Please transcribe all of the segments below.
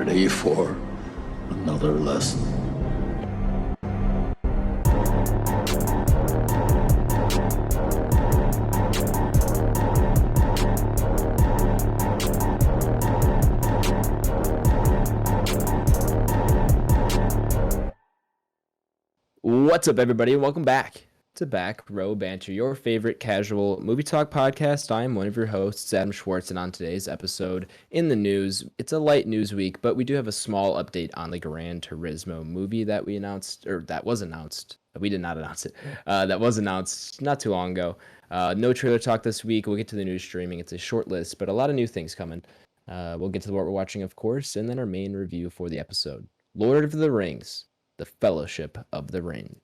ready for another lesson? What's up, everybody? Welcome back to Back Row Banter, your favorite casual movie talk podcast. I am one of your hosts, Adam Schwartz, and on today's episode, in the news, it's a light news week, but we do have a small update on the Gran Turismo movie that we announced, or that was announced. We did not announce it. That was announced not too long ago. No trailer talk this week. We'll get to the news streaming. It's a short list, but a lot of new things coming. We'll get to what we're watching, of course, and then our main review for the episode. Lord of the Rings, The Fellowship of the Ring.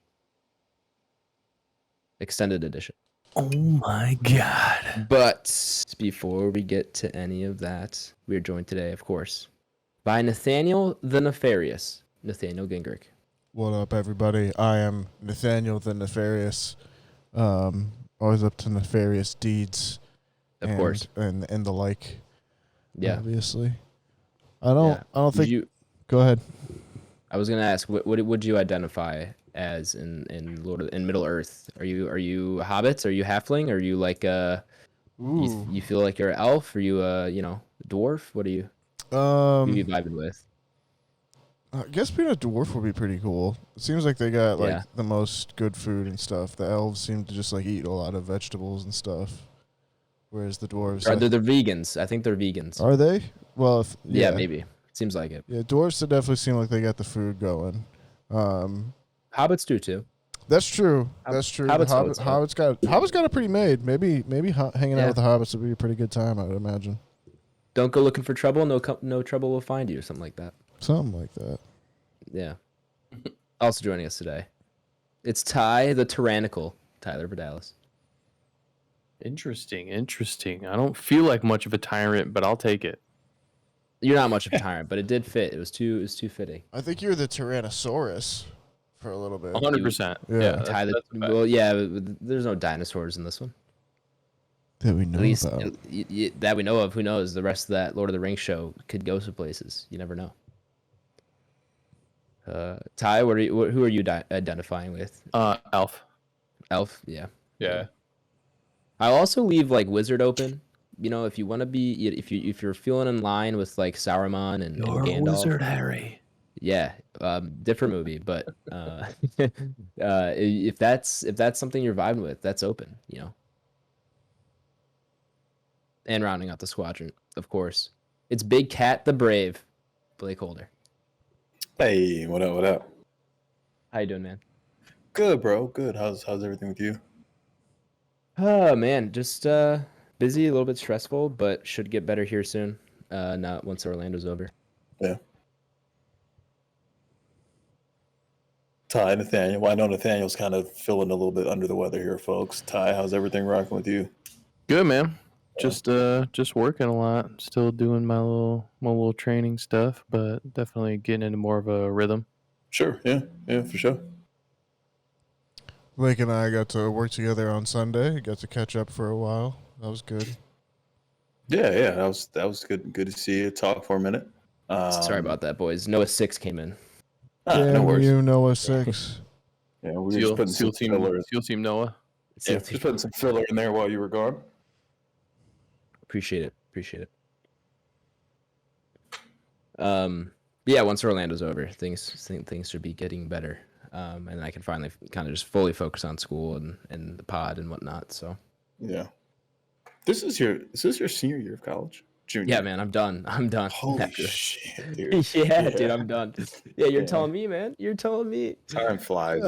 Extended edition. Oh my god. But before we get to any of that, we are joined today, of course, by Nathaniel the Nefarious. Nathaniel Gingrich. What up, everybody? I am Nathaniel the Nefarious. Always up to nefarious deeds. Of course. And the like. Yeah. Obviously. I don't think you. Go ahead. I was gonna ask, what would you identify as in Middle Earth? Are you hobbits? Are you halfling? Are you like you feel like you're an elf? Are you dwarf? What are you? Who are you vibing with? I guess being a dwarf would be pretty cool. It seems like they got the most good food and stuff. The elves seem to just eat a lot of vegetables and stuff, whereas the dwarves They're vegans. I think they're vegans. Are they? Well, yeah, maybe. Seems like it. Yeah, dwarves definitely seem like they got the food going. Hobbits do too. That's true. That's true. Hobbits got it pretty made. Maybe hanging out with the hobbits would be a pretty good time, I would imagine. Don't go looking for trouble. No trouble will find you, or something like that. Something like that. Yeah. Also joining us today, it's Ty the Tyrannical, Tyler Verdalis. Interesting. I don't feel like much of a tyrant, but I'll take it. You're not much of a tyrant, but it did fit. It was too fitting. I think you're the Tyrannosaurus for a little bit. 100%. Yeah. There's no dinosaurs in this one. That we know At least about. that we know of. Who knows? The rest of that Lord of the Rings show could go some places. You never know. Ty, who are you identifying with? Elf. Elf, yeah. Yeah. I'll also leave wizard open. If you want to be, if you're feeling in line with Saruman and You're Gandalf, a wizard, Harry. Yeah, different movie, but if that's something you're vibing with, that's open. And rounding out the squadron, of course, it's Big Cat the Brave, BlakeHolder. Hey, what up? How you doing, man? Good, bro. Good. How's everything with you? Oh man, just busy, a little bit stressful, but should get better here soon. Not once Orlando's over. Yeah. Ty, Nathaniel. Well, I know Nathaniel's kind of feeling a little bit under the weather here, folks. Ty, how's everything rocking with you? Good, man. Just working a lot. Still doing my little training stuff, but definitely getting into more of a rhythm. Sure. Yeah, for sure. Blake and I got to work together on Sunday. Got to catch up for a while. That was good. Yeah. That was good. Good to see you. Talk for a minute. Sorry about that, boys. Noah 6 came in. No worries. You Noah 6. Yeah, we were just putting some filler. SEAL Team Noah. Yeah, just putting some filler in there while you were gone. Appreciate it. Yeah, once Orlando's over, things should be getting better. And I can finally kind of just fully focus on school and the pod and whatnot. So yeah, this is your senior year of college. Junior. Yeah, man, I'm done. Holy shit, dude. yeah, dude, I'm done. Yeah, you're telling me, man. You're telling me. Time flies,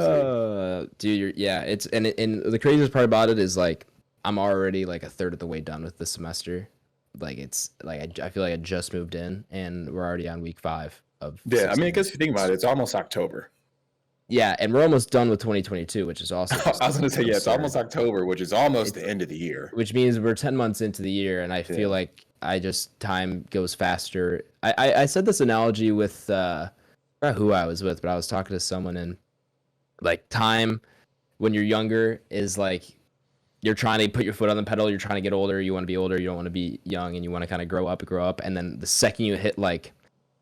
dude. It's and the craziest part about it is I'm already a third of the way done with the semester. It's I feel like I just moved in and we're already on week 5 of. Yeah, I mean, I guess if you think about it, it's almost October. Yeah, and we're almost done with 2022, which is also. I was going to say, yeah, it's almost October, which is almost the end of the year. Which means we're 10 months into the year, and I feel like time goes faster. I said this analogy with, I forgot who I was with, but I was talking to someone, and time when you're younger is you're trying to put your foot on the pedal, you're trying to get older, you want to be older, you don't want to be young, and you want to kind of grow up, and then the second you hit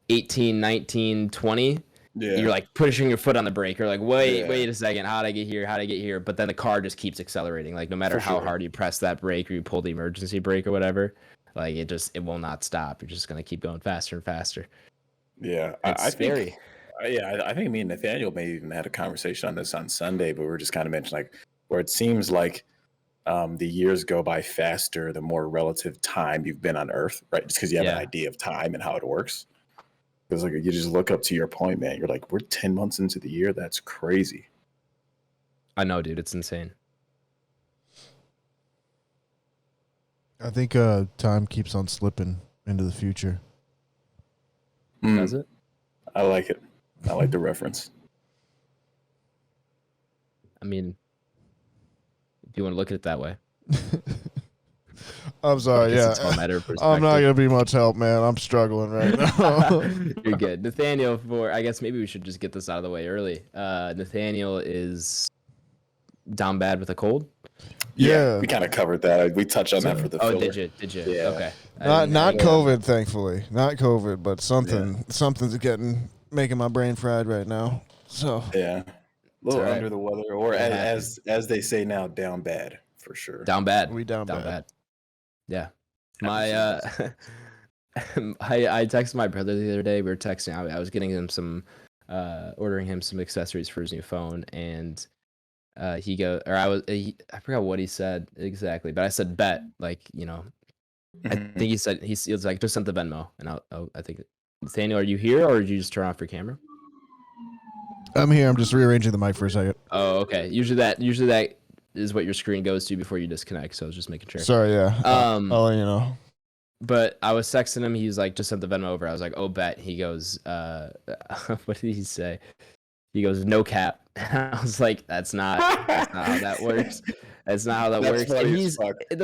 18, 19, 20, Yeah. you're like pushing your foot on the brake. You're like, wait a second. How'd I get here? But then the car just keeps accelerating. Like no matter how hard you press that brake or you pull the emergency brake or whatever, like it will not stop. You're just going to keep going faster and faster. Yeah. It's scary. I think me and Nathaniel may even had a conversation on this on Sunday, but we were just kind of mentioning like where it seems like the years go by faster the more relative time you've been on Earth, right? Just because you have an idea of time and how it works. Because like you just look up to your point, man. You're like, we're 10 months into the year. That's crazy. I know, dude. It's insane. I think time keeps on slipping into the future. Does it? I like it. I like the reference. I mean, if you want to look at it that way. I'm sorry, yeah. It's all matter of I'm not perspective. gonna be much help, man. I'm struggling right now. You're good. Nathaniel, I guess maybe we should just get this out of the way early. Nathaniel is down bad with a cold. Yeah. We kind of covered that. We touched on that for the filler. Did you? Yeah. Okay. Not COVID, thankfully. Not COVID, but something's making my brain fried right now. So yeah, a little all right. under the weather, or as they say now, down bad for sure. Down bad. We down bad. Yeah. My I texted my brother the other day. We were texting. I was getting him some ordering him some accessories for his new phone, and I forgot what he said exactly, but I said bet, like, you know, I think he said he was like, just sent the Venmo, and I think, Nathaniel, are you here or did you just turn off your camera? I'm here. I'm just rearranging the mic for a second. Oh, okay. Usually that is what your screen goes to before you disconnect. So I was just making sure. Sorry, yeah. I'll let you know. But I was texting him. He was like, just sent the Venmo over. I was like, oh, bet. He goes, what did he say? He goes, no cap. I was like, that's not how that works. That's not how that works. And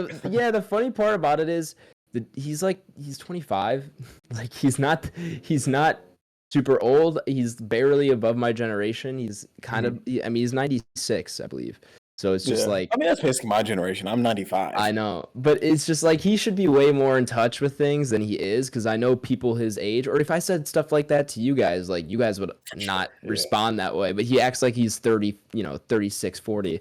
the funny part about it is that he's 25. Like he's not super old. He's barely above my generation. He's kind of, I mean, he's 96, I believe. So it's just like, I mean, that's basically my generation. I'm 95. I know, but it's just like he should be way more in touch with things than he is, because I know people his age, or if I said stuff like that to you guys, like you guys would not respond that way, but he acts like he's 30, 36, 40.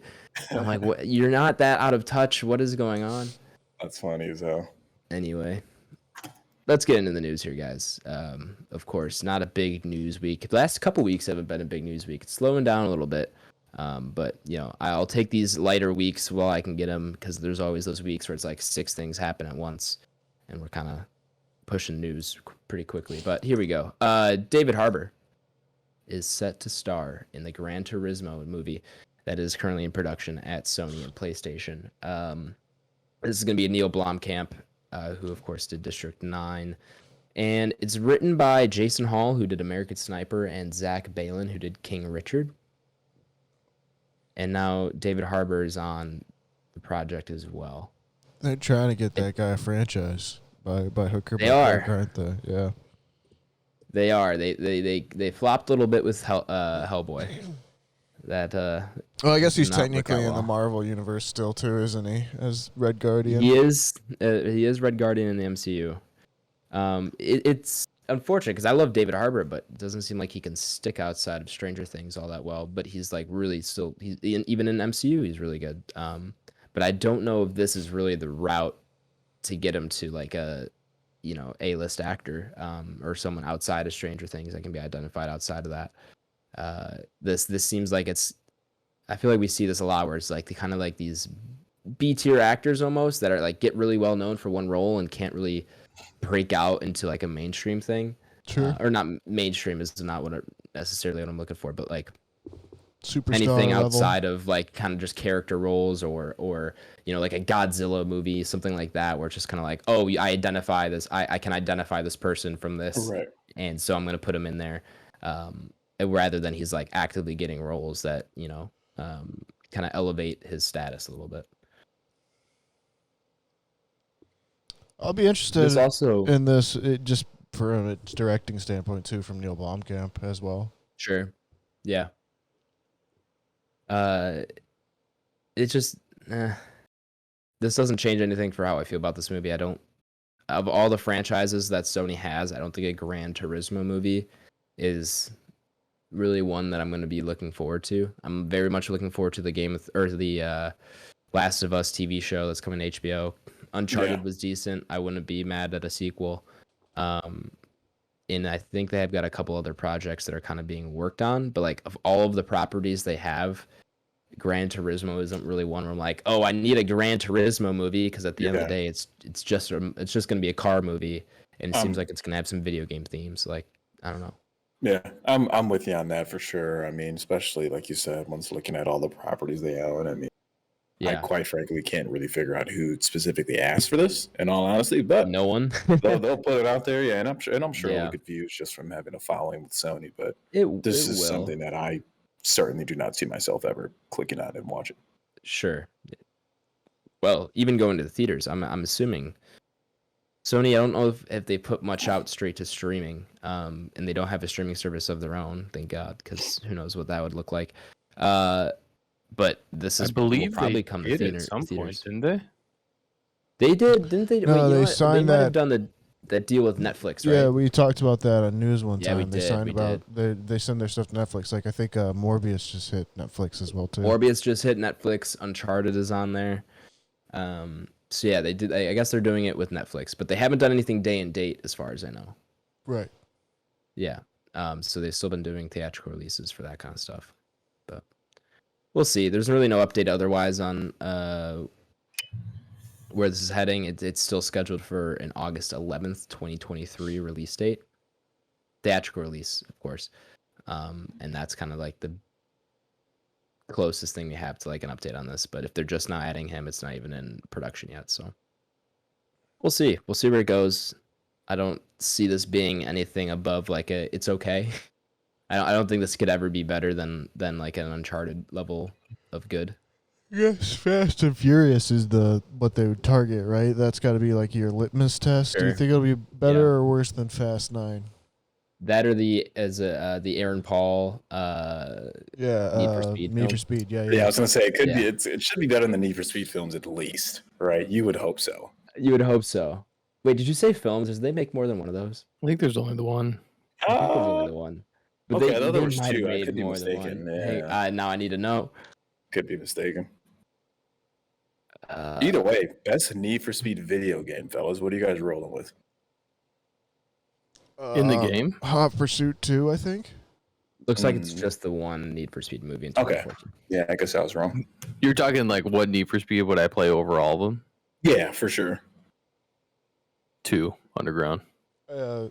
I'm like, what? You're not that out of touch. What is going on? That's funny as hell. Anyway, let's get into the news here, guys. Of course, not a big news week. The last couple weeks haven't been a big news week. It's slowing down a little bit. But I'll take these lighter weeks while I can get them, because there's always those weeks where it's like 6 things happen at once, and we're kind of pushing news pretty quickly. But here we go. David Harbour is set to star in the Gran Turismo movie that is currently in production at Sony and PlayStation. This is going to be a Neil Blomkamp, who of course did District 9. And it's written by Jason Hall, who did American Sniper, and Zach Balin, who did King Richard. And now David Harbour is on the project as well. They're trying to get that guy a franchise by hook or by crook, aren't they? Yeah. They are. They flopped a little bit with Hellboy. That well, I guess he's not work out technically in the well. Marvel universe still too, isn't he? As Red Guardian. He is Red Guardian in the MCU. It's unfortunate because I love David Harbour, but it doesn't seem like he can stick outside of Stranger Things all that well. But he's like really still, even in MCU, he's really good. But I don't know if this is really the route to get him to like a, A-list actor, or someone outside of Stranger Things that can be identified outside of that. This seems like I feel like we see this a lot where it's like kind of like these B-tier actors almost that are like get really well known for one role and can't really break out into like a mainstream thing. Sure. Or not mainstream is not necessarily what I'm looking for, but like Superstar anything level. outside of like kind of just character roles or like a Godzilla movie, something like that, where it's just kind of like, oh, I identify this, I can identify this person from this, Right. and so I'm gonna put him in there, rather than he's like actively getting roles that kind of elevate his status a little bit. I'll be interested also in this just from its directing standpoint too, from Neil Blomkamp as well. Sure. Yeah. It's just this doesn't change anything for how I feel about this movie. of all the franchises that Sony has, I don't think a Gran Turismo movie is really one that I'm going to be looking forward to. I'm very much looking forward to the Last of Us TV show that's coming to HBO. Uncharted was decent. I wouldn't be mad at a sequel. And I think they have got a couple other projects that are kind of being worked on. But like of all of the properties they have, Gran Turismo isn't really one where I'm like, oh, I need a Gran Turismo movie, because at the end of the day, it's just going to be a car movie, and it seems like it's going to have some video game themes. Like, I don't know. Yeah, I'm with you on that for sure. I mean, especially like you said, once looking at all the properties they own, I mean, I quite frankly can't really figure out who specifically asked for this, in all honesty. But no one. they'll put it out there, yeah, and I'm sure it'll get views just from having a following with Sony. But this is something that I certainly do not see myself ever clicking on and watching. Sure. Well, even going to the theaters, I'm assuming Sony, I don't know if they put much out straight to streaming, and they don't have a streaming service of their own, thank God, because who knows what that would look like. But this is, I believe, will probably they come did to at some point, didn't they? They did, didn't they? No, they signed they might that. have done that deal with Netflix, right? Yeah, we talked about that on news one Yeah, time. we They did, signed we about they send their stuff to Netflix. Like I think Morbius just hit Netflix as well too. Morbius just hit Netflix. Uncharted is on there. So yeah, they did. I guess they're doing it with Netflix, but they haven't done anything day and date as far as I know. Right. Yeah. So they've still been doing theatrical releases for that kind of stuff, but we'll see. There's really no update otherwise on where this is heading. It's still scheduled for an August 11th, 2023 release date. Theatrical release, of course. And that's kind of like the closest thing we have to like an update on this. But if they're just not adding him, it's not even in production yet. So we'll see. We'll see where it goes. I don't see this being anything above like it's okay. I don't think this could ever be better than like an Uncharted level of good. Yes, Fast and Furious is what they would target, right? That's got to be like your litmus test. Sure. Do you think it'll be better or worse than Fast 9? That or the Aaron Paul Need for Speed. Need for Speed. Yeah, I was gonna say it could be. It should be better than the Need for Speed films at least, right? You would hope so. You would hope so. Wait, did you say films? Did they make more than one of those? I think there's only the one. I think there's only the one. But okay, I thought there was might have two. I made could be more than mistaken. one. Yeah. Hey, now I need to know. Could be mistaken. Either way, best Need for Speed video game, fellas. What are you guys rolling with? In the game? Hot Pursuit 2, I think. Looks like it's just the one Need for Speed movie in 2014. Okay. Yeah, I guess I was wrong. You're talking like what Need for Speed would I play over all of them? Yeah, for sure. 2, Underground.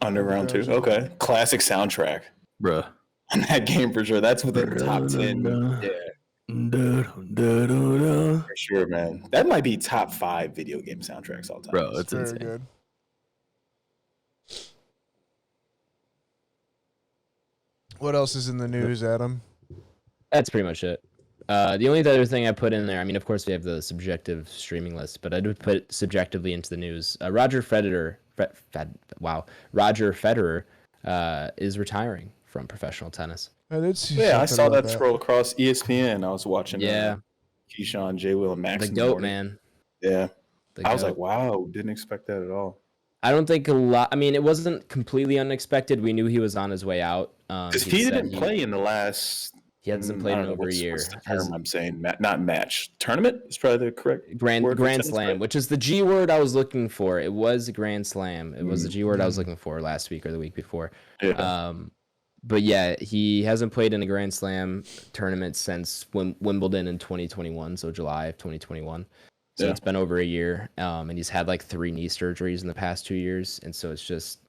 Underground 2. Okay. Classic soundtrack. Bruh. On that game for sure. That's within the top 10. Yeah. For sure, man. That might be top 5 video game soundtracks all time. Bro, it's very insane. good. What else is in the news, Adam? That's pretty much it. The only other thing I put in there, I mean, of course, we have the subjective streaming list, but I did put it subjectively into the news. Roger Federer is retiring from professional tennis. I did see. Yeah, I saw that scroll across ESPN. I was watching. Yeah. Keyshawn, J. Will, and Max. The GOAT, man. Yeah. I was GOAT. like, wow, didn't expect that at all. I don't think a lot. I mean, it wasn't completely unexpected. We knew he was on his way out. Because he didn't play in the last. He hasn't played in over a year. What's the term I'm saying? Not match. Tournament is probably the correct word. Grand Slam, which is the G word I was looking for. It was Grand Slam. It was the G word I was looking for last week or the week before. Yeah. But yeah, he hasn't played in a Grand Slam tournament since Wimbledon in 2021, so July of 2021. So it's been over a year, and he's had like 3 knee surgeries in the past 2 years, and so it's just,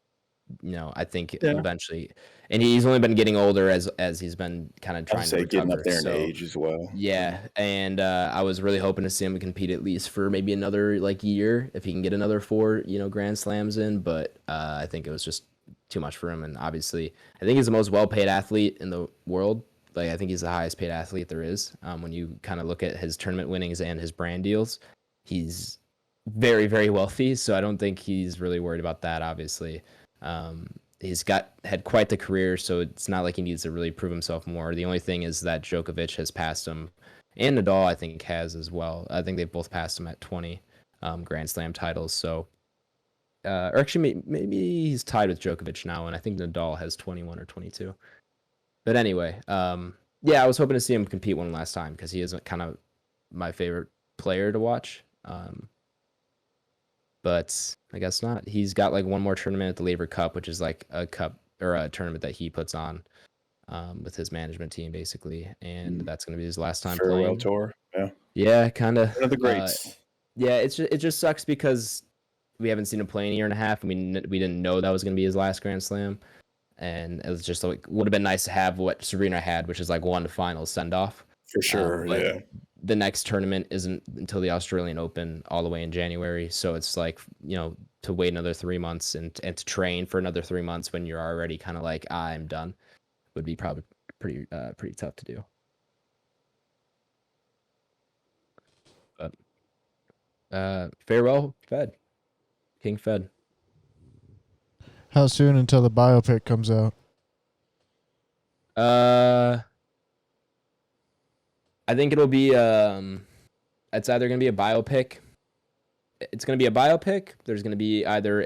I think eventually, and he's only been getting older as he's been kind of trying to recover. Getting up there in age as well. Yeah, and I was really hoping to see him compete at least for maybe another like year if he can get another 4 Grand Slams in, but I think it was just too much for him, and obviously I think he's the most well-paid athlete in the world. Like I think he's the highest paid athlete there is. When you kind of look at his tournament winnings and his brand deals, he's very, very wealthy. So I don't think he's really worried about that. Obviously, he's had quite the career, so it's not like he needs to really prove himself more. The only thing is that Djokovic has passed him, and Nadal I think has as well. I think they've both passed him at 20 Grand Slam titles. So or actually maybe he's tied with Djokovic now, and I think Nadal has 21 or 22. But anyway, yeah, I was hoping to see him compete one last time because he is kind of my favorite player to watch. But I guess not. He's got like one more tournament at the Laver Cup, which is like a cup or a tournament that he puts on with his management team, basically, and that's going to be his last time Farewell playing. tour. Yeah, kind of. One of the greats. Yeah, it just sucks because we haven't seen him play in a year and a half, and we didn't know that was going to be his last Grand Slam, and it was just like would have been nice to have what Serena had, which is like one final send off. For sure, yeah. The next tournament isn't until the Australian Open all the way in January, so it's like, to wait another 3 months and to train for another 3 months when you're already kind of like, I'm done, would be probably pretty tough to do. But farewell, Fed. King Fed. How soon until the biopic comes out? I think it'll be it's either going to be a biopic. It's going to be a biopic. There's going to be either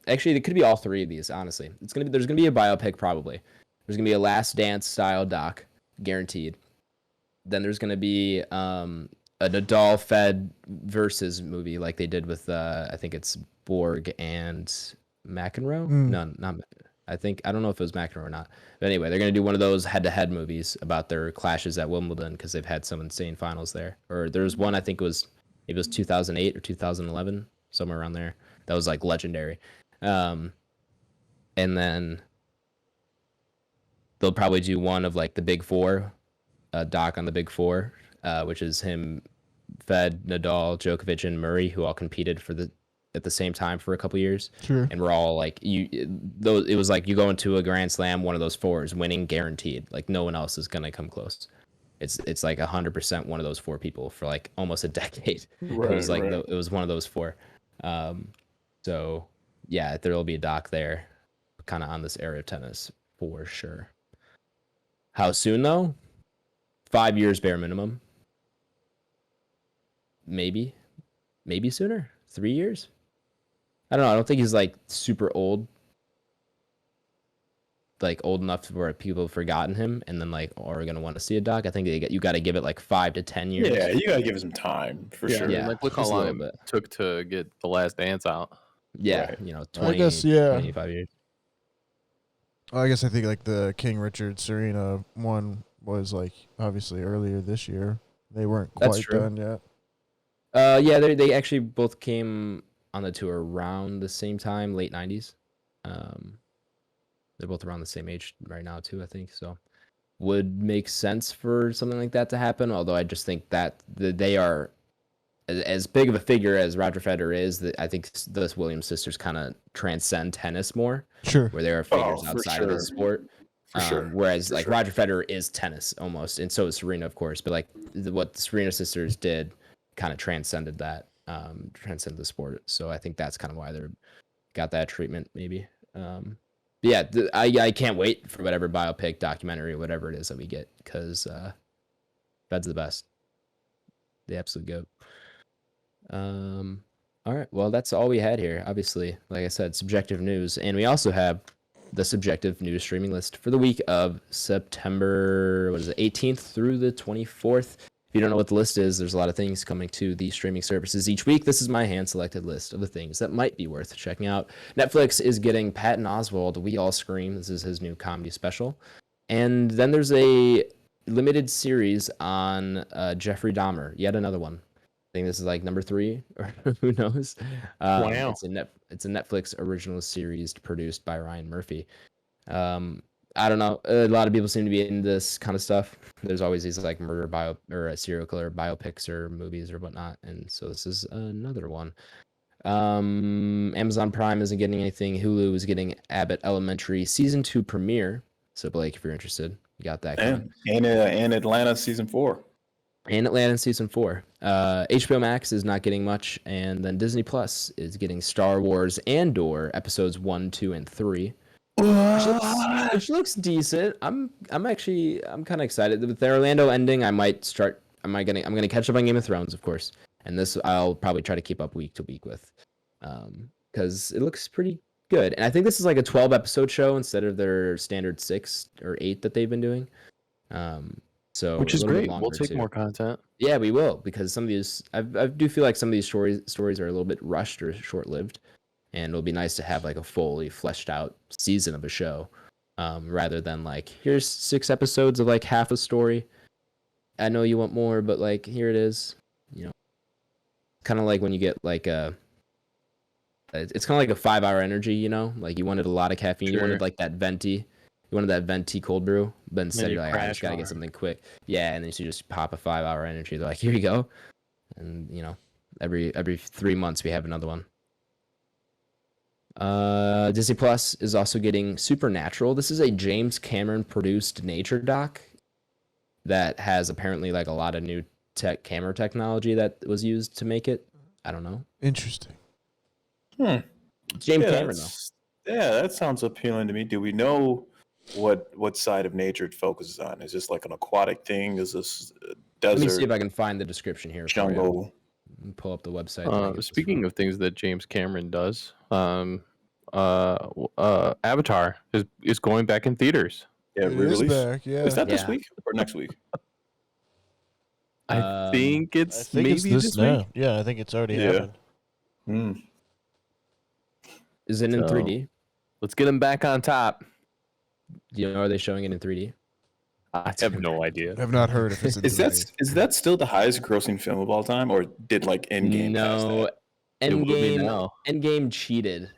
actually it could be all three of these, honestly. There's going to be a biopic probably. There's going to be a Last Dance style doc, guaranteed. Then there's going to be a Nadal Fed versus movie like they did with I think it's Borg and McEnroe. No, not I don't know if it was McEnroe or not. But anyway, they're going to do one of those head-to-head movies about their clashes at Wimbledon because they've had some insane finals there. Or there was one, I think it was 2008 or 2011, somewhere around there. That was like legendary. And then they'll probably do one of like the Big Four, a doc on the Big Four, which is him, Fed, Nadal, Djokovic, and Murray, who all competed at the same time for a couple years. Sure. And we're all like, it was like you go into a Grand Slam, one of those four is winning guaranteed. Like no one else is gonna come close. It's like 100% one of those four people for like almost a decade. Right, it was like right. it was one of those four. So yeah, there'll be a doc there, kind of on this era of tennis for sure. How soon though? 5 years bare minimum. Maybe sooner. 3 years. I don't know. I don't think he's like super old, like old enough where people have forgotten him and then like are gonna want to see a doc. I think you got to give it like 5 to 10 years. Yeah, you gotta give it some time for sure. Yeah, like look how just a long little it bit. took to get The Last Dance out. Yeah, Right. 20, I guess, yeah. 25 years. I guess I think like the King Richard Serena one was like obviously earlier this year. They weren't That's quite true. done yet. Yeah, they actually both came on the tour around the same time, late 90s. They're both around the same age right now too, I think. So would make sense for something like that to happen. Although I just think that they are as big of a figure as Roger Federer is. That I think those Williams sisters kind of transcend tennis more, Sure. where they are figures for outside of the sure. sport. For sure. Whereas For like sure. Roger Federer is tennis almost, and so is Serena, of course. But like what the Serena sisters did kind of transcended that, transcended the sport. So I think that's kind of why they're got that treatment, maybe. But yeah, I can't wait for whatever biopic, documentary, whatever it is that we get, because Fed's the best, the absolute goat. All right, well, that's all we had here. Obviously, like I said, subjective news, and we also have the subjective news streaming list for the week of September 18th through the 24th. If you don't know what the list is, there's a lot of things coming to the streaming services each week. This is my hand-selected list of the things that might be worth checking out. Netflix is getting Patton Oswalt, We All Scream. This is his new comedy special. And then there's a limited series on Jeffrey Dahmer, yet another one. I think this is like number 3, or who knows. Wow. It's a Netflix original series produced by Ryan Murphy. I don't know. A lot of people seem to be into this kind of stuff. There's always these like murder or serial killer biopics or movies or whatnot, and so this is another one. Amazon Prime isn't getting anything. Hulu is getting Abbott Elementary season 2 premiere. So Blake, if you're interested, you got that coming. And Atlanta season 4. And Atlanta season 4. HBO Max is not getting much, and then Disney Plus is getting Star Wars Andor episodes 1, 2, and 3. Which looks decent. I'm kind of excited with the Orlando ending. I'm gonna catch up on Game of Thrones, of course, and this I'll probably try to keep up week to week with. because it looks pretty good. And I think this is like a 12 episode show instead of their standard 6 or 8 that they've been doing. So Which a is little bit great. We'll longer take too. more content. Yeah, we will, because some of these I do feel like some of these stories are a little bit rushed or short lived, and it'll be nice to have like a fully fleshed out season of a show, rather than like here's 6 episodes of like half a story. I know you want more, but like here it is. You know, kind of like when you get like it's kind of like a 5-hour energy. You know, like you wanted a lot of caffeine. You wanted Sure. like that venti. You wanted that venti cold brew, but instead you you're like, I crash just gotta get hard. something quick. Yeah, and then you just pop a 5-hour energy. They're like, here you go, and you know, every 3 months we have another one. Disney Plus is also getting Supernatural. This is a James Cameron produced nature doc that has apparently like a lot of new camera technology that was used to make it. I don't know. Interesting. James Cameron though. Yeah, that sounds appealing to me. Do we know what side of nature it focuses on? Is this like an aquatic thing? Is this desert? Let me see if I can find the description here. Jungle. Pull up the website. Speaking of things that James Cameron does, Avatar is going back in theaters. Yeah, It is re-release. back, yeah. Is that this Yeah. week or next week? I think I it's think maybe it's this week. now. Yeah, I think it's already happened. Hmm. Is it in So- 3D? Let's get him back on top. Do you know, are they showing it in 3D? I have no idea. I've not heard if it's in Is 3D. that still the highest grossing film of all time, or did like Endgame pass No, that? It will be now. Endgame cheated,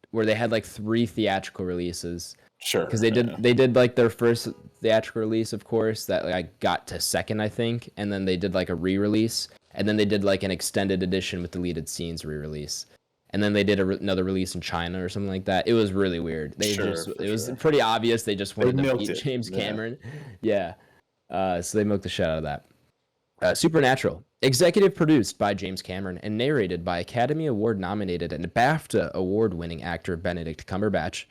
where they had like 3 theatrical releases. Sure. Because they did like their first theatrical release, of course, that like got to second, I think, and then they did like a re-release, and then they did like an extended edition with deleted scenes re-release, and then they did another release in China or something like that. It was really weird. It was pretty obvious they just wanted to milked beat it. James Yeah. Cameron. Yeah. So they milked the shit out of that. Supernatural, executive produced by James Cameron and narrated by Academy Award nominated and BAFTA award winning actor Benedict Cumberbatch.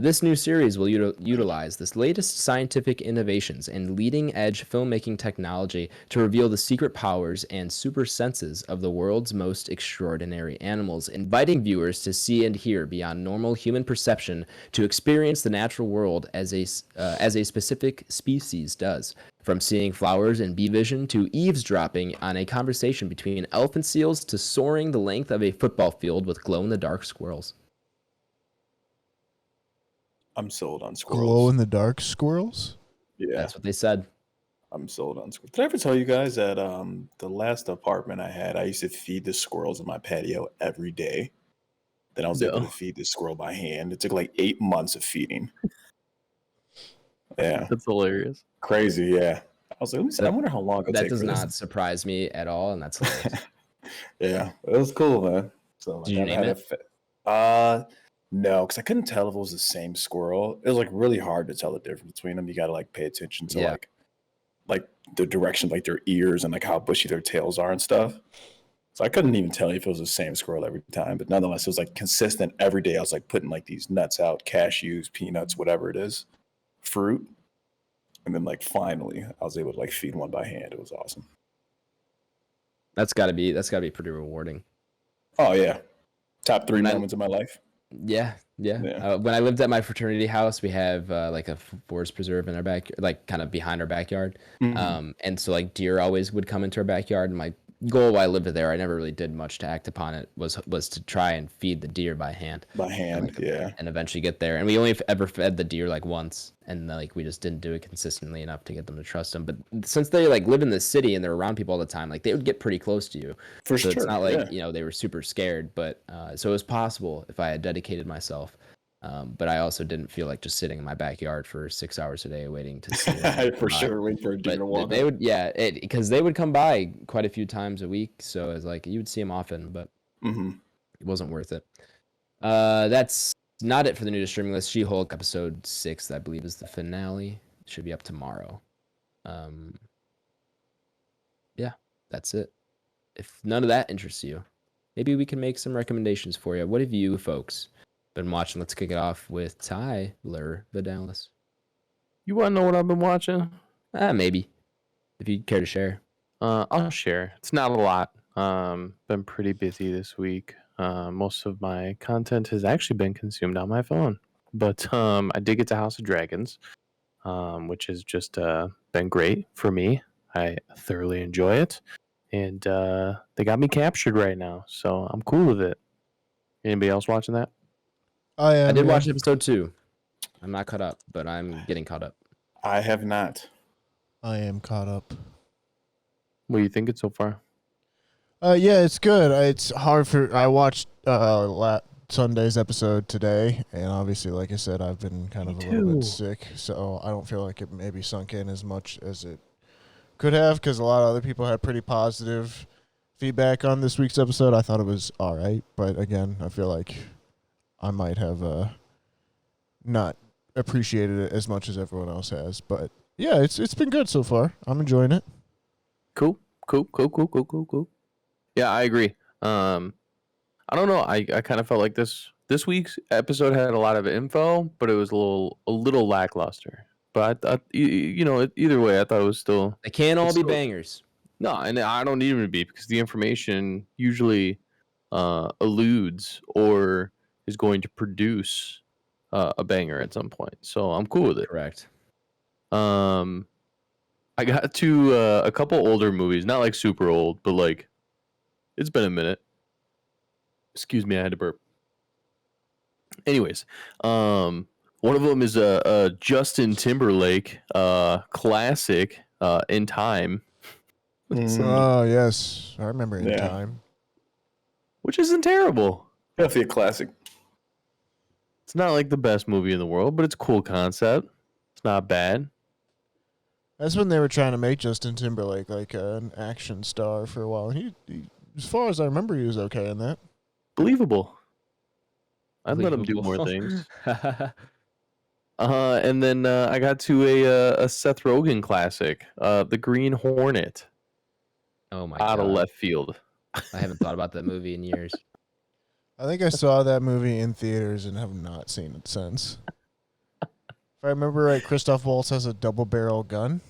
This new series will utilize this latest scientific innovations and leading-edge filmmaking technology to reveal the secret powers and super senses of the world's most extraordinary animals, inviting viewers to see and hear beyond normal human perception to experience the natural world as a specific species does. From seeing flowers in bee vision to eavesdropping on a conversation between elephant seals to soaring the length of a football field with glow-in-the-dark squirrels. I'm sold on squirrels. Glow in the dark squirrels? Yeah, That's what they said. I'm sold on squirrels. Did I ever tell you guys that the last apartment I had, I used to feed the squirrels in my patio every day. Then I was able to feed the squirrel by hand. It took like 8 months of feeding. Yeah, That's hilarious. crazy. Yeah, I was like, let me see. I wonder how long it'll That take does for this. not surprise me at all, and that's hilarious. Yeah, it was cool, man. So Did you I've name had no, because I couldn't tell if it was the same squirrel. It was like really hard to tell the difference between them. You got to like pay attention to Yeah. like the direction, like their ears and like how bushy their tails are and stuff. So I couldn't even tell you if it was the same squirrel every time. But nonetheless, it was like consistent every day. I was like putting like these nuts out, cashews, peanuts, whatever it is, fruit, and then like finally I was able to like feed one by hand. It was awesome. That's gotta be pretty rewarding. Oh yeah, top 3 And I- moments of my life. Yeah. Yeah. When I lived at my fraternity house, we have like a forest preserve in our backyard, like kind of behind our backyard. Mhm. And so like deer always would come into our backyard. And my goal while I lived there, I never really did much to act upon it, was to try and feed the deer by hand. By hand, yeah. And eventually get there. And we only ever fed the deer like once, and like we just didn't do it consistently enough to get them to trust them. But since they like live in the city and they're around people all the time, like they would get pretty close to you. For So sure. it's not like yeah. you know they were super scared, but so it was possible if I had dedicated myself. But I also didn't feel like just sitting in my backyard for 6 hours a day waiting to see. them For come by. sure, wait for a deer to But walk. they would, yeah, because they would come by quite a few times a week. So it's like you would see them often, but Hmm. it wasn't worth it. That's not it for the new to streaming list. She-Hulk episode 6, I believe, is the finale. Should be up tomorrow. Yeah, that's it. If none of that interests you, maybe we can make some recommendations for you. What have you folks been watching? Let's kick it off with Tyler Vidalis. You want to know what I've been watching? Maybe, if you care to share. I'll share. It's not a lot. Been pretty busy this week. Most of my content has actually been consumed on my phone, but I did get to House of Dragons, which has just been great for me. I thoroughly enjoy it, and they got me captured right now, so I'm cool with it. Anybody else watching that? I did watch episode 2. I'm not caught up, but I'm getting caught up. I have not. I am caught up. What do you think it so far? Yeah, it's good. It's hard for. I watched Sunday's episode today, and obviously, like I said, I've been kind of a little bit sick, so I don't feel like it maybe sunk in as much as it could have, because a lot of other people had pretty positive feedback on this week's episode. I thought it was all right, but again, I feel like I might have not appreciated it as much as everyone else has. But yeah, it's been good so far. I'm enjoying it. Cool. Yeah, I agree. I don't know. I kind of felt like this week's episode had a lot of info, but it was a little lackluster. But I thought, either way, I thought it was still. They can't all be bangers. No, and I don't need them to be, because the information usually alludes or is going to produce a banger at some point. So I'm cool with it. Correct. I got to a couple older movies, not like super old, but like it's been a minute. Excuse me, I had to burp. Anyways, one of them is a Justin Timberlake classic, In Time. Oh yes, I remember In Time, which isn't terrible. Definitely a classic. It's not like the best movie in the world, but it's a cool concept. It's not bad. That's when they were trying to make Justin Timberlake like an action star for a while. He, as far as I remember, he was okay in that. Believable. I'd let him do more things. And then I got to a Seth Rogen classic, The Green Hornet. Oh my God. Out of left field. I haven't thought about that movie in years. I think I saw that movie in theaters and have not seen it since. If I remember right, Christoph Waltz has a double barrel gun.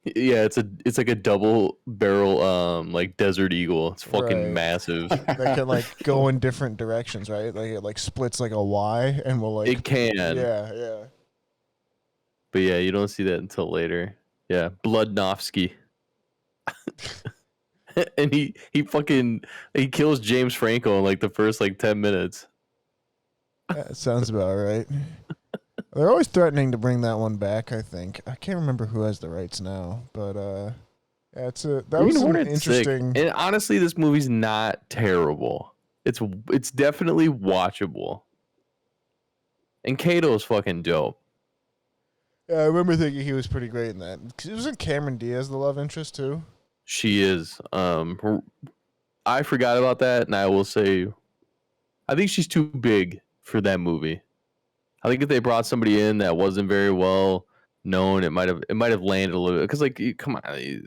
Yeah, it's like a double barrel like Desert Eagle. It's fucking massive. That can like go in different directions, right? Like it like splits like a Y and will like it can. Yeah. But yeah, you don't see that until later. Yeah, Bloodnofsky. And he kills James Franco in like the first like 10 minutes. That sounds about right. They're always threatening to bring that one back, I think. I can't remember who has the rights now, but yeah, that was an interesting. Sick. And honestly, this movie's not terrible. It's definitely watchable. And Kato's fucking dope. Yeah, I remember thinking he was pretty great in that. Wasn't Cameron Diaz the love interest too? She is. I forgot about that, and I will say, I think she's too big for that movie. I think if they brought somebody in that wasn't very well known, it might have landed a little bit. Because like, come on,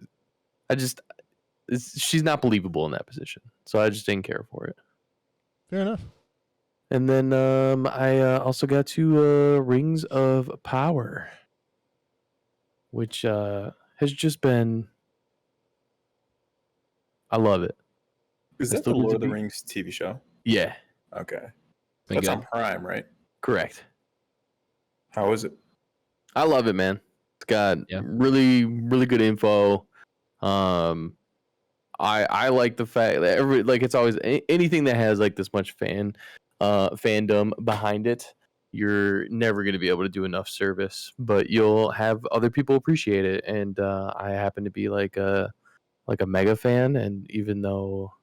she's not believable in that position, so I just didn't care for it. Fair enough. And then I also got to Rings of Power, which has just been. I love it. Is that the Lord of the Rings TV show? Yeah. Okay. That's on Prime, right? Correct. How is it? I love it, man. It's got really, really good info. I like the fact that it's always anything that has like this much fandom behind it. You're never going to be able to do enough service, but you'll have other people appreciate it. And I happen to be like a mega fan, and even though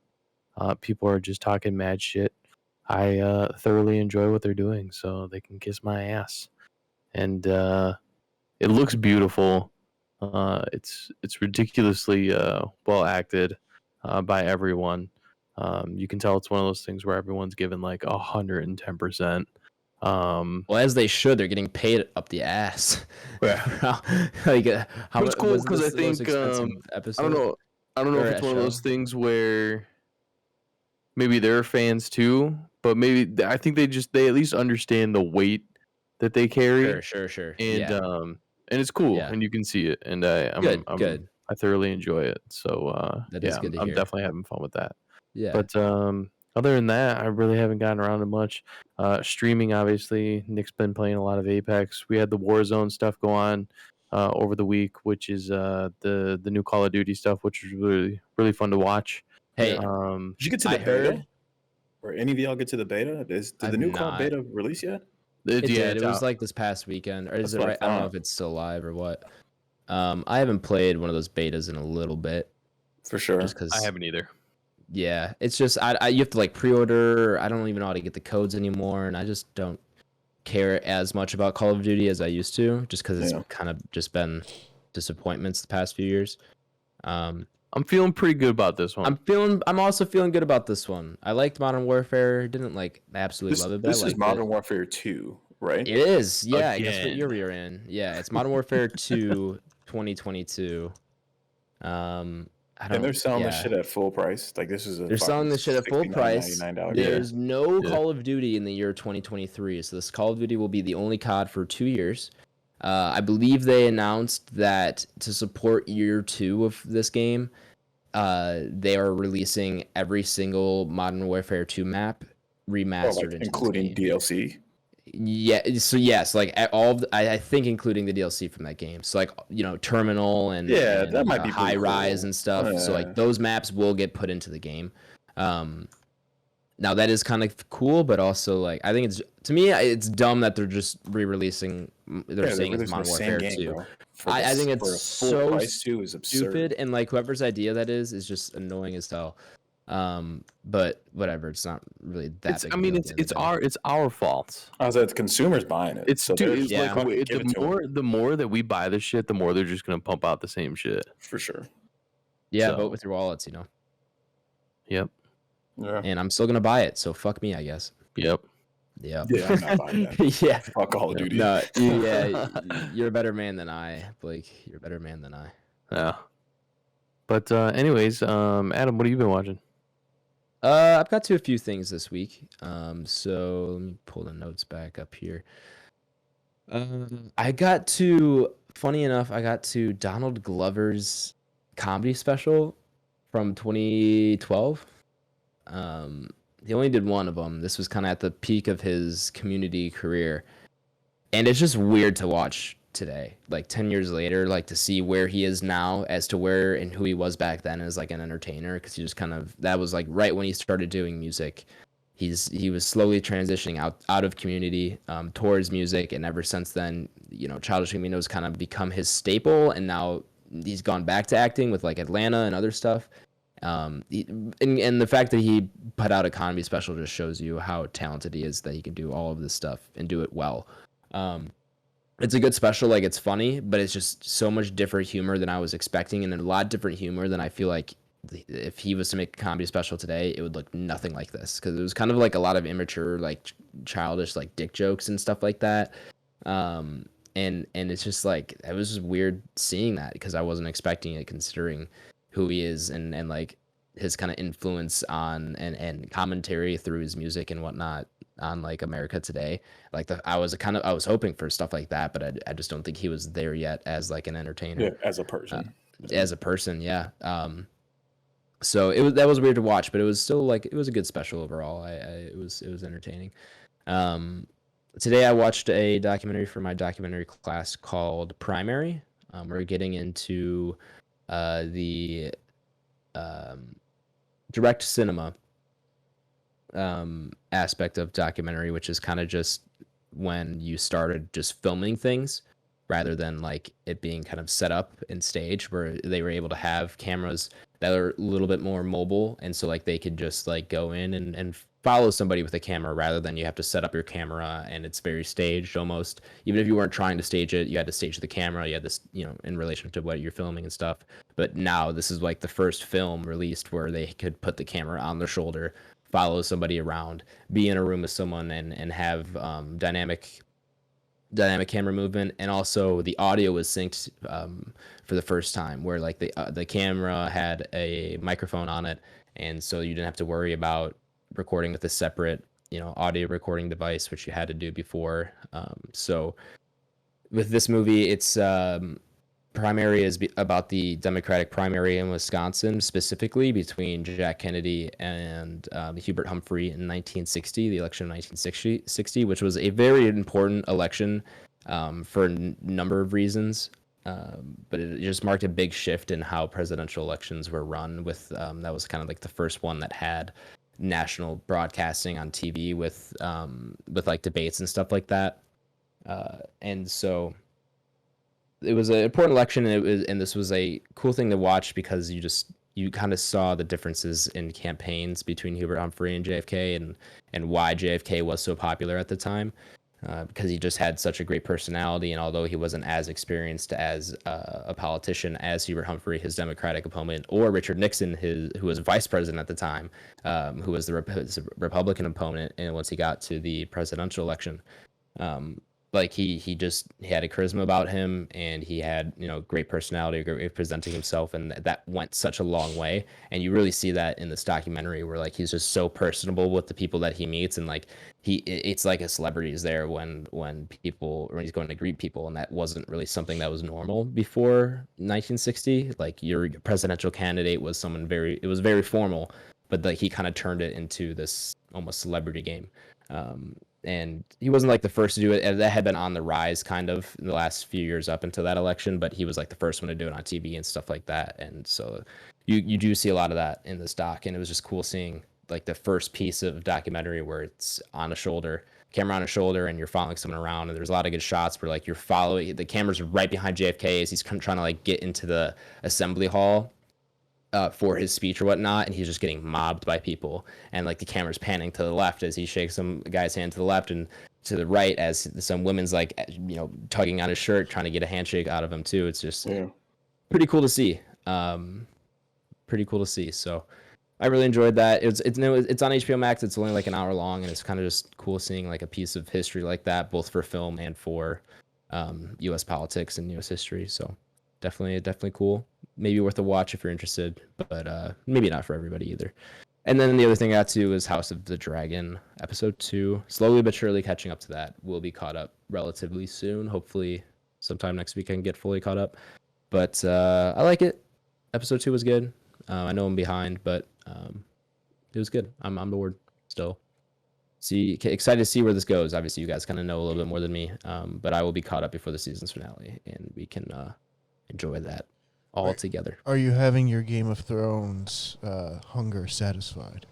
people are just talking mad shit, I thoroughly enjoy what they're doing, so they can kiss my ass. And it looks beautiful. It's ridiculously well acted by everyone. You can tell it's one of those things where everyone's given like 110%. Well, as they should. They're getting paid up the ass. Yeah. Like how it's cool because I think I don't know if it's one of those things where maybe they're fans too, but maybe I think they at least understand the weight that they carry. Sure. And and it's cool, and you can see it, and I'm good. I thoroughly enjoy it. So that is good to hear. I'm definitely having fun with that. Yeah. But other than that, I really haven't gotten around to much. Streaming, obviously, Nick's been playing a lot of Apex. We had the Warzone stuff go on over the week, which is the new Call of Duty stuff, which is really fun to watch. Hey, Did you get to the I beta? heard. Or any of y'all get to the beta? Did I've the new COD not. beta release yet? It Yeah, did. it's It was out. like this past weekend, or is That's it what I right? I don't know thought. if it's still live or what. I haven't played one of those betas in a little bit, For sure. just because. I haven't either. Yeah, it's just I you have to like pre-order. I don't even know how to get the codes anymore, and I just don't care as much about Call of Duty as I used to, just because it's Yeah. kind of just been disappointments the past few years. I'm feeling pretty good about this one. I'm also feeling good about this one. I liked Modern Warfare. Didn't like absolutely love it, but This I is liked Modern it. Warfare 2, right? It is, yeah. I guess what Again. year we were in. Yeah, it's Modern Warfare 2, 2022. I don't. And they're selling this yeah. shit at full price. Like this is a They're selling this shit at full price. $69.99 There's no Yeah. Call of Duty in the year 2023, so this Call of Duty will be the only COD for 2 years. I believe they announced that to support year 2 of this game, they are releasing every single Modern Warfare 2 map remastered into including this game. DLC. Yeah, so yes, like all of I think including the DLC from that game. So like Terminal and Yeah, and, that might be High pretty Rise cool. and stuff. So like those maps will get put into the game. Now that is kind of cool, but also like I think it's dumb that they're just re-releasing. They're saying it's Modern Warfare 2. I think it's so price too is absurd. stupid, and like whoever's idea that is just annoying as hell. But whatever, it's not really that. Big I mean, deal at the end of the day. it's our fault. I was like, the consumers buying it. It's so they're it's just like fucking give it to 'em, the more that we buy this shit, the more they're just gonna pump out the same shit. for sure. Yeah, So- vote with your wallets, Yep. Yeah. and I'm still gonna buy it. So fuck me, I guess. Yep. Yeah. Yeah, I'm not buying that. Yeah. Fuck Call of Duty. No. Yeah. You're a better man than I, Blake. You're a better man than I. Yeah. But anyways, Adam, what have you been watching? I've got to a few things this week. So let me pull the notes back up here. Funny enough, I got to Donald Glover's comedy special from 2012. He only did one of them. This was kind of at the peak of his Community career, and it's just weird to watch today, like 10 years later, like to see where he is now as to where and who he was back then as like an entertainer, because he just that was like right when he started doing music. He was slowly transitioning out of Community towards music, and ever since then, Childish Gambino's kind of become his staple, and now he's gone back to acting with like Atlanta and other stuff. And the fact that he put out a comedy special just shows you how talented he is, that he can do all of this stuff and do it well. It's a good special, like it's funny, but it's just so much different humor than I was expecting, and a lot different humor than I feel like if he was to make a comedy special today, it would look nothing like this, because it was kind of like a lot of immature, like childish, like dick jokes and stuff like that. And it's just like, it was just weird seeing that, because I wasn't expecting it, considering who he is and like his kind of influence on and commentary through his music and whatnot on like America today. Like I was hoping for stuff like that, but I just don't think he was there yet as like an entertainer. Yeah, as a person. Yeah. So that was weird to watch, but it was still like, it was a good special overall. It was entertaining. Today I watched a documentary for my documentary class called Primary. We're getting into the direct cinema aspect of documentary, which is kind of just when you started just filming things rather than like it being kind of set up and staged, where they were able to have cameras that are a little bit more mobile, and so like they could just like go in and follow somebody with a camera, rather than you have to set up your camera and it's very staged almost. Even if you weren't trying to stage it, you had to stage the camera, you had this, in relation to what you're filming and stuff. But now this is like the first film released where they could put the camera on their shoulder, follow somebody around, be in a room with someone, and have dynamic camera movement, and also the audio was synced for the first time, where like the camera had a microphone on it, and so you didn't have to worry about recording with a separate audio recording device, which you had to do before. So with this movie, it's primary is about the Democratic primary in Wisconsin, specifically between Jack Kennedy and Hubert Humphrey in 1960, the election of 1960, which was a very important election for a number of reasons. But it just marked a big shift in how presidential elections were run. With that was kind of like the first one that had national broadcasting on TV with like debates and stuff like that. And so it was an important election, and this was a cool thing to watch because you kind of saw the differences in campaigns between Hubert Humphrey and JFK, and why JFK was so popular at the time, because he just had such a great personality, and although he wasn't as experienced as a politician as Hubert Humphrey, his Democratic opponent, or Richard Nixon, who was vice president at the time, who was his Republican opponent, and once he got to the presidential election. Like he had a charisma about him, and he had, great personality, great way of presenting himself, and that went such a long way. And you really see that in this documentary, where like he's just so personable with the people that he meets, and like it's like a celebrity is there when he's going to greet people, and that wasn't really something that was normal before 1960. Like your presidential candidate was it was very formal, but like he kind of turned it into this almost celebrity game. And he wasn't like the first to do it. That had been on the rise kind of in the last few years up until that election, but he was like the first one to do it on TV and stuff like that. And so you do see a lot of that in this doc, and it was just cool seeing like the first piece of documentary where it's on a camera on a shoulder, and you're following someone around, and there's a lot of good shots where like you're following, the camera's right behind JFK as he's trying to like get into the assembly hall for his speech or whatnot, and he's just getting mobbed by people, and like the camera's panning to the left as he shakes some guy's hand to the left, and to the right as some women's like tugging on his shirt trying to get a handshake out of him too. It's just pretty cool to see. So I really enjoyed that. It's on HBO Max. It's only like an hour long, and it's kind of just cool seeing like a piece of history like that, both for film and for U.S. politics and U.S. history. So definitely cool. Maybe worth a watch if you're interested, but maybe not for everybody either. And then the other thing I got to was House of the Dragon, episode 2. Slowly but surely catching up to that. We'll be caught up relatively soon. Hopefully sometime next week I can get fully caught up. But I like it. Episode 2 was good. I know I'm behind, but it was good. I'm on board still. Excited to see where this goes. Obviously, you guys kind of know a little bit more than me, but I will be caught up before the season's finale, and we can enjoy that all together. Are you having your Game of Thrones hunger satisfied?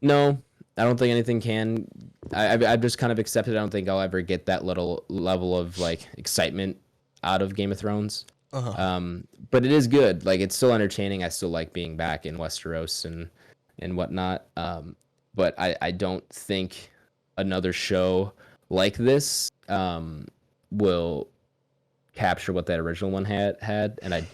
No, I don't think anything can. I've just kind of accepted. I don't think I'll ever get that little level of like excitement out of Game of Thrones. But it is good. Like it's still entertaining. I still like being back in Westeros and whatnot. But I don't think another show like this will capture what that original one had, and I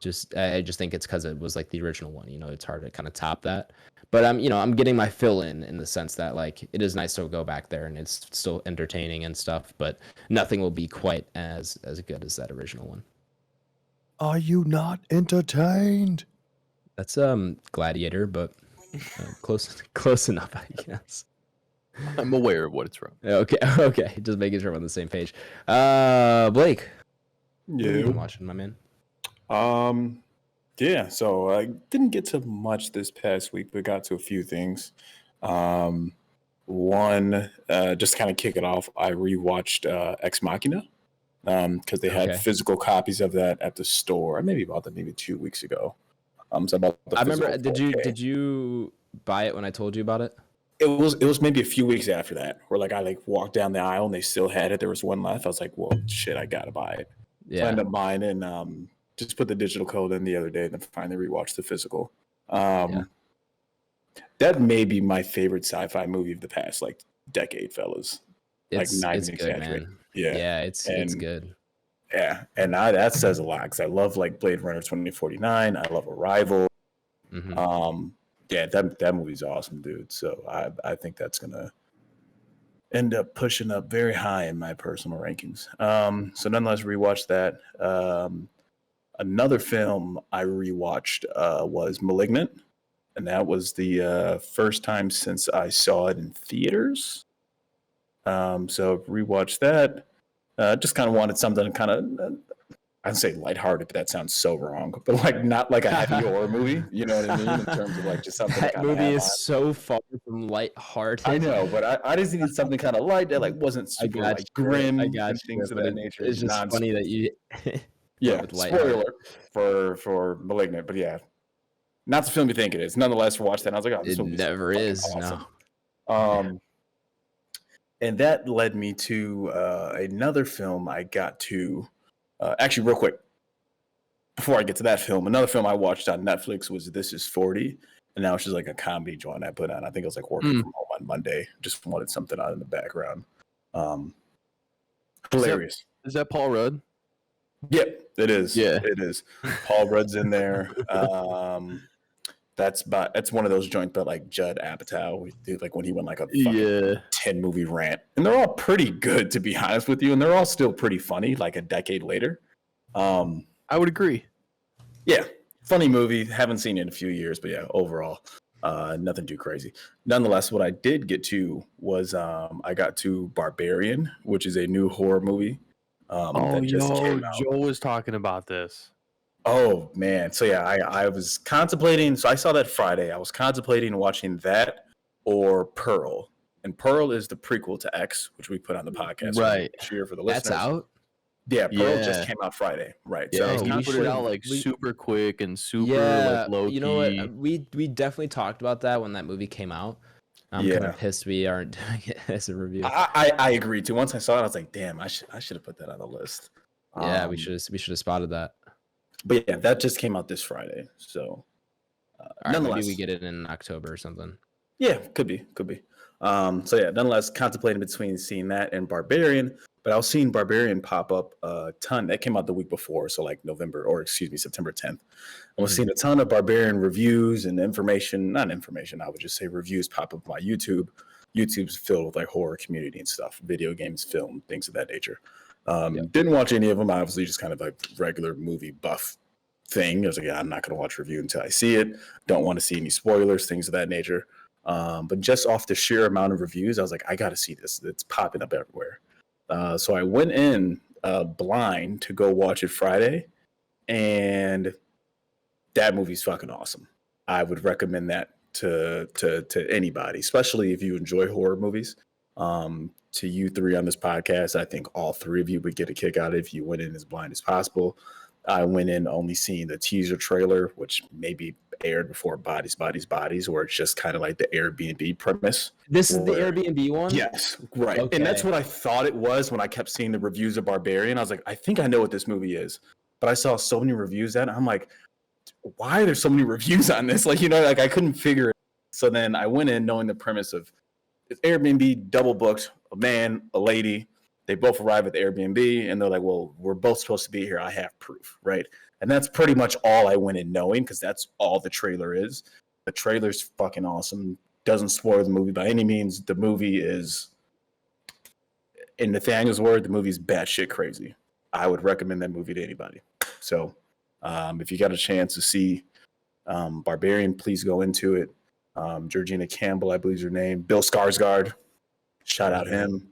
just think it's because it was like the original one. It's hard to kind of top that. But I'm getting my fill in the sense that like it is nice to go back there, and it's still entertaining and stuff. But nothing will be quite as good as that original one. Are you not entertained? That's Gladiator, but close enough, I guess. I'm aware of what it's from. Okay, just making sure we're on the same page. Blake, what have you been watching, my man? Yeah, so I didn't get to much this past week, but got to a few things. One, just kind of kick it off, I rewatched Ex Machina because they had physical copies of that at the store. I maybe bought them maybe 2 weeks ago. So I remember. Did you buy it when I told you about it? It was maybe a few weeks after that, where like I like walked down the aisle and they still had it. There was one left. I was like, well, shit, I gotta buy it. Yeah. So I ended up buying it and just put the digital code in the other day and then finally rewatched the physical. That may be my favorite sci-fi movie of the past like decade, fellas. It's good, man. Yeah, it's good. Yeah, and that says a lot because I love like Blade Runner 2049. I love Arrival. Mm-hmm. Yeah, that movie's awesome, dude. So I think that's gonna end up pushing up very high in my personal rankings. So nonetheless, rewatched that. Another film I rewatched was *Malignant*, and that was the first time since I saw it in theaters. So rewatched that. Just kind of wanted something kind of I'd say lighthearted, but that sounds so wrong. But like not like a heavy horror movie, you know what I mean? In terms of like just something That to kind of movie have is on. so far from lighthearted. I know, but I just needed something kind of light that like wasn't I super got like you. grim I got and you, things of but that nature. it's just funny that you Yeah, with lighthearted. spoiler for Malignant, but yeah, not the film you think it is. Nonetheless, watch that. And I was like, oh, this It movie's never fucking is. awesome. No. And that led me to another film I got to. Actually, real quick, before I get to that film, another film I watched on Netflix was This Is 40. And now it's just like a comedy joint I put on. I think it was like working from home on Monday. Just wanted something on in the background. Hilarious. Is that Paul Rudd? Yep, it is. Yeah. It is. Paul Rudd's in there. That's one of those joints that like Judd Apatow did, like when he went like a fucking 10 movie rant. And they're all pretty good, to be honest with you. And they're all still pretty funny, like a decade later. I would agree. Yeah, funny movie. Haven't seen it in a few years, but yeah, overall, nothing too crazy. Nonetheless, what I did get to was I got to Barbarian, which is a new horror movie. That just came out. Joe was talking about this. Oh man, so yeah, I was contemplating. So I saw that Friday. I was contemplating watching that or Pearl, and Pearl is the prequel to X, which we put on the podcast Right. Cheer for the That's listeners. out? Yeah, Pearl Yeah. just came out Friday. Right. Yeah, So he put it out like super quick and super like low key. You know what? We definitely talked about that when that movie came out. I'm kind of pissed we aren't doing it as a review. I agree too. Once I saw it, I was like, damn, I should have put that on the list. Yeah, we should have spotted that. But yeah, that just came out this Friday. So Nonetheless, maybe we get it in October or something. Yeah, could be. So yeah, nonetheless, contemplating between seeing that and Barbarian. But I was seeing Barbarian pop up a ton. That came out the week before, so like September 10th. I was seeing a ton of Barbarian reviews and not information, I would just say reviews pop up on my YouTube. YouTube's filled with like horror community and stuff, video games, film, things of that nature. Didn't watch any of them, obviously, just kind of like regular movie buff thing. I was like, yeah, I'm not going to watch review until I see it. Don't want to see any spoilers, things of that nature. But just off the sheer amount of reviews, I was like, I got to see this. It's popping up everywhere. So I went in blind to go watch it Friday, and that movie's fucking awesome. I would recommend that to anybody, especially if you enjoy horror movies. To you three on this podcast, I think all three of you would get a kick out of it if you went in as blind as possible. I went in only seeing the teaser trailer, which maybe aired before Bodies, where it's just kind of like the Airbnb premise. This is the Airbnb one? Yes, right. Okay. And that's what I thought it was when I kept seeing the reviews of Barbarian. I was like, I think I know what this movie is. But I saw so many reviews at it. I'm like, why are there so many reviews on this? Like, like I couldn't figure it. So then I went in knowing the premise of it's Airbnb double booked, a man, a lady. They both arrive at the Airbnb and they're like, well, we're both supposed to be here. I have proof, right? And that's pretty much all I went in knowing, because that's all the trailer is. The trailer's fucking awesome. Doesn't spoil the movie by any means. The movie is, in Nathaniel's word, the movie's batshit crazy. I would recommend that movie to anybody. So if you got a chance to see Barbarian, please go into it. Georgina Campbell, I believe is her name. Bill Skarsgård, shout out him.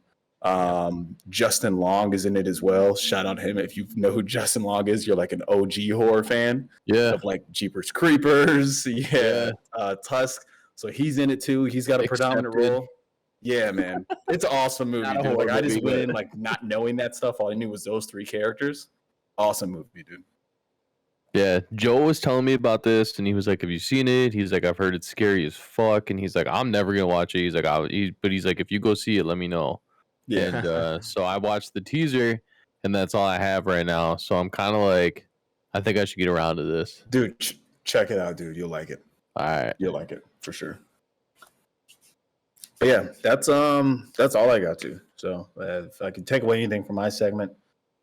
Justin Long is in it as well. Shout out him. If you know who Justin Long is, you're like an OG horror fan. Yeah. Of like Jeepers Creepers. Yeah. Tusk. So he's in it too. He's got a predominant role. Yeah, man. It's an awesome movie, dude. Like I just went in like not knowing that stuff. All I knew was those three characters. Awesome movie, dude. Yeah, Joe was telling me about this, and he was like, "Have you seen it?" He's like, "I've heard it's scary as fuck," and he's like, "I'm never gonna watch it." He's like, but he's like, "If you go see it, let me know." Yeah. And so I watched the teaser, and that's all I have right now. So I'm kind of like, I think I should get around to this. Dude, check it out, dude. You'll like it. All right, you'll like it for sure. But yeah, that's all I got to. So if I could take away anything from my segment,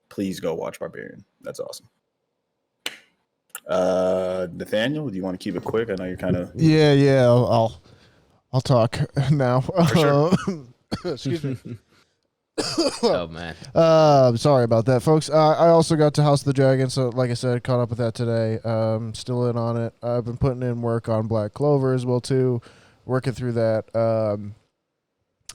please go watch Barbarian. That's awesome. Nathaniel, do you want to keep it quick? I know you're kind of I'll talk now. For sure. Excuse me. Oh man. Sorry about that, folks. I also got to House of the Dragon, so like I said, caught up with that today. Still in on it. I've been putting in work on Black Clover as well too, working through that.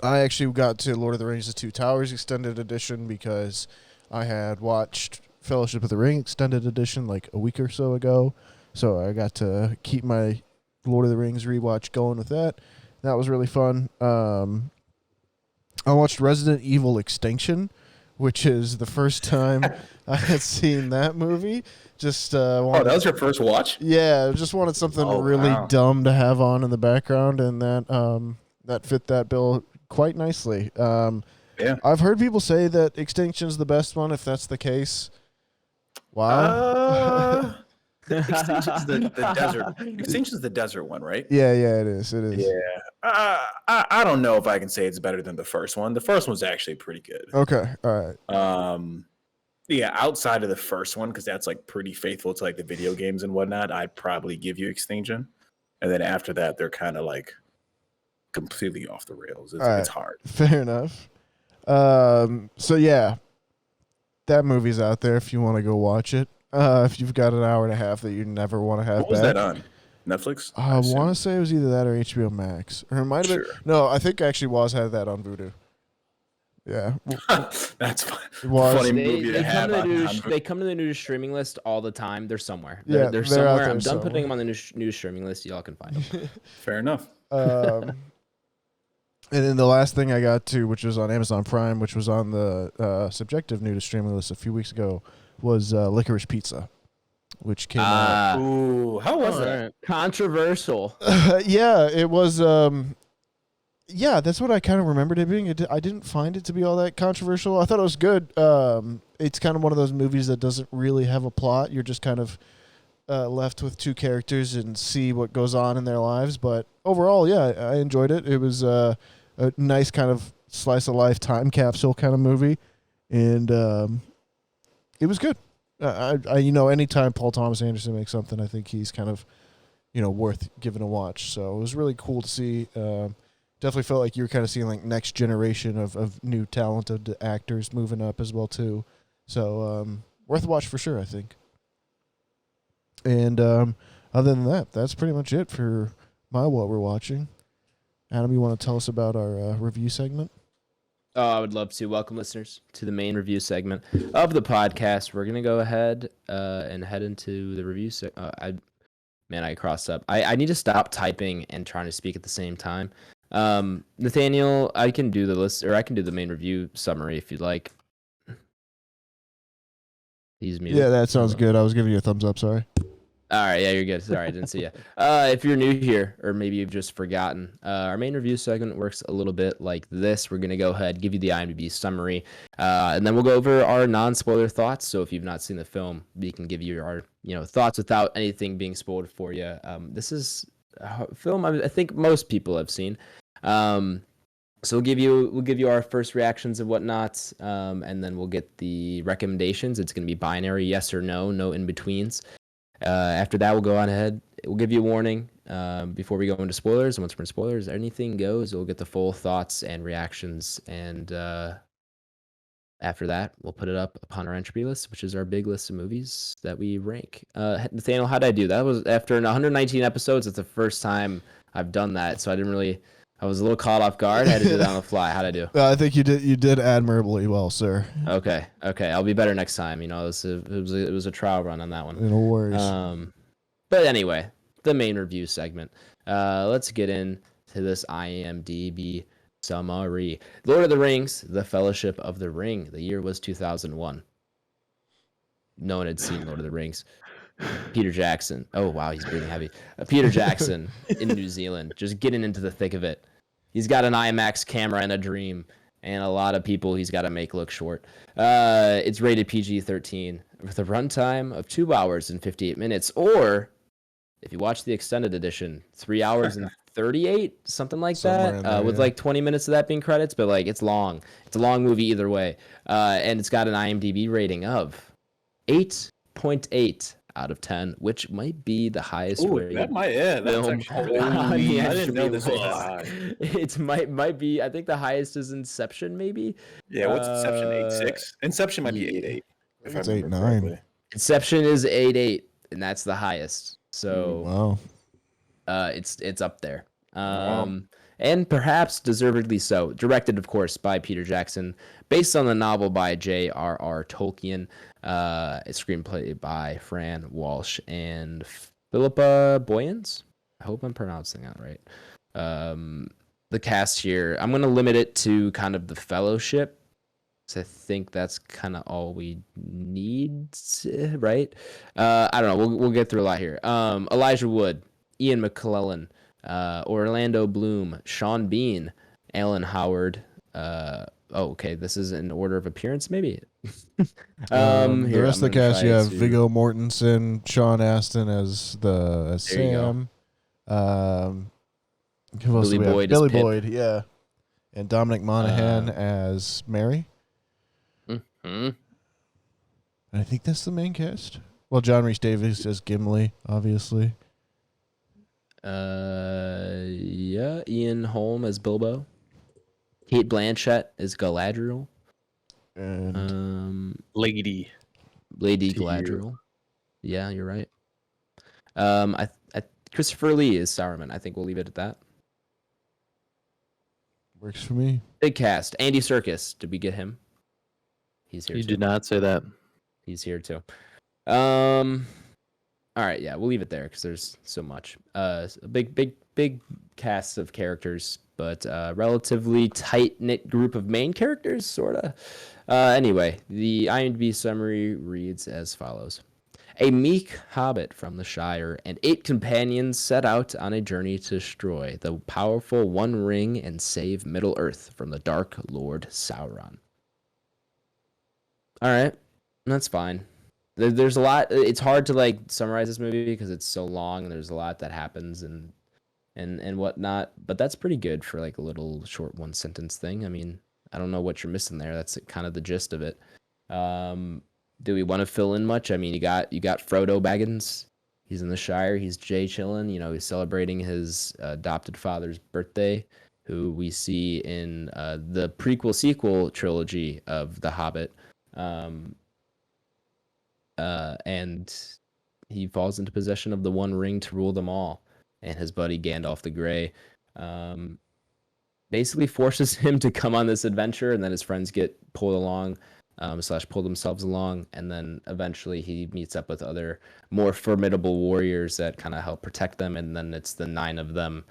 I actually got to Lord of the Rings: The Two Towers Extended Edition because I had watched Fellowship of the Ring extended edition like a week or so ago, so I got to keep my Lord of the Rings rewatch going with that. That was really fun. I watched Resident Evil Extinction, which is the first time I had seen that movie. Just that was your first watch? Yeah, just wanted something really dumb to have on in the background, and that fit that bill quite nicely. Yeah, I've heard people say that Extinction's the best one. If that's the case, wow. Extinction's the desert. Extinction's the desert one, right? Yeah, it is. It is. Yeah. I don't know if I can say it's better than the first one. The first one's actually pretty good. Okay. All right. Yeah, outside of the first one, because that's like pretty faithful to like the video games and whatnot, I'd probably give you Extinction. And then after that, they're kind of like completely off the rails. It's hard. Fair enough. So yeah, that movie's out there if you want to go watch it. If you've got an hour and a half that you never want to have what was back. that on? Netflix? I want to say it was either that or HBO Max. Or it might have been. No, I think actually Waz had that on Vudu. Yeah. That's fun. Funny movie to have. They come to the new streaming list all the time. They're somewhere. Yeah, they're somewhere. I'm done putting them on the new streaming list. Y'all can find them. Fair enough. And then the last thing I got to, which was on Amazon Prime, which was on the subjective new to streaming list a few weeks ago, was Licorice Pizza, which came out. Ooh, how was that? Controversial. Yeah, it was. Yeah, that's what I kind of remembered it being. I didn't find it to be all that controversial. I thought it was good. It's kind of one of those movies that doesn't really have a plot. You're just kind of left with two characters and see what goes on in their lives. But overall, yeah, I enjoyed it. It was a nice kind of slice of life time capsule kind of movie, and it was good. Anytime Paul Thomas Anderson makes something, I think he's kind of, worth giving a watch. So it was really cool to see. Definitely felt like you were kind of seeing like next generation of new talented actors moving up as well too. So worth a watch for sure, I think. And other than that, that's pretty much it for what we're watching. Adam, you want to tell us about our review segment? Oh, I would love to. Welcome, listeners, to the main review segment of the podcast. We're going to go ahead and head into the review segment. I crossed up. I need to stop typing and trying to speak at the same time. Nathaniel, I can do the list, or I can do the main review summary if you'd like. He's muted. Yeah, that sounds good. I was giving you a thumbs up, sorry. All right, yeah, you're good. Sorry, I didn't see you. If you're new here, or maybe you've just forgotten, our main review segment works a little bit like this. We're going to go ahead, give you the IMDb summary, and then we'll go over our non-spoiler thoughts. So if you've not seen the film, we can give you our thoughts without anything being spoiled for you. This is a film I think most people have seen. So we'll give you our first reactions and whatnot, and then we'll get the recommendations. It's going to be binary, yes or no, no in-betweens. After that, we'll go on ahead. We'll give you a warning before we go into spoilers. And once we're in spoilers, anything goes. We'll get the full thoughts and reactions. And after that, we'll put it up upon our entropy list, which is our big list of movies that we rank. Nathaniel, how did I do? That was after 119 episodes. It's the first time I've done that, so I was a little caught off guard. I had to do that on the fly. How'd I do? I think you did admirably well, sir. Okay. I'll be better next time. It was a trial run on that one. No worries. But anyway, the main review segment. Let's get into this IMDb summary. Lord of the Rings, The Fellowship of the Ring. The year was 2001. No one had seen Lord of the Rings. Peter Jackson. Oh, wow, he's breathing heavy. Peter Jackson in New Zealand, just getting into the thick of it. He's got an IMAX camera and a dream, and a lot of people he's got to make look short. It's rated PG-13 with a runtime of 2 hours and 58 minutes, or if you watch the extended edition, 3 hours and 38, something like Somewhere that, with like 20 minutes of that being credits, but like it's long. It's a long movie either way, and it's got an IMDb rating of 8.8 out of 10, which might be the highest rating. That might, that's actually, I didn't know this was high. It might be, I think the highest is Inception, maybe. Yeah, what's Inception? 8.6? Inception might be 8.8. It's 8.9. Inception is 8.8, and that's the highest. So wow. It's up there. Wow. and perhaps deservedly so. Directed, of course, by Peter Jackson, based on the novel by J.R.R. Tolkien. A screenplay by Fran Walsh and Philippa Boyens. I hope I'm pronouncing that right. The cast here, I'm going to limit it to kind of the Fellowship. So I think that's kind of all we need, right? I don't know. We'll get through a lot here. Elijah Wood, Ian McKellen, Orlando Bloom, Sean Bean, Alan Howard. Okay. This is in order of appearance, maybe. The rest of the cast, you have Viggo Mortensen, Sean Astin as Sam. Who else do we have? Billy Boyd, yeah, and Dominic Monaghan as Mary. Mm-hmm. I think that's the main cast. Well, John Rhys Davies as Gimli, obviously. Yeah, Ian Holm as Bilbo. Kate Blanchett as Galadriel. And Lady Galadriel. Yeah, you're right. I Christopher Lee is Saruman. I think we'll leave it at that. Works for me. Big cast. Andy Serkis. Did we get him? He's here. You did not say that. He's here too. All right, yeah, we'll leave it there because there's so much. A big cast of characters, but relatively tight knit group of main characters, sorta. Anyway, the IMDb summary reads as follows: A meek hobbit from the Shire and 8 companions set out on a journey to destroy the powerful One Ring and save Middle-earth from the Dark Lord Sauron. All right, that's fine. There's a lot. It's hard to like summarize this movie because it's so long and there's a lot that happens and whatnot. But that's pretty good for like a little short 1-sentence thing. I mean, I don't know what you're missing there. That's kind of the gist of it. Do we want to fill in much? I mean, you got Frodo Baggins. He's in the Shire. He's Jay chillin'. You know, he's celebrating his adopted father's birthday, who we see in the sequel trilogy of The Hobbit. And he falls into possession of the One Ring to rule them all. And his buddy Gandalf the Grey basically forces him to come on this adventure, and then his friends get pulled along. Pull themselves along, and then eventually he meets up with other more formidable warriors that kind of help protect them, and then it's the 9 of them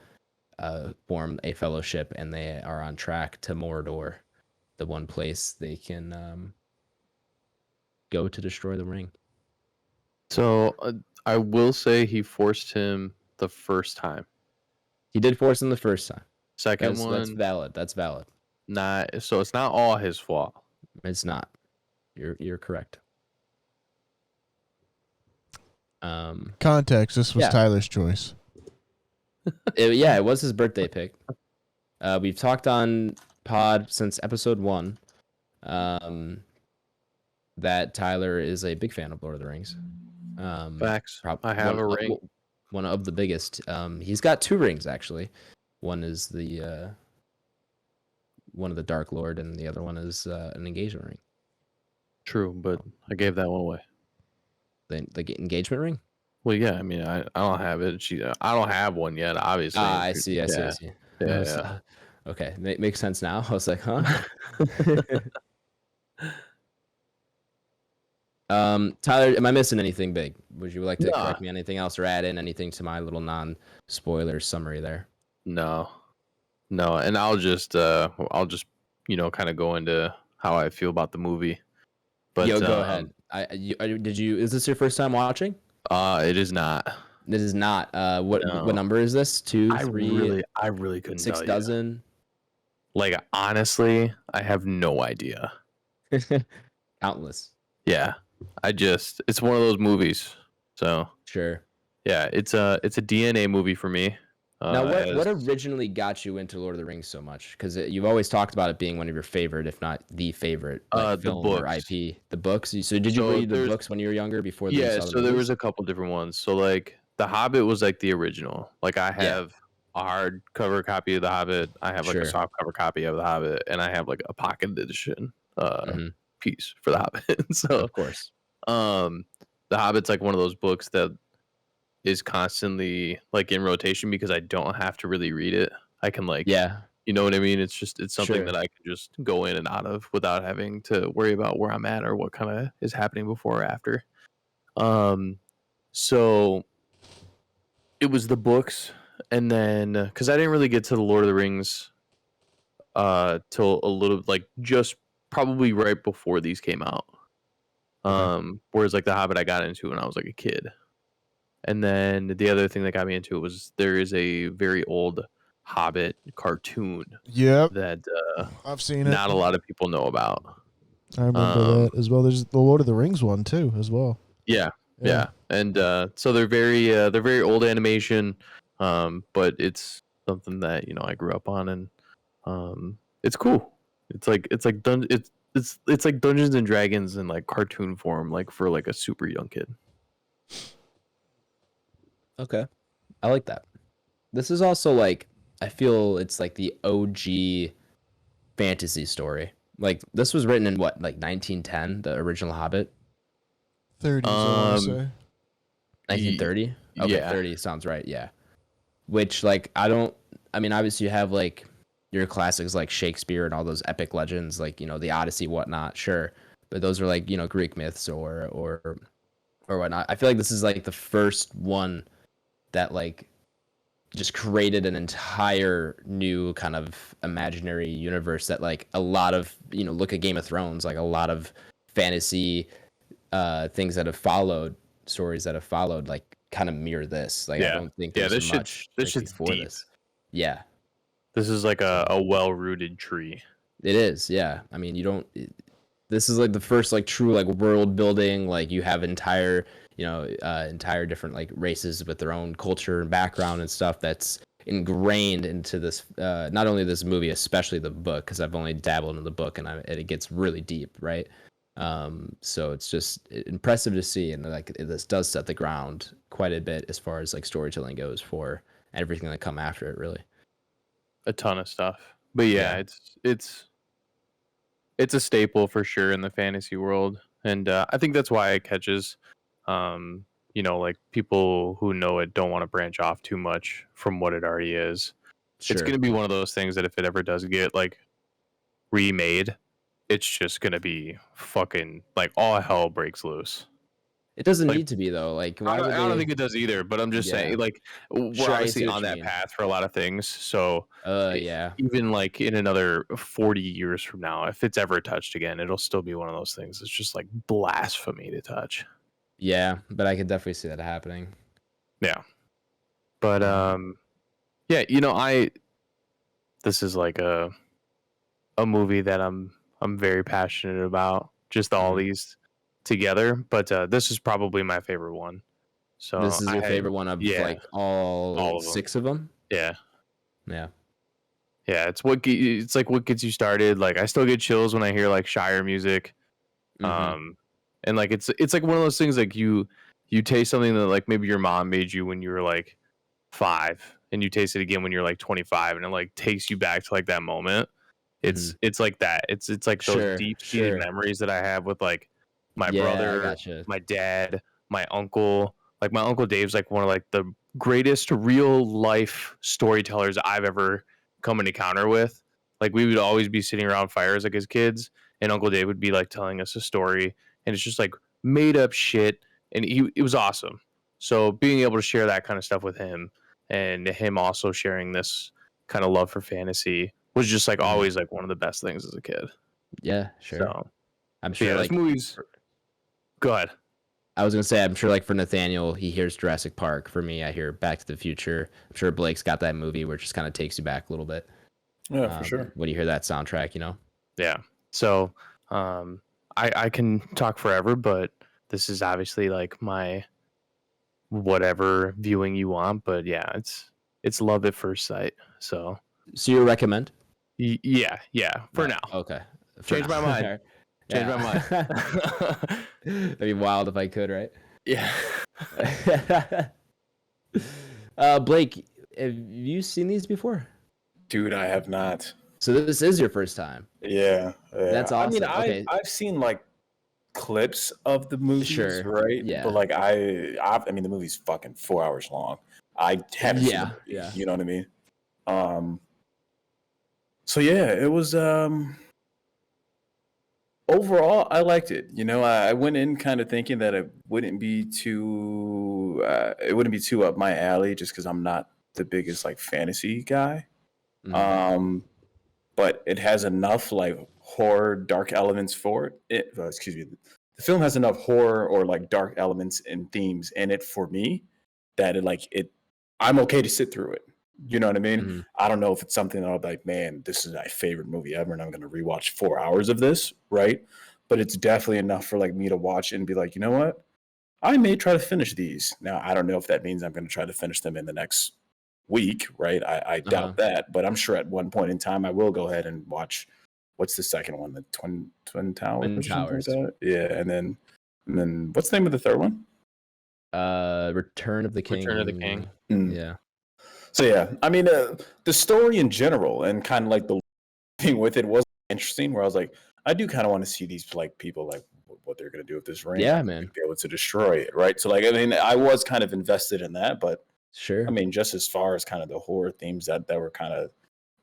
form a fellowship, and they are on track to Mordor, the one place they can go to destroy the ring. So I will say he forced him the first time. He did force him the first time. Second one, that's valid. So it's not all his fault. It's not. You're correct. Context: this was Tyler's choice. It was his birthday pick. We've talked on pod since episode 1 that Tyler is a big fan of Lord of the Rings. Facts. I have a ring. One of the biggest. He's got 2 rings actually. One is the one of the Dark Lord, and the other one is an engagement ring. True, but I gave that one away. The engagement ring? Well, yeah. I mean, I don't have it. I don't have one yet. Obviously. I see. Yeah. Okay, makes sense now. I was like, huh? Tyler, am I missing anything big? Would you like to correct me on anything else or add in anything to my little non-spoiler summary there? No, and I'll just kind of go into how I feel about the movie. But go ahead. Is this your first time watching? It is not. It is not. What number is this? 2, 3? I really couldn't 6 tell you. dozen. Like, honestly, I have no idea. Countless. Yeah, it's one of those movies. So sure. Yeah, it's a DNA movie for me. Now, what originally got you into Lord of the Rings so much? Because you've always talked about it being one of your favorite, if not the favorite, film or IP. The books. So did you read the books when you were younger before? There was a couple different ones. So like The Hobbit was like the original. Like I have a hardcover copy of The Hobbit. I have like a softcover copy of The Hobbit, and I have like a pocket edition piece for The Hobbit. So of course, The Hobbit's like one of those books that is constantly like in rotation because I don't have to really read it. I can like, Yeah. you know what I mean? It's something Sure. that I can just go in and out of without having to worry about where I'm at or what kind of is happening before or after. So it was the books, and then because I didn't really get to the Lord of the Rings till a little like just probably right before these came out. Whereas like the Hobbit I got into when I was like a kid. And then the other thing that got me into it was there is a very old Hobbit cartoon Yep, that I've seen it. not a lot of people know about. I remember that as well. There's the Lord of the Rings one too, as well. Yeah. And so they're very old animation, but it's something that I grew up on, and it's cool. It's like it's like Dungeons and Dragons in like cartoon form, like for like a super young kid. Okay. I like that. This is also like, I feel it's like the OG fantasy story. Like this was written in what, like 1910, the original Hobbit? 30s, I want to say. 1930? Okay, yeah. 30 sounds right, yeah. Which like I mean obviously you have like your classics like Shakespeare and all those epic legends like, the Odyssey, whatnot, sure. But those are like, Greek myths or whatnot. I feel like this is like the first one that like just created an entire new kind of imaginary universe that like a lot of, look at Game of Thrones, like a lot of fantasy things that have followed, stories that have followed, like kind of mirror this. Like I don't think there's this much this shit's before deep. this. Yeah. This is like a well-rooted tree. It is, yeah. I mean, this is like the first like true like world building, like you have entire different like races with their own culture and background and stuff that's ingrained into this not only this movie, especially the book, because I've only dabbled in the book and it gets really deep, right? So it's just impressive to see, and like this does set the ground quite a bit as far as like storytelling goes for everything that come after it, really. A ton of stuff. But yeah. It's a staple for sure in the fantasy world, and I think that's why it catches. Like people who know it don't want to branch off too much from what it already is. Sure. It's going to be one of those things that if it ever does get like remade, it's just going to be fucking like all hell breaks loose. It doesn't need to be though. Like I don't think it does either, but I'm just saying, like, we're obviously on that path for a lot of things. So, even like in another 40 years from now, if it's ever touched again, it'll still be one of those things. It's just like blasphemy to touch. Yeah, but I could definitely see that happening. Yeah, but this is like a movie that I'm very passionate about. Just all these together, but this is probably my favorite one. So this is your favorite one of like all 6 of them? Yeah. It's like what gets you started. Like I still get chills when I hear like Shire music. And like it's like one of those things like you taste something that like maybe your mom made you when you were like 5 and you taste it again when you're like 25 and it like takes you back to like that moment. It's like that. It's like those deep-seated memories that I have with like my brother, my dad, my uncle. Like my Uncle Dave's like one of like the greatest real life storytellers I've ever come in encounter with. Like we would always be sitting around fires like as kids, and Uncle Dave would be like telling us a story, and it's just like made up shit, and it was awesome. So being able to share that kind of stuff with him, and him also sharing this kind of love for fantasy was just like always like one of the best things as a kid. Yeah, sure. So I'm sure like movies. Go ahead. I was gonna say, I'm sure like for Nathaniel, he hears Jurassic Park. For me, I hear Back to the Future. I'm sure Blake's got that movie where it just kind of takes you back a little bit. Yeah, for sure. When you hear that soundtrack, Yeah. So I can talk forever, but this is obviously like my whatever viewing you want. But yeah, it's love at first sight. So you recommend? Yeah. For now. Okay. Change my mind. Change my mind. That'd be wild if I could, right? Yeah. Blake, have you seen these before? Dude, I have not. So this is your first time? Yeah. That's awesome. I mean, I've seen like clips of the movies, right? Yeah. But like I mean, the movie's fucking 4 hours long. I haven't seen it. You know what I mean? So yeah, it was overall I liked it. You know, I went in kind of thinking that it wouldn't be too up my alley just because I'm not the biggest like fantasy guy. Um, but it has enough like horror dark elements for it. Excuse me. The film has enough horror or like dark elements and themes in it for me that I'm okay to sit through it. You know what I mean? I don't know if it's something that I'll be like, man, this is my favorite movie ever, and I'm going to rewatch 4 hours of this, right? But it's definitely enough for like me to watch it and be like, you know what? I may try to finish these. Now, I don't know if that means I'm going to try to finish them in the next week, right? I doubt that, but I'm sure at one point in time I will go ahead and watch. What's the second one? The Twin Towers. Twin Towers. Like yeah, and then what's the name of the third one? Return of the King. Return of the King. Yeah. So yeah, I mean, the story in general and kind of like the thing with it was interesting. Where I was like, I do kind of want to see these like people like what they're gonna do with this ring. Yeah, man. Be able to destroy it, right? So like, I mean, I was kind of invested in that, but sure. I mean, just as far as kind of the horror themes that were kind of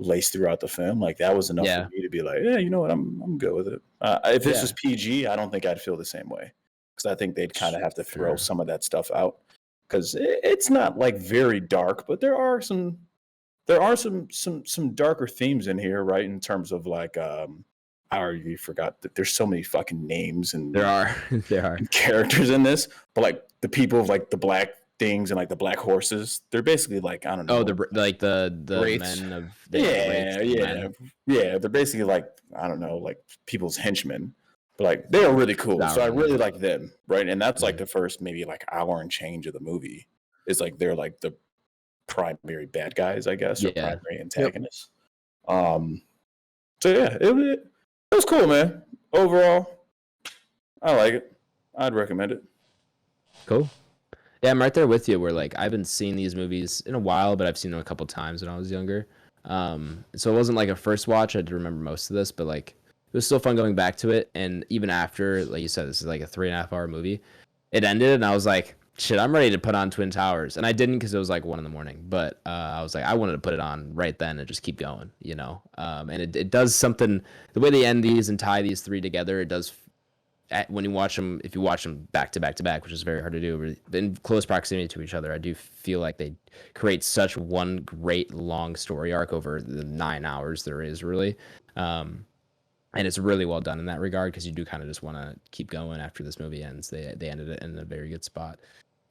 laced throughout the film, like that was enough for me to be like, yeah, you know what, I'm good with it. If this was PG, I don't think I'd feel the same way because I think they'd kind of have to throw some of that stuff out because it's not like very dark, but there are some darker themes in here, right? In terms of like, I already forgot that there's so many fucking names and there are characters in this, but like the people of like the black things and like the black horses, they're basically like, I don't know. Oh, the Wraiths. men of yeah. They're basically like, I don't know, like people's henchmen. But like they are really cool. So I really like them, right? And that's like the first maybe like hour and change of the movie. Is like they're like the primary bad guys, I guess, or primary antagonists. So yeah, it was cool, man. Overall, I like it. I'd recommend it. Cool. Yeah, I'm right there with you. Where like I haven't seen these movies in a while, but I've seen them a couple times when I was younger. So it wasn't like a first watch. I had to remember most of this, but like it was still fun going back to it. And even after, like you said, this is like a 3.5-hour movie. It ended, and I was like, shit, I'm ready to put on Twin Towers. And I didn't because it was like 1 a.m. But I was like, I wanted to put it on right then and just keep going, you know. And it does something. The way they end these and tie these three together, it does. When you watch them, if you watch them back to back to back, which is very hard to do, in close proximity to each other, I do feel like they create such one great long story arc over the 9 hours there is really. And it's really well done in that regard because you do kind of just want to keep going after this movie ends. They ended it in a very good spot.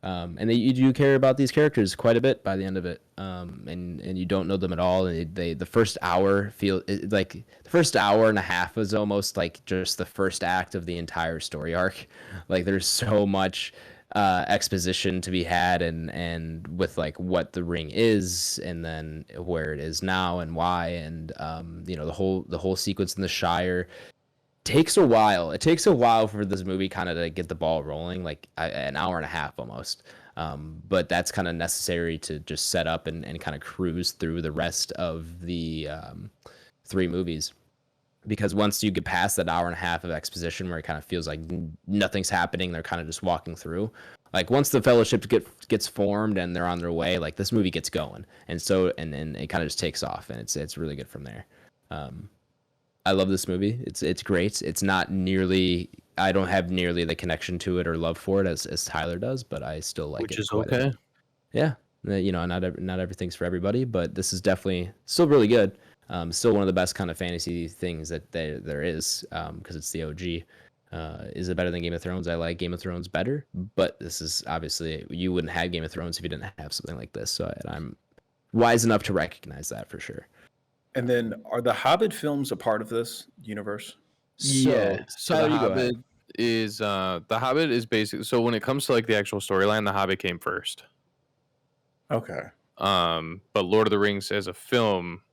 And you do care about these characters quite a bit by the end of it. And you don't know them at all. And the first hour like the first hour and a half is almost like just the first act of the entire story arc. Like there's so much exposition to be had and with like what the ring is and then where it is now and why and the whole sequence in the Shire takes a while. It takes a while for this movie kind of to get the ball rolling, like an hour and a half almost. But that's kind of necessary to just set up and kind of cruise through the rest of the 3 movies. Because once you get past that hour and a half of exposition where it kind of feels like nothing's happening, they're kind of just walking through. Like once the fellowship gets formed and they're on their way, like this movie gets going. And so and it kind of just takes off and it's really good from there. I love this movie. It's great. It's not nearly. I don't have nearly the connection to it or love for it as Tyler does, but I still like it. Which is okay. Yeah, not everything's for everybody, but this is definitely still really good. Still one of the best kind of fantasy things that there is because it's the OG. Is it better than Game of Thrones? I like Game of Thrones better, but this is obviously you wouldn't have Game of Thrones if you didn't have something like this. So I'm wise enough to recognize that for sure. And then, are the Hobbit films a part of this universe? So the Hobbit is basically, so when it comes to like the actual storyline, the Hobbit came first. Okay. But Lord of the Rings as a film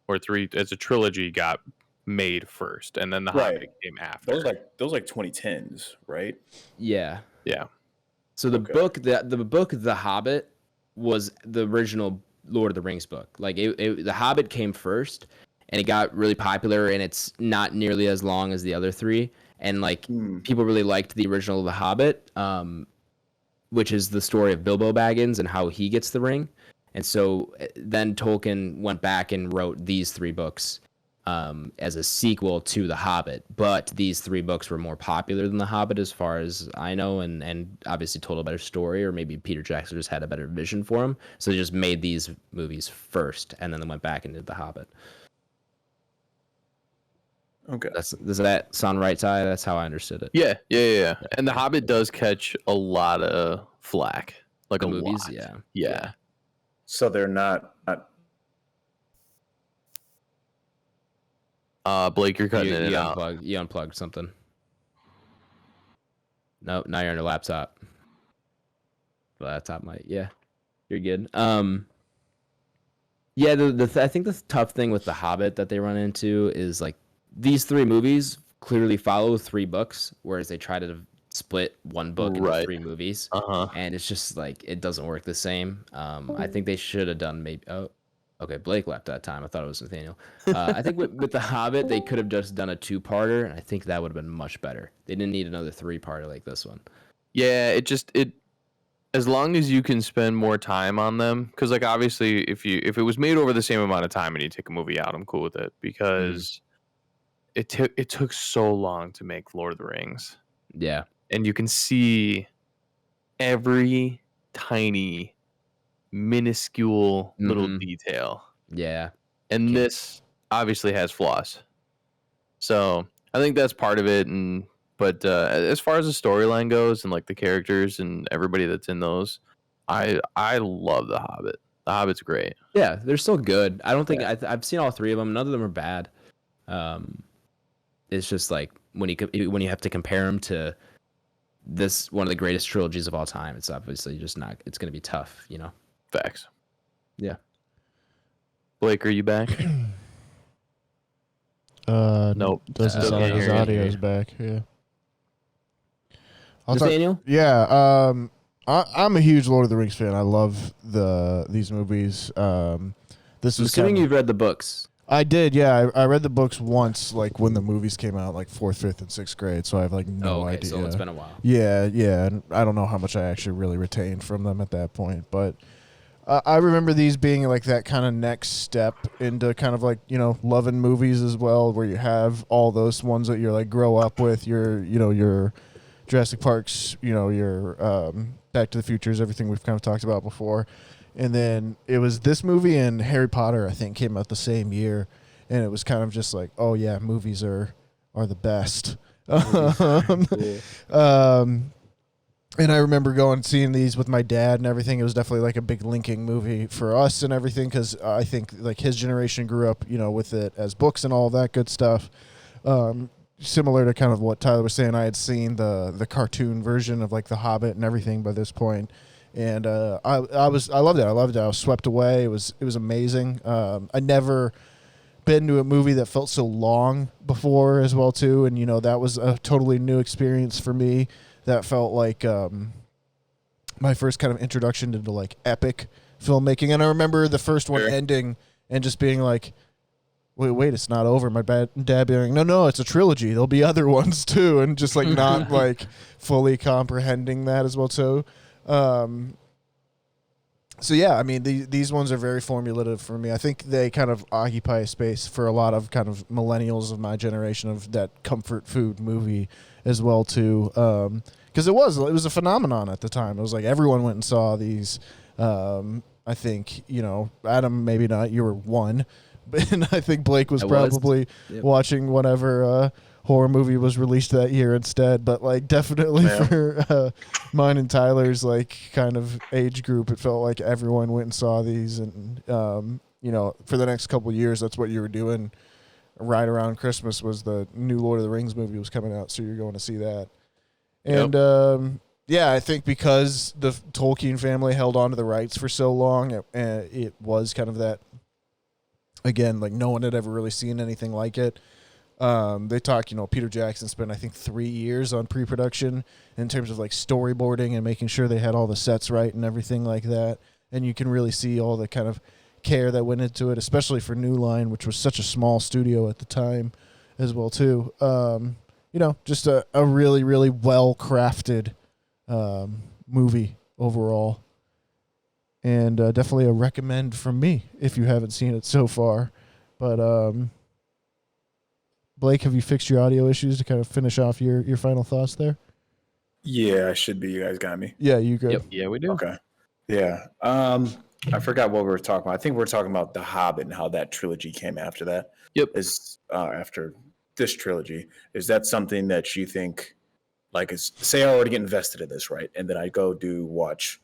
as a trilogy got made first, and then the Hobbit came after. Those like 2010s, right? Yeah. Yeah. So the book The Hobbit was the original Lord of the Rings book. Like The Hobbit came first and it got really popular and it's not nearly as long as the other 3 and like people really liked the original The Hobbit, which is the story of Bilbo Baggins and how he gets the ring. And so then Tolkien went back and wrote these 3 books as a sequel to The Hobbit, but these 3 books were more popular than The Hobbit as far as I know, and obviously told a better story, or maybe Peter Jackson just had a better vision for them, so they just made these movies first, and then they went back and did The Hobbit. Okay. Does that sound right, Ty? That's how I understood it. Yeah. And The Hobbit does catch a lot of flack, like The a movies, lot. yeah. So they're not Blake, you're cutting You, in and you out. unplugged something. Nope, now you're on your laptop. The laptop might, yeah. You're good. Yeah, I think the tough thing with The Hobbit that they run into is like these 3 movies clearly follow 3 books, whereas they try to split 1 book into Right. 3 movies, Uh-huh. and it's just like it doesn't work the same. I think they should have done maybe. Oh, okay, Blake left that time. I thought it was Nathaniel. I think with The Hobbit, they could have just done a 2-parter, and I think that would have been much better. They didn't need another 3-parter like this one. Yeah, it as long as you can spend more time on them, because like obviously if it was made over the same amount of time and you take a movie out, I'm cool with it, because it took so long to make Lord of the Rings. Yeah. And you can see every tiny minuscule little detail. Yeah. And this obviously has flaws. So I think that's part of it. But as far as the storyline goes and like the characters and everybody that's in those, I love The Hobbit. The Hobbit's great. Yeah, they're still good. I don't think I've seen all 3 of them. None of them are bad. It's just like when you have to compare them to this one of the greatest trilogies of all time, it's obviously just not. It's going to be tough, you know. Facts. Yeah. Blake, are you back? Nope. Doesn't Still sound like can't his hear you. audio's back. Yeah. Nathaniel? I'm a huge Lord of the Rings fan. I love these movies. This I'm is assuming you've read the books. I did, yeah. I read the books once, like when the movies came out, like 4th, 5th, and 6th grade. So I have like no idea. So it's been a while. Yeah. And I don't know how much I actually really retained from them at that point, but I remember these being like that kind of next step into kind of like, you know, loving movies as well, where you have all those ones that you're like grow up with, your Jurassic Parks, your Back to the Futures, everything we've kind of talked about before. And then it was this movie and Harry Potter, I think, came out the same year. And it was kind of just like, oh, yeah, movies are the best. And I remember going and seeing these with my dad and everything. It was definitely like a big linking movie for us and everything, because I think like his generation grew up, with it as books and all that good stuff. Similar to kind of what Tyler was saying, I had seen the cartoon version of like The Hobbit and everything by this point. And I loved it. I was swept away. It was amazing. I never been to a movie that felt so long before as well too, and that was a totally new experience for me. That felt like my first kind of introduction into like epic filmmaking. And I remember the first one ending and just being like, wait, it's not over. My dad being like, no, it's a trilogy. There'll be other ones too, and just like not like fully comprehending that as well too. So yeah, I mean, these ones are very formulative for me. I think they kind of occupy a space for a lot of kind of millennials of my generation of that comfort food movie as well too. Because it was a phenomenon at the time. It was like everyone went and saw these. I think Adam, maybe not. You were one, and I think Blake was probably watching whatever horror movie was released that year instead. But like definitely for mine and Tyler's like kind of age group, it felt like everyone went and saw these, and for the next couple of years, that's what you were doing. Right around Christmas was the new Lord of the Rings movie was coming out, so you're going to see that. And I think because the Tolkien family held on to the rights for so long, it was kind of that, again, like no one had ever really seen anything like it. They talk, Peter Jackson spent, I think, 3 years on pre-production in terms of like storyboarding and making sure they had all the sets right and everything like that. And you can really see all the kind of care that went into it, especially for New Line, which was such a small studio at the time as well too. Just a really, really well-crafted movie overall. And definitely a recommend from me if you haven't seen it so far. But Blake, have you fixed your audio issues to kind of finish off your final thoughts there? Yeah, I should be. You guys got me. Yeah, you good? Yep. Yeah, we do. Okay. Yeah. I forgot what we were talking about. I think we're talking about The Hobbit and how that trilogy came after that. Yep. Is after this trilogy. Is that something that you think, like, say I already get invested in this, right? And then I go watch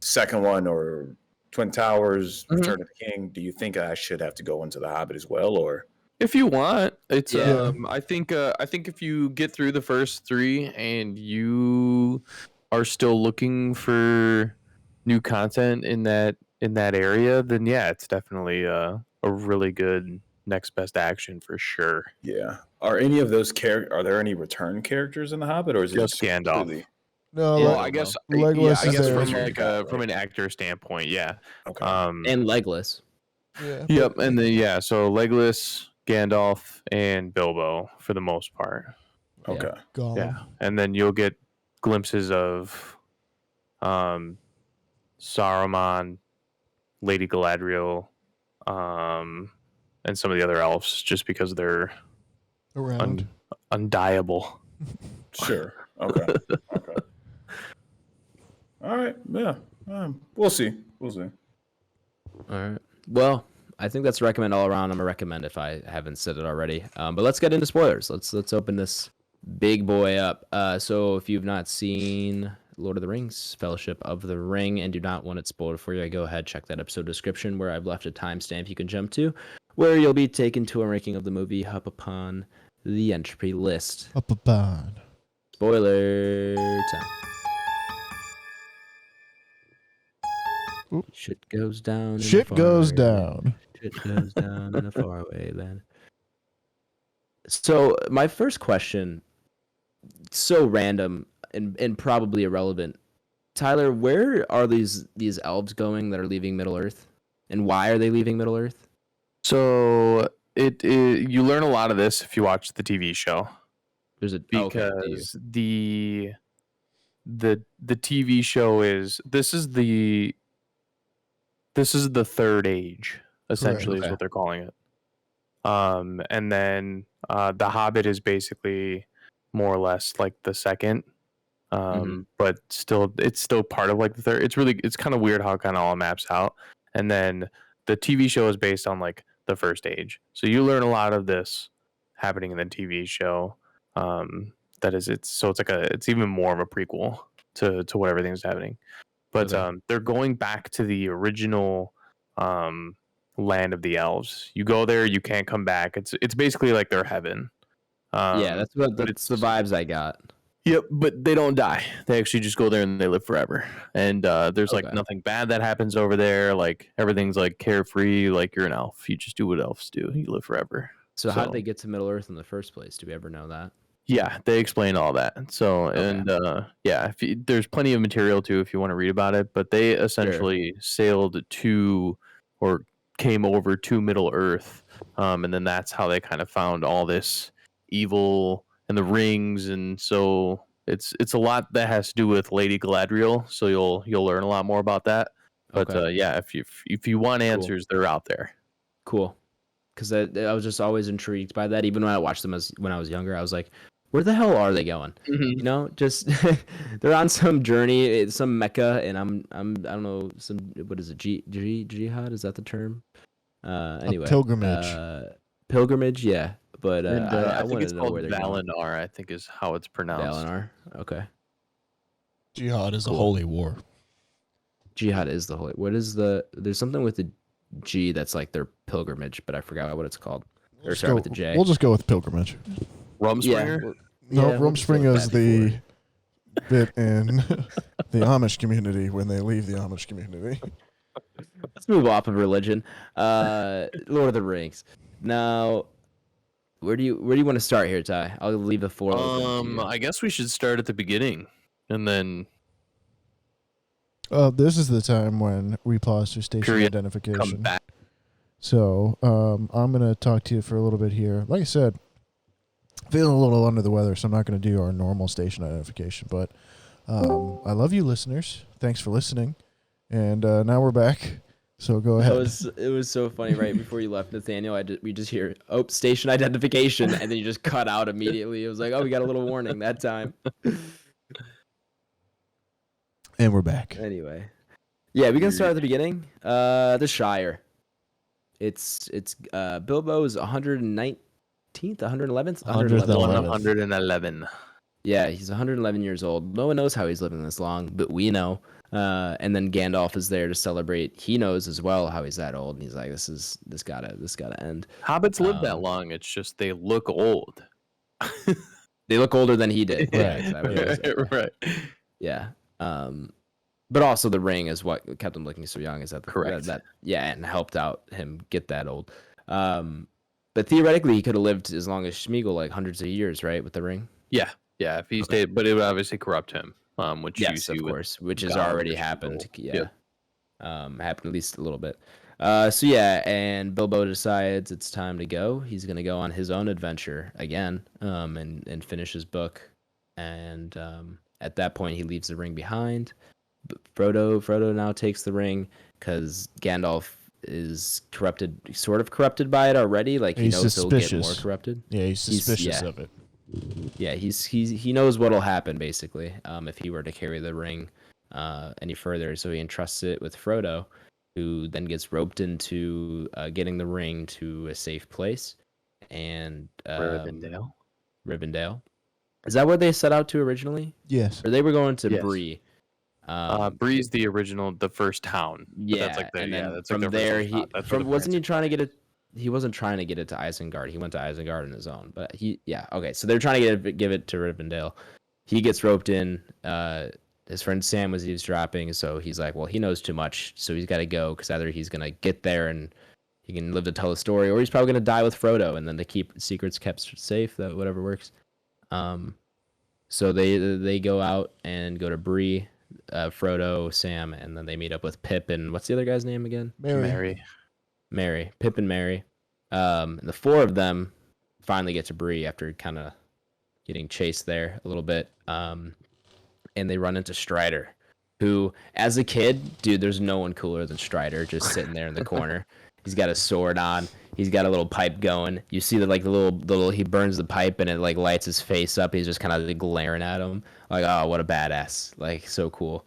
second one or Twin Towers, Return of the King. Do you think I should have to go into The Hobbit as well, or? If you want, it's Yeah. I think if you get through the first three and you are still looking for new content in that area, then yeah, it's definitely a really good next best action for sure. Yeah. Are any of those are there any return characters in The Hobbit, or is it Just Gandalf. completely- No, Well, Yeah, I guess Legolas I is guess there. from like Right. from an actor standpoint, yeah. Okay. And Legolas. yeah. Yep, and then so Legolas, Gandalf, and Bilbo for the most part. Okay. Gollum. Yeah, and then you'll get glimpses of Saruman, Lady Galadriel, and some of the other elves, just because they're Around. undiable. Sure. Okay. Okay. All right. Yeah. We'll see. We'll see. All right. Well, I think that's a recommend all around. I'm a recommend if I haven't said it already. But let's get into spoilers. Let's open this big boy up. So if you've not seen Lord of the Rings, Fellowship of the Ring, and do not want it spoiled for you, go ahead, check that episode description where I've left a timestamp you can jump to, where you'll be taken to a ranking of the movie up upon the Entropy list. Up a bond. Spoiler time. Oop. Shit goes down. in a Shit goes faraway down. land. Shit goes down in a faraway land. So my first question, so random and probably irrelevant. Tyler, where are these elves going that are leaving Middle Earth, and why are they leaving Middle Earth? So you learn a lot of this if you watch the TV show, There's a because the TV show is this is the third age, essentially, Okay. is what they're calling it. And then The Hobbit is basically more or less like the second, but it's still part of like the third. It's kind of weird how it kind of all maps out. And then the TV show is based on like the first age, so you learn a lot of this happening in the TV show. It's even more of a prequel to what everything's happening. But Okay. they're going back to the original land of the elves. You go there, you can't come back. It's basically like their heaven. Yeah, that's but the vibes I got. Yep, but they don't die. They actually just go there and they live forever. And there's like Okay. nothing bad that happens over there. Like everything's like carefree. Like you're an elf. You just do what elves do. You live forever. So how did they get to Middle Earth in the first place? Do we ever know that? Yeah, they explain all that. So, and there's plenty of material too if you want to read about it. But they essentially sailed to or came over to Middle Earth, and then that's how they kind of found all this evil and the rings. And so it's a lot that has to do with Lady Galadriel. So you'll learn a lot more about that. But Okay. if you want answers, they're out there. Cool. Because I was just always intrigued by that. Even when I watched them when I was younger, I was like, where the hell are they going? You know, just they're on some journey, some Mecca, and I don't know, what is it? Jihad? Is that the term? Anyway, pilgrimage. Pilgrimage, yeah. But And I I think wanted it's to know called where they're going. Valinor, I think is how it's pronounced. Valinor. Okay. Jihad is Cool. a holy war. Jihad is the holy. What is there's something with the G that's like their pilgrimage, but I forgot what it's called. Or start with the J. We'll just go with pilgrimage. Rumspringer? Yeah. No, Yeah, we'll just go with Rumspringa is that the before. bit in the Amish community when they leave the Amish community. Let's move off of religion. Lord of the Rings. Now, where do you want to start here, Ty? I'll leave the floor open to you. I guess we should start at the beginning, and then This is the time when we pause for station Period. come identification. back. So I'm going to talk to you for a little bit here. Like I said, feeling a little under the weather, so I'm not going to do our normal station identification. But I love you, listeners. Thanks for listening. And now we're back So go ahead. It was so funny. Right before you left, Nathaniel, we just hear, "Oh, station identification," and then you just cut out immediately. It was like, "Oh, we got a little warning that time." And we're back. Anyway, yeah, we can start at the beginning. The Shire. It's Bilbo's 119th, 111th, 111. Yeah, he's 111 years old. No one knows how he's living this long, but we know. And then Gandalf is there to celebrate. He knows as well how he's that old, and he's like, "This gotta end." Hobbits live that long. It's just they look old. They look older than he did. Yeah, exactly. Right. Yeah. But also the ring is what kept him looking so young. Is that Correct? And helped out him get that old. But theoretically, he could have lived as long as Smeagol, like hundreds of years, right, with the ring. Yeah. If he stayed, but it would obviously corrupt him. Which yes, you of see course, which has God already or happened. Smeagol. Yeah. Yep. Happened at least a little bit. So yeah, and Bilbo decides it's time to go. He's gonna go on his own adventure again, and finish his book. And at that point, he leaves the ring behind. But Frodo now takes the ring because Gandalf is sort of corrupted by it already. Like he knows he'll get more corrupted. Yeah, he's suspicious of it. Yeah, he knows what'll happen basically if he were to carry the ring any further. So he entrusts it with Frodo, who then gets roped into getting the ring to a safe place. And Rivendell. Is that where they set out to originally? Yes. Or they were going to Bree. Bree's the first town. Yeah, that's like and then that's from like there wasn't he trying to get it? He wasn't trying to get it to Isengard. He went to Isengard on his own. But okay. So they're trying to give it to Rivendell. He gets roped in. His friend Sam was eavesdropping, so he's like, well, he knows too much, so he's got to go because either he's gonna get there and he can live to tell the story, or he's probably gonna die with Frodo, and then to keep secrets kept safe, that whatever works. So they go out and go to Bree. Frodo, Sam, and then they meet up with Pip and what's the other guy's name again? Mary. Pip and Mary. And the four of them finally get to Bree after kind of getting chased there a little bit. And they run into Strider, who, as a kid, dude, there's no one cooler than Strider, just sitting there in the corner. He's got a sword on. He's got a little pipe going. You see that, like, the little he burns the pipe and it like lights his face up. He's just kind of glaring at him, like, oh, what a badass, like, so cool.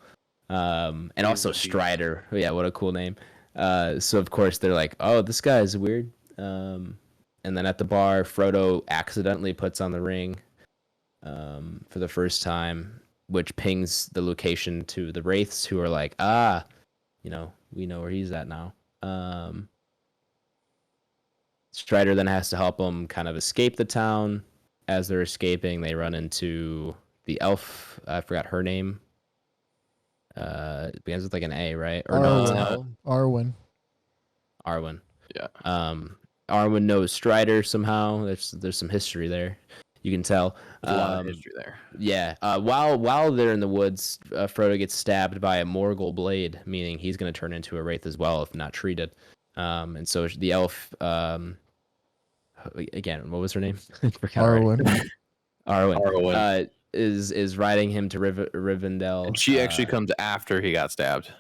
And also Strider, yeah, what a cool name. So of course they're like, oh, this guy is weird. And then at the bar, Frodo accidentally puts on the ring for the first time, which pings the location to the Wraiths, who are like, we know where he's at now. Strider then has to help them kind of escape the town. As they're escaping, they run into the elf. I forgot her name. It begins with like an A, right? Or no, it's an L. Arwen. Yeah. Arwen knows Strider somehow. There's some history there. You can tell. There's a lot of history there. Yeah. While they're in the woods, Frodo gets stabbed by a Morgul blade, meaning he's going to turn into a wraith as well if not treated. And so the elf, again, what was her name? Arwen. Arwen. Is riding him to Rivendell. And she actually comes after he got stabbed.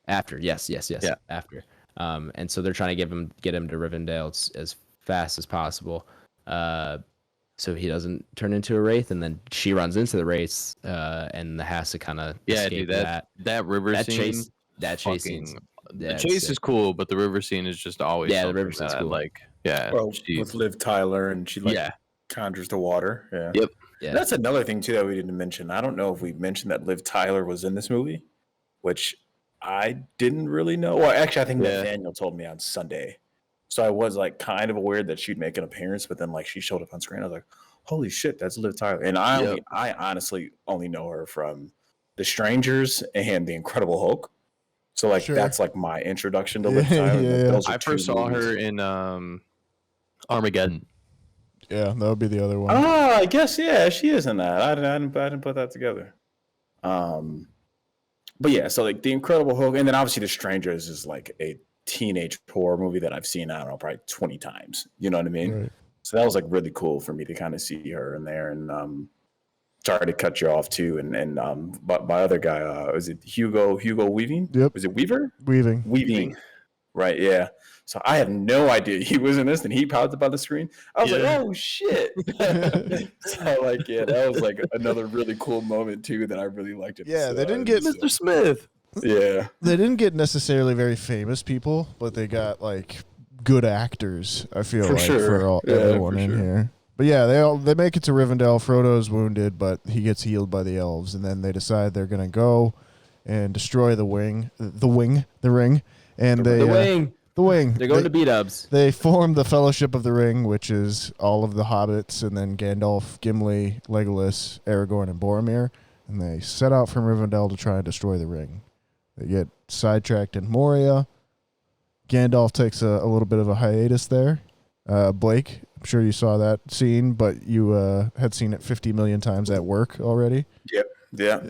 After, yes. Yeah. After. And so they're trying to get him to Rivendell as fast as possible. So he doesn't turn into a wraith, and then she runs into the wraiths, and has to kind of escape that river scene. That chase scene. The chase is cool, but the river scene is just always the river scene's cool. Like, yeah, well, with Liv Tyler, and she conjures the water. Yeah. Yep. Yeah. That's another thing too that we didn't mention. I don't know if we mentioned that Liv Tyler was in this movie, which I didn't really know. Well, actually, I think Nathaniel told me on Sunday. So I was like kind of aware that she'd make an appearance, but then like she showed up on screen. I was like, holy shit, that's Liv Tyler. And I honestly only know her from The Strangers and The Incredible Hulk. So like that's like my introduction to Liv Tyler. I first saw her in Armageddon. Yeah, that would be the other one. Oh, I guess she is in that. I didn't put that together. But yeah, so like The Incredible Hulk, and then obviously The Strangers is like a teenage horror movie that I've seen, I don't know, probably 20 times. You know what I mean? Right. So that was like really cool for me to kind of see her in there. And sorry to cut you off too. But my other guy, is it Hugo Weaving? Yep. Was it Weaver? Weaving. Right, yeah. So I had no idea he was in this, and he popped up on the screen. I was like, "Oh shit!" So like, yeah, that was like another really cool moment too that I really liked. Yeah, they didn't get Mr. Smith. Yeah, they didn't get necessarily very famous people, but they got like good actors. I feel For like sure. for Yeah, everyone for in sure. here. But yeah, they make it to Rivendell. Frodo's wounded, but he gets healed by the elves, and then they decide they're gonna go and destroy the ring, and The wing. the wing. They're going to B-dubs. They form the Fellowship of the Ring, which is all of the hobbits, and then Gandalf, Gimli, Legolas, Aragorn, and Boromir, and they set out from Rivendell to try and destroy the ring. They get sidetracked in Moria. Gandalf takes a little bit of a hiatus there. Blake, I'm sure you saw that scene, but you had seen it 50 million times at work already. Yep. Yeah.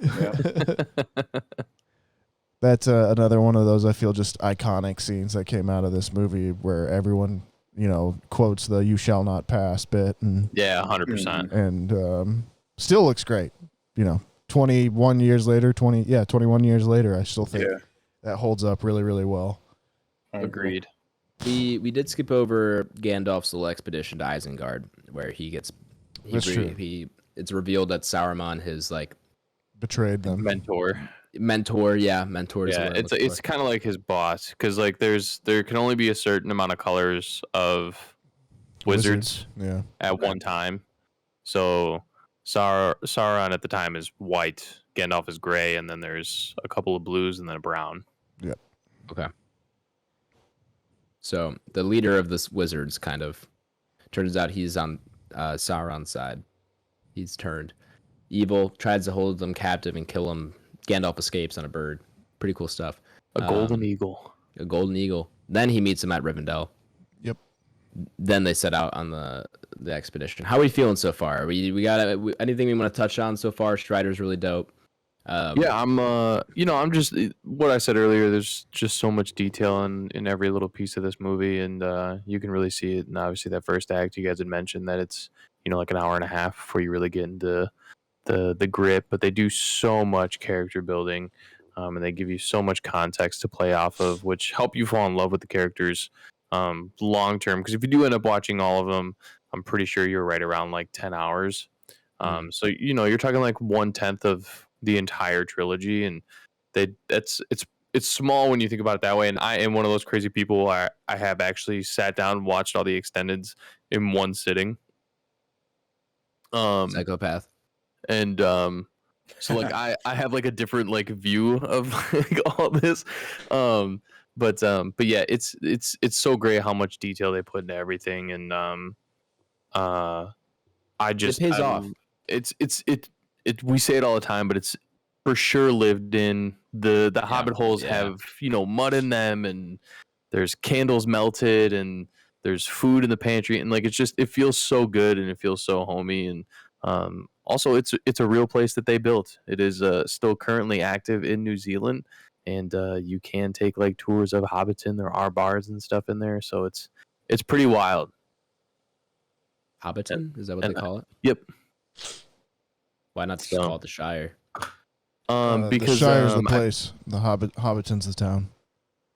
That's another one of those, I feel, just iconic scenes that came out of this movie where everyone, quotes the "you shall not pass" bit, and Yeah, 100%. and still looks great. 21 years later, 21 years later, I still think that holds up really, really well. Agreed. We did skip over Gandalf's little expedition to Isengard, where he gets That's true. it's revealed that Saruman, his like Betrayed them. Mentor. mentor, is Yeah, the word it's kind of like his boss, because like there can only be a certain amount of colors of wizards Yeah. at one time. So Sauron at the time is white, Gandalf is gray, and then there's a couple of blues and then a brown. Okay. So the leader of this wizards kind of turns out he's on Sauron's side. He's turned evil, tries to hold them captive and kill them. Gandalf escapes on a bird. Pretty cool stuff. A golden eagle. A golden eagle. Then he meets him at Rivendell. Yep. Then they set out on the expedition. How are we feeling so far? We got anything we want to touch on so far? Strider's really dope. Yeah, I'm just what I said earlier. There's just so much detail in every little piece of this movie, and you can really see it. And obviously, that first act you guys had mentioned that it's like an hour and a half before you really get into the grip. But they do so much character building, and they give you so much context to play off of, which help you fall in love with the characters long term. Because if you do end up watching all of them, I'm pretty sure you're right around like 10 hours. So you're talking like 1/10 of the entire trilogy, and it's small when you think about it that way. And I am one of those crazy people. I have actually sat down and watched all the extendeds in one sitting. Psychopath. And so like I have like a different like view of like all this. But yeah, it's so great how much detail they put into everything, and It pays off. We say it all the time, but it's for sure lived in. The hobbit holes have mud in them, and there's candles melted, and there's food in the pantry, and like it feels so good, and it feels so homey, and also it's a real place that they built. It is still currently active in New Zealand, and you can take like tours of Hobbiton. There are bars and stuff in there, so it's pretty wild. Hobbiton? Is that what they call it? Yep. Why not just call it the Shire? Because the Shire's the place. The Hobbiton's the town.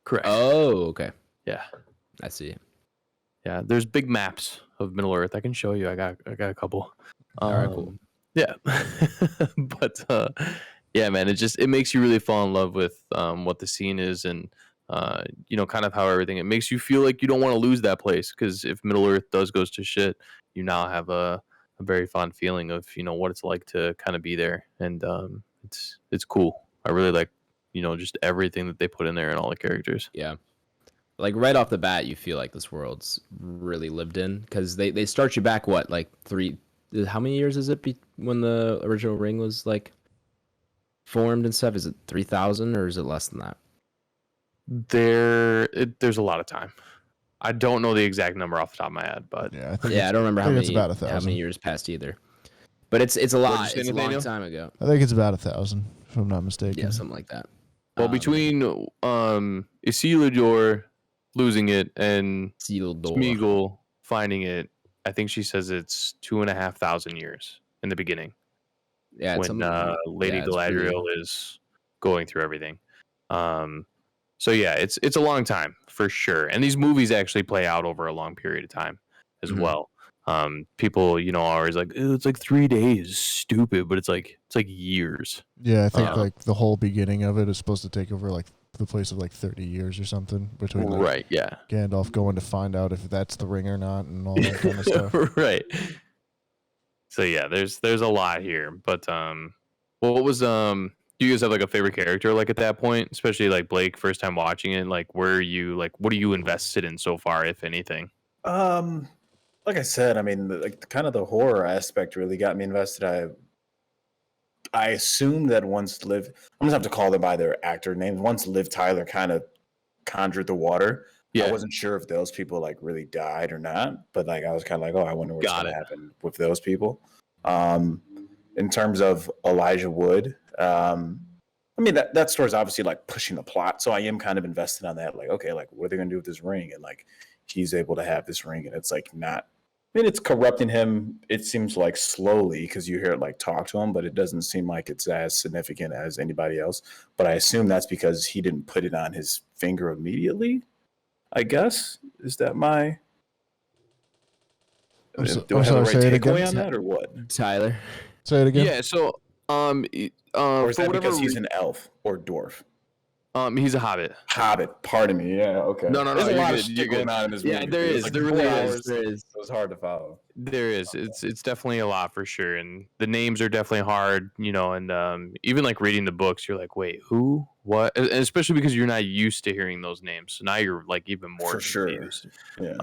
Correct. Oh, okay. Yeah. I see. Yeah, there's big maps of Middle Earth. I can show you. I got a couple. All right, cool. Yeah. But yeah, man, it makes you really fall in love with what the scene is, and kind of how everything. It makes you feel like you don't want to lose that place, because if Middle Earth goes to shit, you now have a very fond feeling of what it's like to kind of be there, and it's cool. I really like just everything that they put in there and all the characters. Yeah. Like right off the bat, you feel like this world's really lived in, because they start you back like how many years is it when the original ring was like formed and stuff? Is it 3,000 or is it less than that? There's a lot of time. I don't know the exact number off the top of my head, but Yeah, I don't remember how it's about 1,000. how many years passed either. But it's a lot. say, It's a long Nathaniel? time ago. I think it's about 1,000, if I'm not mistaken. Yeah, something like that. well, between Isildur losing it and Isildur. Smeagol finding it, I think she says it's 2,500 years in the beginning. Yeah, it's when something. Lady yeah, it's Galadriel is going through everything. So yeah, it's a long time for sure. And these movies actually play out over a long period of time as well. People, are always like, "Oh, it's like 3 days, stupid," but it's like years. Yeah, I think like the whole beginning of it is supposed to take over like the place of like 30 years or something between like, right, yeah. Gandalf going to find out if that's the ring or not and all that kind of stuff. Right. So yeah, there's a lot here, but what was do you guys have like a favorite character like at that point, especially like Blake first time watching it, like where are you like what are you invested in so far, if anything? Like I said, I mean, like kind of the horror aspect really got me invested. I assume that once Liv, I'm gonna have to call them by their actor names. Once Liv Tyler kind of conjured the water, I wasn't sure if those people like really died or not. But like I was kind of like, oh, I wonder what's gonna happen with those people. In terms of Elijah Wood, I mean that story's obviously like pushing the plot, so I am kind of invested on that. Like, okay, like what are they gonna do with this ring? And like he's able to have this ring, and it's like not. I mean, it's corrupting him. It seems like slowly because you hear it like talk to him, but it doesn't seem like it's as significant as anybody else. But I assume that's because he didn't put it on his finger immediately. I guess is that my? Do I have the right takeaway on that or what? Tyler, say it again. Yeah. So or is that because he's an elf or dwarf? He's a hobbit. Hobbit. Pardon me. Yeah. Okay. No. There's a lot of shit going on in this movie. Yeah, there is. Like there really is. There is. It was hard to follow. There is. It's definitely a lot for sure, and the names are definitely hard. And even like reading the books, you're like, wait, who, what? And especially because you're not used to hearing those names, so now you're like even more confused. Sure.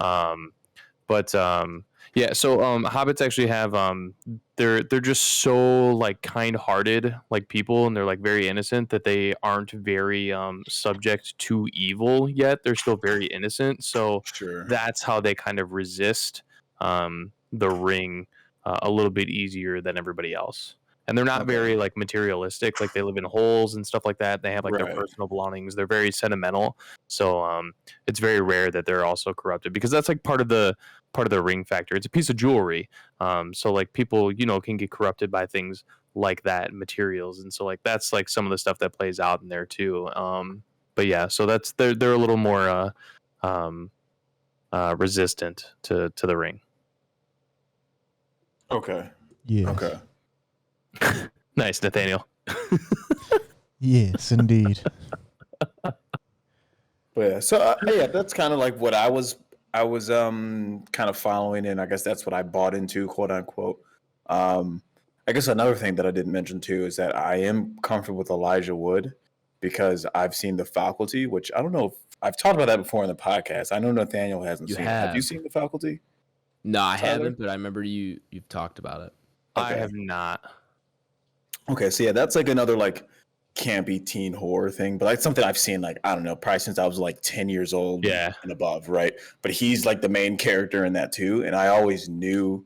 Yeah. Yeah, so hobbits actually have they're just so like kind-hearted like people, and they're like very innocent that they aren't very subject to evil yet. They're still very innocent, so that's how they kind of resist the ring a little bit easier than everybody else. And they're not very like materialistic, like they live in holes and stuff like that. They have like their personal belongings. They're very sentimental, so it's very rare that they're also corrupted, because that's like part of the ring factor. It's a piece of jewelry, so like people can get corrupted by things like that, materials, and so like that's like some of the stuff that plays out in there too. But yeah, so that's they're a little more resistant to the ring. Okay. Yeah. Okay. Nice, Nathaniel. Yes, indeed. But yeah, so yeah, that's kind of like what I was kind of following, and I guess that's what I bought into, quote unquote. I guess another thing that I didn't mention too is that I am comfortable with Elijah Wood because I've seen The Faculty, which I don't know if I've talked about that before in the podcast. I know Nathaniel hasn't seen it. Have you seen The Faculty? No, I haven't, but I remember you've talked about it. Okay. I have not. Okay, so yeah, that's like another like campy teen horror thing, but like something I've seen like, I don't know, probably since I was like 10 years old and above, right? But he's like the main character in that too, and I always knew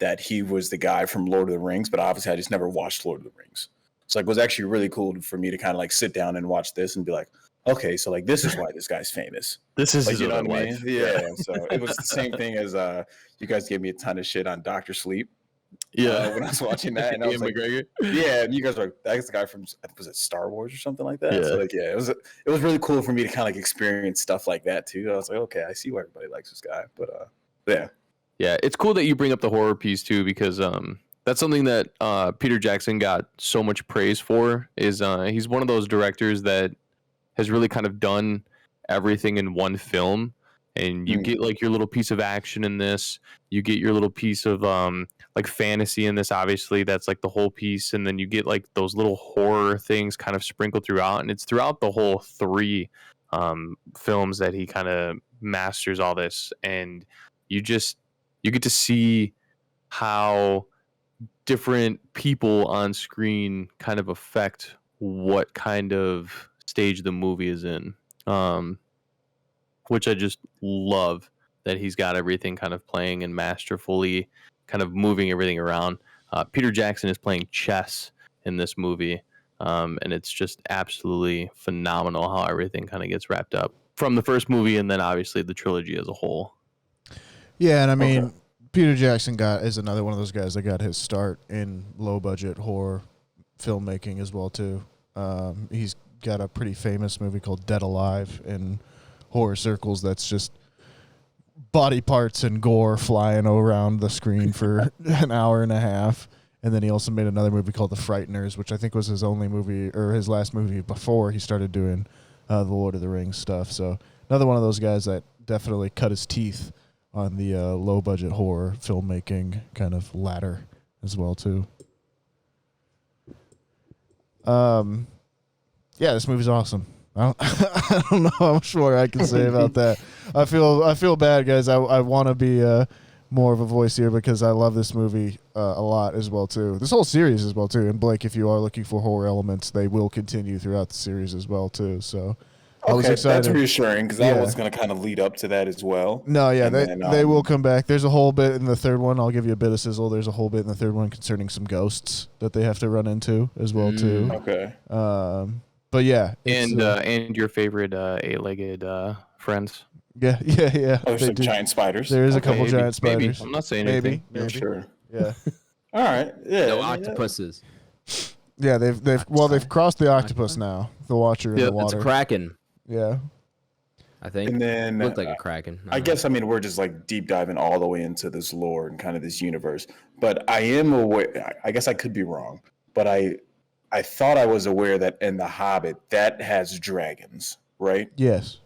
that he was the guy from Lord of the Rings, but obviously I just never watched Lord of the Rings. So like it was actually really cool for me to kind of like sit down and watch this and be like, okay, so like this is why this guy's famous. This is like, you know what I mean? Yeah. So it was the same thing as you guys gave me a ton of shit on Dr. Sleep. Yeah, when I was watching that, and I was like, yeah, and you guys were like, that's the guy from, was it Star Wars or something like that? Yeah. So like, yeah, it was really cool for me to kind of like experience stuff like that too. I was like, okay, I see why everybody likes this guy, but yeah, it's cool that you bring up the horror piece too, because that's something that Peter Jackson got so much praise for. Is he's one of those directors that has really kind of done everything in one film. And you get like your little piece of action in this, you get your little piece of like fantasy in this, obviously that's like the whole piece, and then you get like those little horror things kind of sprinkled throughout, and it's throughout the whole three films that he kind of masters all this, and you get to see how different people on screen kind of affect what kind of stage the movie is in. Which I just love that he's got everything kind of playing and masterfully kind of moving everything around. Peter Jackson is playing chess in this movie, and it's just absolutely phenomenal how everything kind of gets wrapped up from the first movie and then obviously the trilogy as a whole. Yeah, and I mean, Peter Jackson is another one of those guys that got his start in low-budget horror filmmaking as well, too. He's got a pretty famous movie called Dead Alive in horror circles. That's just body parts and gore flying around the screen for an hour and a half. And then he also made another movie called The Frighteners, which I think was his only movie or his last movie before he started doing the Lord of the Rings stuff. So another one of those guys that definitely cut his teeth on the low-budget horror filmmaking kind of ladder as well, too. Yeah, this movie's awesome. I don't know how much more I can say about that. I feel bad, guys. I want to be more of a voice here because I love this movie a lot as well too. This whole series as well too. And Blake, if you are looking for horror elements, they will continue throughout the series as well too. So I was excited. That's reassuring because that was going to kind of lead up to that as well. No, yeah, they will come back. There's a whole bit in the third one. I'll give you a bit of sizzle. There's a whole bit in the third one concerning some ghosts that they have to run into as well too. Okay. But yeah, and your favorite eight-legged friends. Yeah. Oh, there's some giant spiders. There is a couple giant spiders. Maybe. I'm not saying anything. Maybe. Sure. Yeah. All right. Yeah. No octopuses. Yeah, they've crossed the octopus now. The Watcher in the water. It's a kraken. Yeah. I think. And then looked like a kraken. I guess we're just like deep diving all the way into this lore and kind of this universe. But I am aware. I guess I could be wrong, but I thought I was aware that in The Hobbit that has dragons, right? Yes.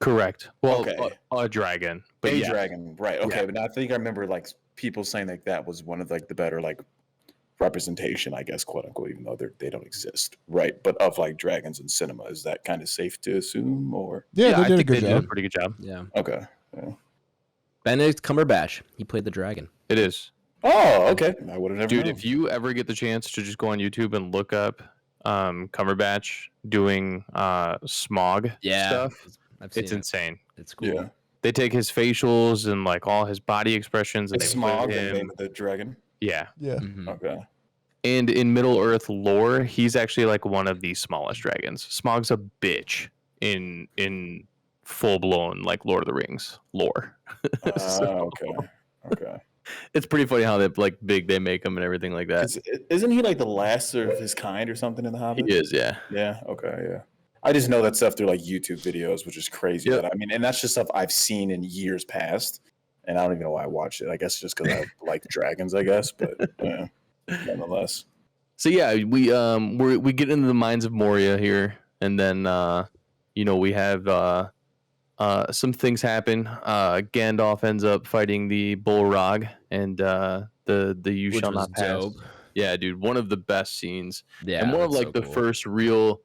Correct. Well, okay. a dragon. But a dragon, right? Okay, yeah. But I think I remember like people saying like that was one of like the better like representation, I guess, quote unquote, even though they don't exist, right? But of like dragons in cinema, is that kind of safe to assume, or? Yeah, I think they did a pretty good job. Yeah. Okay. Yeah. Benedict Cumberbatch. He played the dragon. It is. Oh, okay. I would have never. Dude, known. if you ever get the chance to just go on YouTube and look up Cumberbatch doing smog stuff, it's insane. It's cool. Yeah. They take his facials and like all his body expressions and It's they Smog, put the him. name of the dragon. Yeah. Yeah. Mhm. Okay. And in Middle Earth lore, he's actually like one of the smallest dragons. Smog's a bitch in full blown like Lord of the Rings lore. Okay. It's pretty funny how they like big they make him and everything like that. Isn't he like the last of his kind or something in The Hobbit? He is, yeah. Yeah. Okay. Yeah. I just know that stuff through like YouTube videos, which is crazy. Yep. That, I mean, and that's just stuff I've seen in years past, and I don't even know why I watched it. I guess just because I like dragons, I guess. But yeah, nonetheless. So yeah, we get into the mines of Moria here, and then we have some things happen. Gandalf ends up fighting the Bullrog, and the You Which Shall was Not Pass. dope. Yeah, dude, one of the best scenes. Yeah. And one of that's like so the cool. first real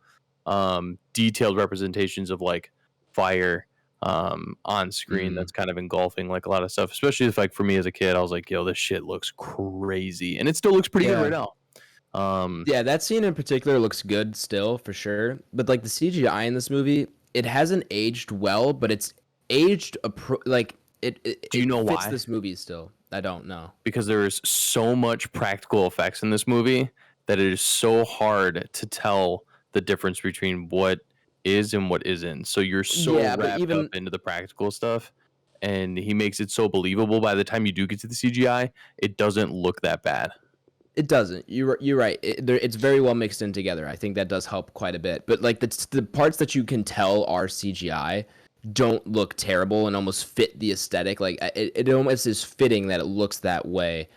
detailed representations of like fire on screen that's kind of engulfing like a lot of stuff, especially if like for me as a kid I was like, yo, this shit looks crazy, and it still looks pretty good right now. Yeah, that scene in particular looks good still for sure, but like the CGI in this movie, it hasn't aged well, but it's aged Do you know fits why? this movie still? I don't know. Because there is so much practical effects in this movie that it is so hard to tell the difference between what is and what isn't. So you're so wrapped up into the practical stuff, and he makes it so believable. By the time you do get to the CGI, it doesn't look that bad. It doesn't. You're right. It's very well mixed in together. I think that does help quite a bit. But like the parts that you can tell are CGI don't look terrible and almost fit the aesthetic. Like it almost is fitting that it looks that way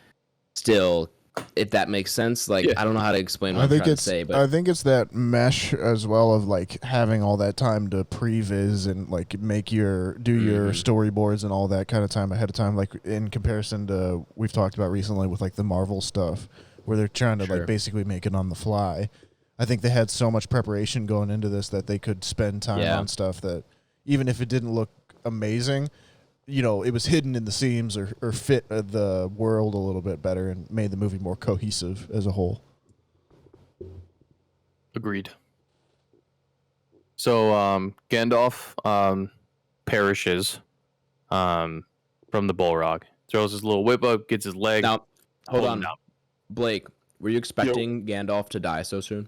still, if that makes sense. Like, yeah. I don't know how to explain what I'm trying to say, but I think it's that mesh as well of like having all that time to previs and like make your storyboards and all that kind of time ahead of time, like in comparison to we've talked about recently with like the Marvel stuff where they're trying to like basically make it on the fly. I think they had so much preparation going into this that they could spend time on stuff that even if it didn't look amazing, it was hidden in the seams or fit the world a little bit better and made the movie more cohesive as a whole. Agreed. So Gandalf perishes from the Bullrog. Throws his little whip up, gets his leg. Now, hold on. Blake, were you expecting Gandalf to die so soon?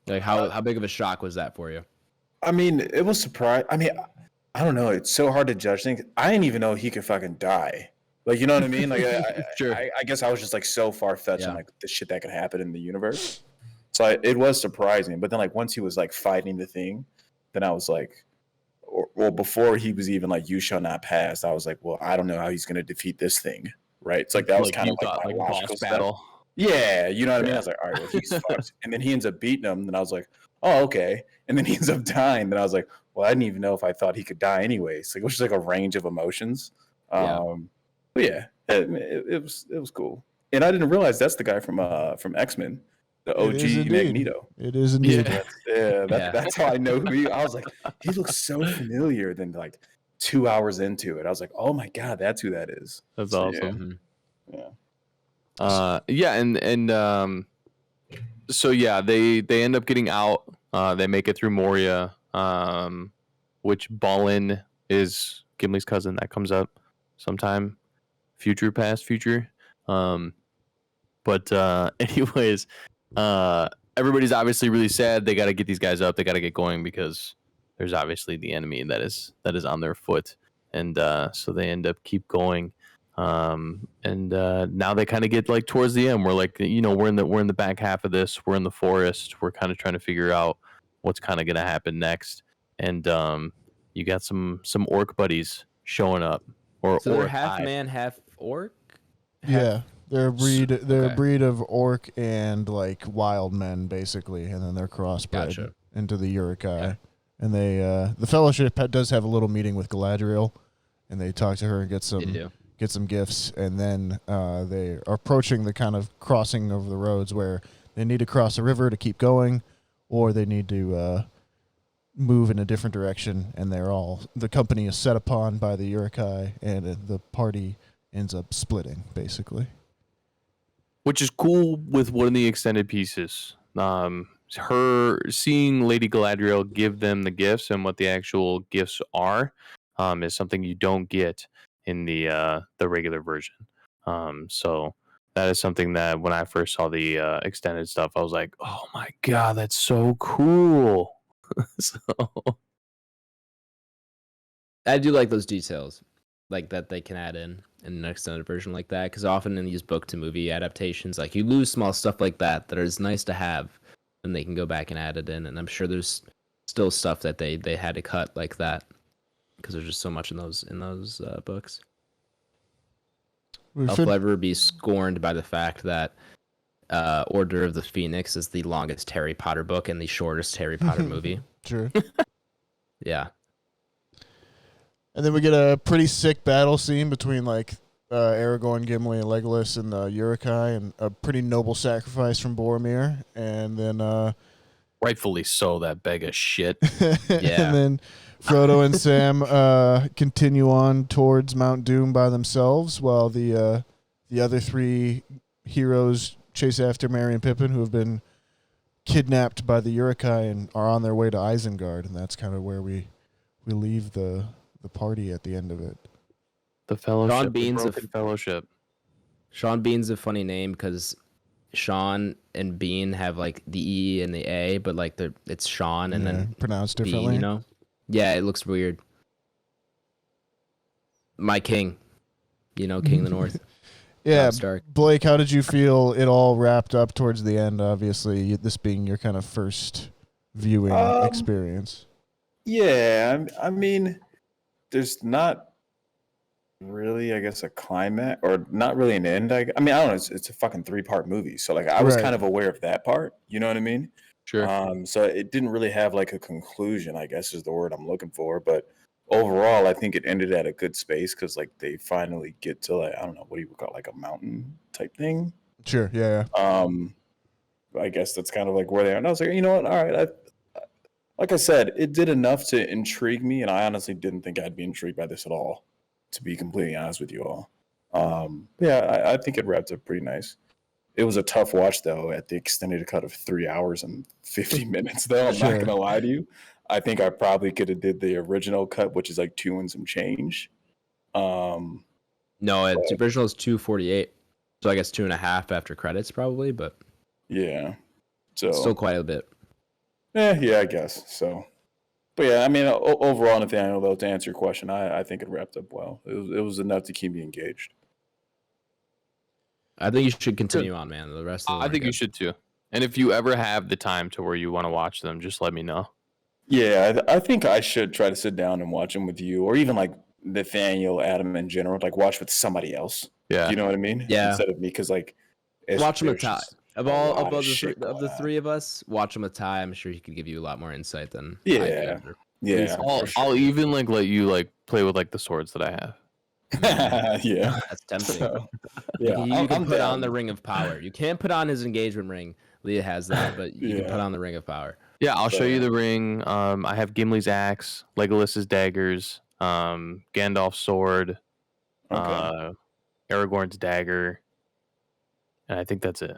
Like, how big of a shock was that for you? I mean, it was surprising. I mean, I don't know. It's so hard to judge things. I didn't even know he could fucking die. Like, you know what I mean? Like, Sure. I guess I was just like so far fetched on like the shit that could happen in the universe. So it was surprising. But then like once he was like fighting the thing, then I was like, well, before he was even like, you shall not pass, I was like, well, I don't know how he's going to defeat this thing. Right. It's like that was kind of like my logical battle. Yeah. You know what I mean? I was like, all right, well, he's fucked. And then he ends up beating him. And I was like, oh, okay. And then he ends up dying. Then I was like, well, I didn't even know if I thought he could die anyways. Like, it was just like a range of emotions. But yeah, it was cool. And I didn't realize that's the guy from X-Men, the OG Magneto. It is indeed. That's how I know who he. I was like, he looks so familiar. Then like 2 hours into it, I was like, oh my god, that's who that is. That's awesome. Yeah. So yeah, they end up getting out. They make it through Moria, which Balin is Gimli's cousin. That comes up sometime, future. But anyways, everybody's obviously really sad. They got to get these guys up. They got to get going because there's obviously the enemy that is on their foot, and so they end up keep going. Now they kind of get like towards the end. We're like, we're in the back half of this. We're in the forest. We're kind of trying to figure out what's kind of gonna happen next. And you got some orc buddies showing up. So they're half man, half orc. Yeah. They're a breed of orc and like wild men, basically, and then they're crossbred into the Uruk-hai. Okay. And they, the Fellowship does have a little meeting with Galadriel, and they talk to her and get some gifts, and then they are approaching the kind of crossing over the roads where they need to cross a river to keep going, or they need to move in a different direction, and the company is set upon by the Uruk-hai, and the party ends up splitting, basically. Which is cool with one of the extended pieces. Her seeing Lady Galadriel give them the gifts and what the actual gifts are is something you don't get in the regular version. So that is something that when I first saw the extended stuff, I was like, oh my god, that's so cool. So I do like those details, like that they can add in an extended version like that, because often in these book to movie adaptations, like you lose small stuff like that is nice to have, and they can go back and add it in. And I'm sure there's still stuff that they had to cut like that because there's just so much in those books. I'll forever be scorned by the fact that Order of the Phoenix is the longest Harry Potter book and the shortest Harry Potter movie. True. Yeah. And then we get a pretty sick battle scene between like Aragorn, Gimli, and Legolas and the Uruk-hai, and a pretty noble sacrifice from Boromir. And then rightfully so, that bag of shit. Yeah. And then Frodo and Sam continue on towards Mount Doom by themselves, while the other three heroes chase after Merry and Pippin, who have been kidnapped by the Uruk-hai and are on their way to Isengard. And that's kind of where we leave the party at the end of it. The Fellowship. Sean Bean's Fellowship. Sean Bean's a funny name because Sean and Bean have like the E and the A, but like it's Sean and then pronounced Bean, differently. Yeah, it looks weird. My king, King of the North. Yeah, Blake, how did you feel it all wrapped up towards the end? Obviously, this being your kind of first viewing experience. Yeah, I mean, there's not really, I guess, a climax or not really an end. I mean, I don't know. It's a fucking 3-part movie, so like I was kind of aware of that part. You know what I mean? Sure. So it didn't really have like a conclusion, I guess is the word I'm looking for. But overall, I think it ended at a good space because like they finally get to like, I don't know, what do you call it, like a mountain type thing? Sure. Yeah. I guess that's kind of like where they are. And I was like, you know what? All right. Like I said, it did enough to intrigue me, and I honestly didn't think I'd be intrigued by this at all, to be completely honest with you all. I think it wrapped up pretty nice. It was a tough watch, though, at the extended cut of 3 hours and 50 minutes, though. I'm not going to lie to you. I think I probably could have did the original cut, which is like 2 and some change. No, the original is 2:48, so I guess 2.5 after credits probably, but yeah, so still quite a bit. Yeah, I guess so. But yeah, I mean, overall, Nathaniel, though, to answer your question, I think it wrapped up well. It was enough to keep me engaged. I think you should continue on, man. The rest of I think you should too. And if you ever have the time to where you want to watch them, just let me know. Yeah, I think I should try to sit down and watch them with you, or even like Nathaniel, Adam in general, like watch with somebody else. Yeah. You know what I mean? Yeah. Instead of me, because like Watch them with there's Ty. just Of a all lot of shit the going on. three of us, watch them with Ty. I'm sure he could give you a lot more insight than I Yeah. could. Yeah, I'll even like let you like play with like the swords that I have. yeah. That's tempting. So, yeah, You can I'm put down. on the Ring of Power. You can't put on his engagement ring. Leah has that, but you can put Yeah. on the Ring of Power. Yeah, I'll So, show you the ring. I have Gimli's axe, Legolas's daggers, Gandalf's sword, Okay. Aragorn's dagger, and I think that's it.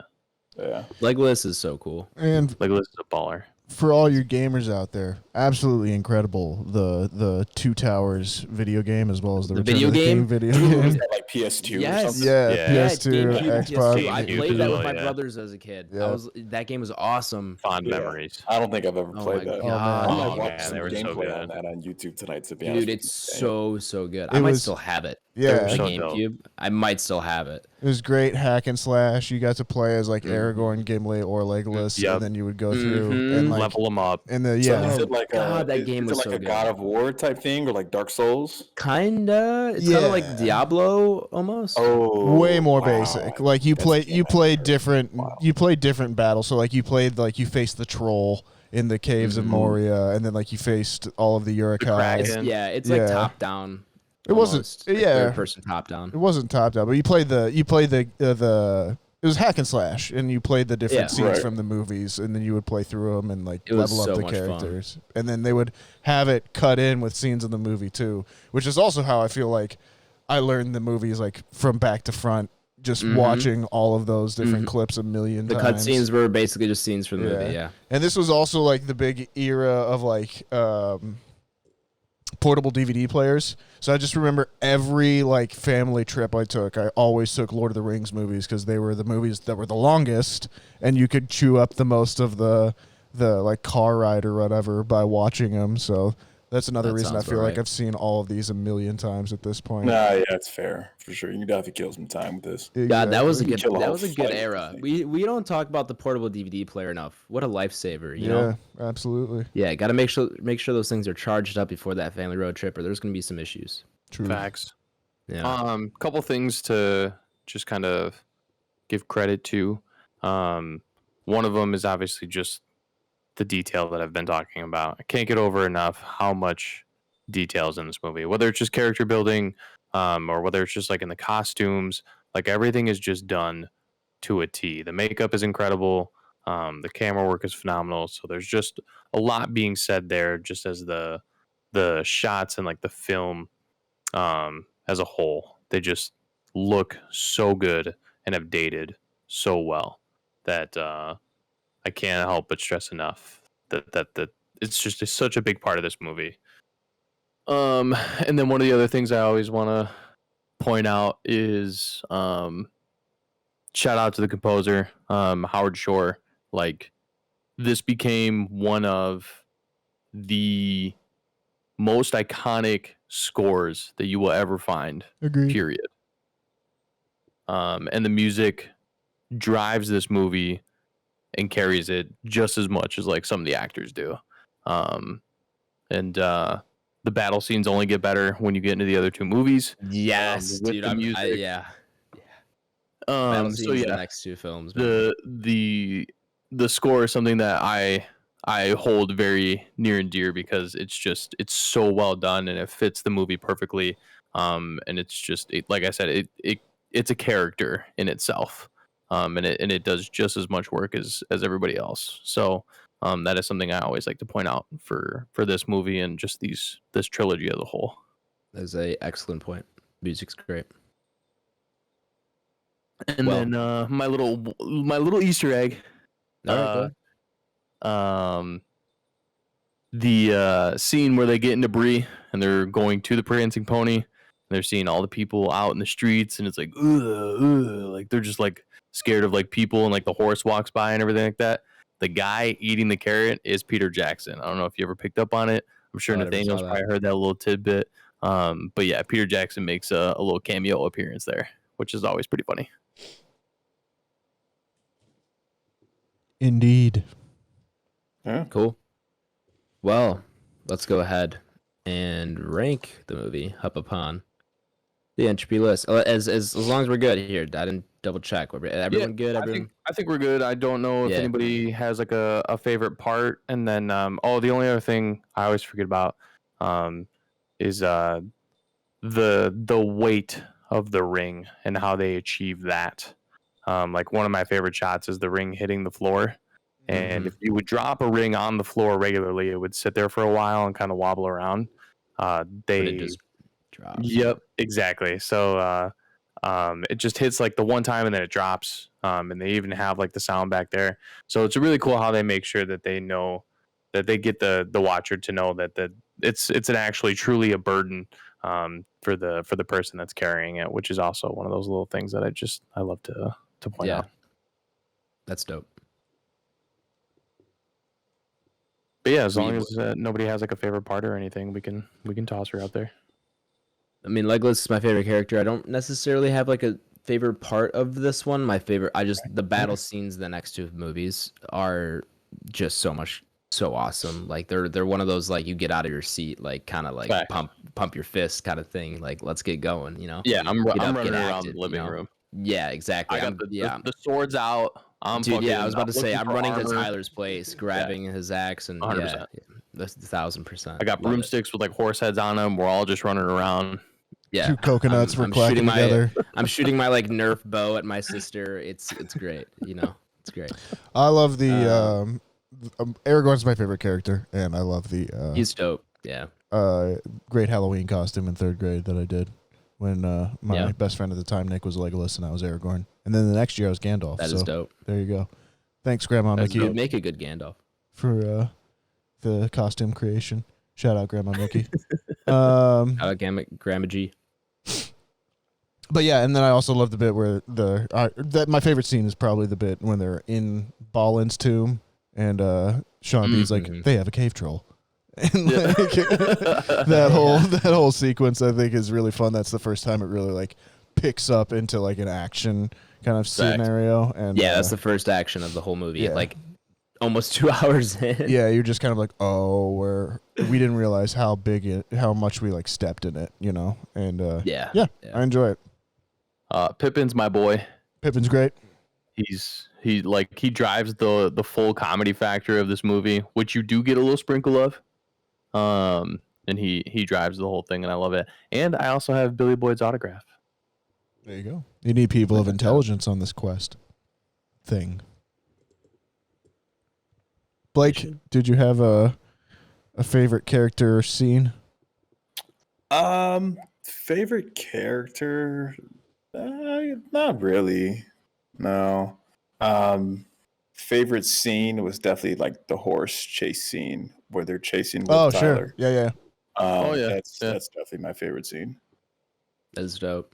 Yeah. Legolas is so cool. And Legolas is a baller. for all your gamers out there, absolutely incredible. The Two Towers video game as well as the Return video of the game? King video Was game. that like PS2 or Yes. something? Yeah, Yeah. PS2, GameCube, Xbox. PS2. I GameCube played as that well, with my yeah. brothers as a kid. Yeah. That game was awesome. Fond Yeah. memories. I don't think I've ever Oh played my that. God. I Oh, might watch man, some they were so gameplay on good. that on YouTube tonight, to be honest. Dude, with it's you. so good. It I might was- still have it. Yeah, The so dope. GameCube. I might still have it. it was great hack and slash. You got to play as like Aragorn, Gimli, or Legolas, Yep. and then you would go through Mhm. and like Level them up. and the So yeah. is it like God, that is game it was like so a good. God of War type thing, or like Dark Souls? Kinda. It's kind of like Yeah. Diablo almost. Oh, Way more wow. basic. Like you That's- played different you played different battles. So like you faced the troll in the caves of Moria, and then like you faced all of the Urukai. Kraken. Yeah, it's Yeah. like top down. It wasn't- almost. Like yeah. third person top down. It wasn't top down, but you played the it was hack and slash, and you played the different Yeah. scenes Right. from the movies, and then you would play through them and like It was level up so the much fun. characters, and then they would have it cut in with scenes in the movie too, which is also how I feel like I learned the movies like from back to front, just watching all of those different clips a million The times. cutscenes were basically just scenes from the movie. Yeah. And this was also like the big era of like portable DVD players. So I just remember every like family trip I took, I always took Lord of the Rings movies because they were the movies that were the longest, and you could chew up the most of the like car ride or whatever by watching them. So that's another That reason I sounds feel about like right. I've seen all of these a million times at this point. Nah, yeah, it's fair for sure. You definitely kill some time with this. God, that was a You good. kill a That whole was a good fight with era. this thing. We don't talk about the portable DVD player enough. What a lifesaver, you Yeah, know. absolutely. Yeah, got to make sure those things are charged up before that family road trip, or there's gonna be some issues. True. Facts. Yeah. Couple things to just kind of give credit to. One of them is obviously just the detail that I've been talking about. I can't get over enough how much details in this movie, whether it's just character building, or whether it's just like in the costumes. Like everything is just done to a T. The makeup is incredible. The camera work is phenomenal. So there's just a lot being said there, just as the shots and like the film as a whole. They just look so good and have dated so well that I can't help but stress enough that it's such a big part of this movie. And then one of the other things I always want to point out is shout out to the composer, Howard Shore. Like this became one of the most iconic scores that you will ever find. Agreed. Period. And the music drives this movie and carries it just as much as like some of the actors do. The battle scenes only get better when you get into the other two movies. Yes, with dude. the music. Yeah. Battle So scenes in yeah, the next two films. Man. the score is something that I hold very near and dear because it's so well done and it fits the movie perfectly. And it's just like I said, it's a character in itself. And it does just as much work as everybody else. So that is something I always like to point out for this movie and just this trilogy as a whole. That's a excellent point. Music's great. And then my little Easter egg. All right, go ahead. The scene where they get in debris and they're going to the prancing pony and they're seeing all the people out in the streets and it's like like they're just like scared of like people and like the horse walks by and everything like that. The guy eating the carrot is Peter Jackson. I don't know if you ever picked up on it. I'm sure No, I never Nathaniel's saw that. probably heard that little tidbit. But yeah, Peter Jackson makes a little cameo appearance there, which is always pretty funny. Indeed. Yeah. Cool. Well, let's go ahead and rank the movie up upon the Entropy list. As long as we're good here, I didn't double check. Everyone good? Everyone. I think we're good. I don't know if Yeah. anybody has like a favorite part. And then the only other thing I always forget about is the weight of the ring and how they achieve that. Like one of my favorite shots is the ring hitting the floor. And Mhm. if you would drop a ring on the floor regularly, it would sit there for a while and kind of wobble around. But it just drops. Yep, exactly. So it just hits like the one time and then it drops. And they even have like the sound back there. So it's really cool how they make sure that they know that they get the watcher to know that it's an actually truly a burden for the person that's carrying it, which is also one of those little things that I love to point out. That's dope. But yeah, as long as nobody has like a favorite part or anything, we can toss her out there. I mean, Legolas is my favorite character. I don't necessarily have like a favorite part of this one. The battle scenes in the next two movies are just so awesome. Like they're one of those like you get out of your seat, like kind of like Facts. pump your fist kind of thing. Like let's get going, you know? Yeah, I'm Get up, running get around active, the living you know? room. Yeah, exactly. I got the swords out. Dude, yeah, I was about to say I'm running to armor. Tyler's place, grabbing his axe, and 100%. that's 1,000%. I got broomsticks with like horse heads on them. We're all just running around. Yeah, Two coconuts were clacking shooting together. I'm shooting my like Nerf bow at my sister. It's great, you know. It's great. I love the Aragorn's my favorite character, and I love the He's dope. Yeah. great Halloween costume in 3rd grade that I did when my best friend at the time, Nick, was Legolas and I was Aragorn. And then the next year I was Gandalf. That is dope. There you go. Thanks, Grandma Mickey. You'd make a good Gandalf. For the costume creation. Shout out, Grandma Mickey. Grandma G. But yeah, and then I also love the bit where my favorite scene is probably the bit when they're in Balin's tomb and Sean Bean's like, they have a cave troll. And like, that whole sequence I think is really fun. That's the first time it really like picks up into like an action kind of scenario. And that's the first action of the whole movie. Yeah. Like almost 2 hours in. Yeah, you're just kind of like, we didn't realize how much we like stepped in it, you know? And yeah, I enjoy it. Pippin's my boy. Pippin's great. He drives the full comedy factor of this movie, which you do get a little sprinkle of. And he drives the whole thing, and I love it. And I also have Billy Boyd's autograph. There you go. You need people of intelligence on this quest thing. Blake, did you have a favorite character or scene? Favorite character? Not really. No. Favorite scene was definitely like the horse chase scene where they're chasing with Tyler. Sure. Yeah. That's definitely my favorite scene. That's dope.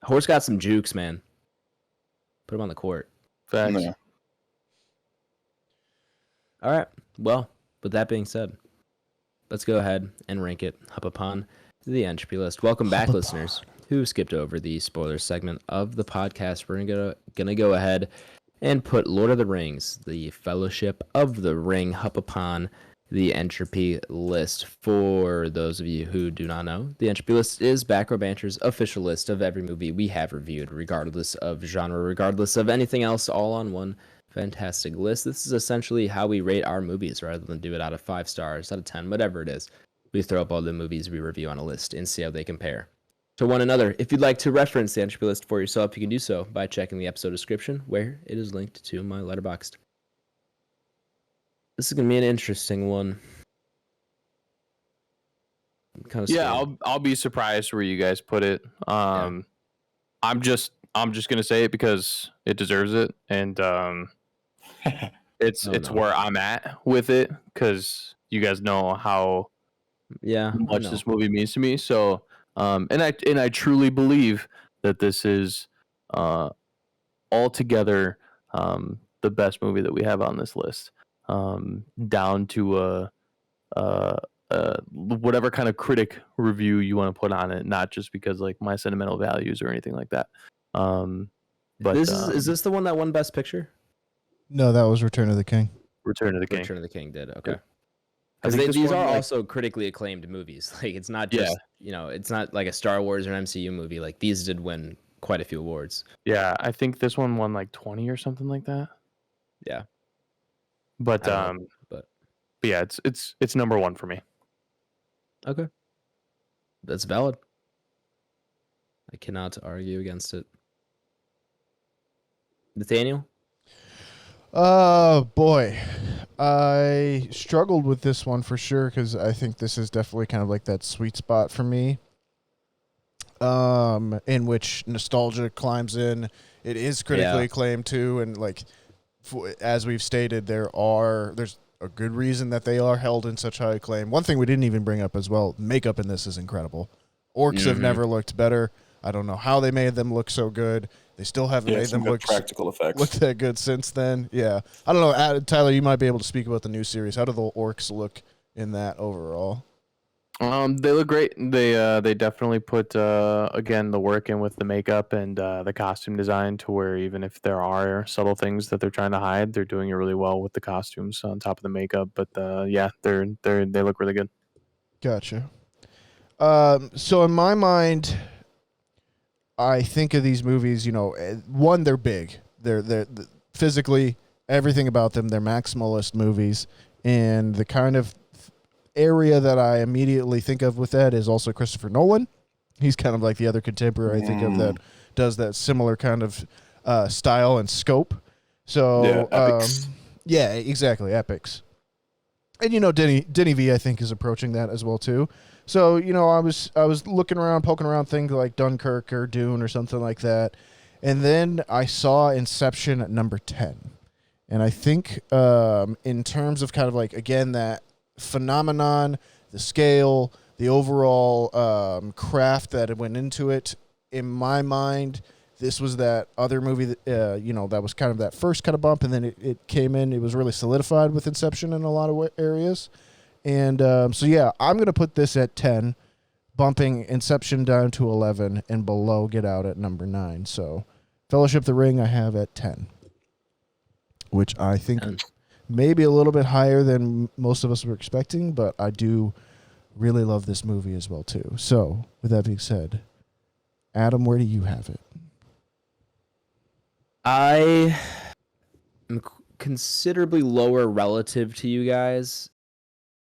Horse got some jukes, man. Put him on the court. Facts. Yeah. All right. Well, with that being said, let's go ahead and rank it up upon the Entropy list. Welcome back, listeners who skipped over the spoiler segment of the podcast. We're gonna go ahead and put Lord of the Rings, the Fellowship of the Ring, up upon the Entropy list. For those of you who do not know, the Entropy list is Back Row Banter's official list of every movie we have reviewed, regardless of genre, regardless of anything else, all on one fantastic list. This is essentially how we rate our movies rather than do it out of 5 stars, out of 10, whatever it is. We throw up all the movies we review on a list and see how they compare to one another. If you'd like to reference the Entropy list for yourself, you can do so by checking the episode description where it is linked to my Letterboxd. This is going to be an interesting one. I'll be surprised where you guys put it. I'm just gonna say it because it deserves it, and it's where I'm at with it because you guys know how much this movie means to me. So and I truly believe that this is altogether the best movie that we have on this list, down to whatever kind of critic review you want to put on it, not just because like my sentimental values or anything like that. But is this the one that won Best Picture? No, that was Return of the King. Return of the King. Return of the King did. Okay. I Because think these one, are like- also critically acclaimed movies. Like, it's not just, it's not like a Star Wars or an MCU movie. Like, these did win quite a few awards. Yeah, I think this one won like 20 or something like that. Yeah. But I don't know, but yeah, it's number one for me. okay. That's valid. I cannot argue against it. Nathaniel? Boy. I struggled with this one for sure because I think this is definitely kind of like that sweet spot for me. In which nostalgia climbs in. It is critically acclaimed too, and like as we've stated, there's a good reason that they are held in such high acclaim. One thing we didn't even bring up as well, makeup in this is incredible. Orcs have never looked better. I don't know how they made them look so good. They still haven't made them look practical effects. Look that good since then. Yeah, I don't know. Tyler, you might be able to speak about the new series. How do the orcs look in that overall? They look great. They definitely put again the work in with the makeup and the costume design to where even if there are subtle things that they're trying to hide, they're doing it really well with the costumes on top of the makeup. But yeah, they look really good. Gotcha. So in my mind, I think of these movies. One, they're big. They're physically everything about them. They're maximalist movies, and the kind of area that I immediately think of with that is also Christopher Nolan. He's kind of like the other contemporary I think of that does that similar kind of style and scope. So epics. Yeah, exactly, epics. And Denny V I think is approaching that as well too. So I was looking around, poking around things like Dunkirk or Dune or something like that, and then I saw Inception at number 10, and I think in terms of kind of like again that phenomenon, the scale, the overall craft that went into it. In my mind, this was that other movie that that was kind of that first kind of bump, and then it came in. It was really solidified with Inception in a lot of areas, and so yeah, I'm gonna put this at 10, bumping Inception down to 11, and below Get Out at number 9. So Fellowship of the Ring I have at 10, which I think. Maybe a little bit higher than most of us were expecting, but I do really love this movie as well, too. So, with that being said, Adam, where do you have it? I am considerably lower relative to you guys.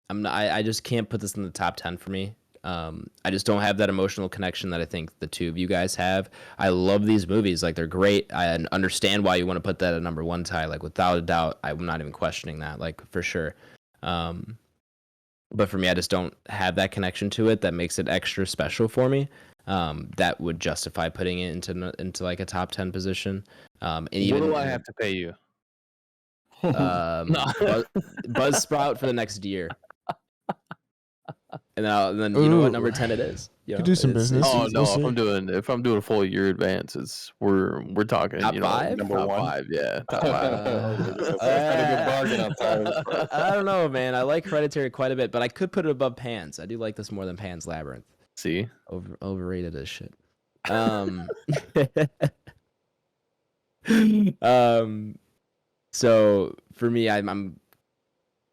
I just can't put this in the top 10 for me. I just don't have that emotional connection that I think the two of you guys have. I love these movies. Like, they're great. I understand why you want to put that at number 1, Ty. Like, without a doubt, I'm not even questioning that, like, for sure. But for me, I just don't have that connection to it that makes it extra special for me. That would justify putting it into like a top 10 position. And even, what do I have to pay you? Buzzsprout for the next year. And then you know what number 10 it is. You could do some business. Oh no! If I'm doing a full year advance, we're talking top 5? number Top 1. 5, yeah, top 5. That's a good bargain on time. I don't know, man. I like Hereditary quite a bit, but I could put it above Pan's. I do like this more than Pan's Labyrinth. See, overrated as shit. So for me, I'm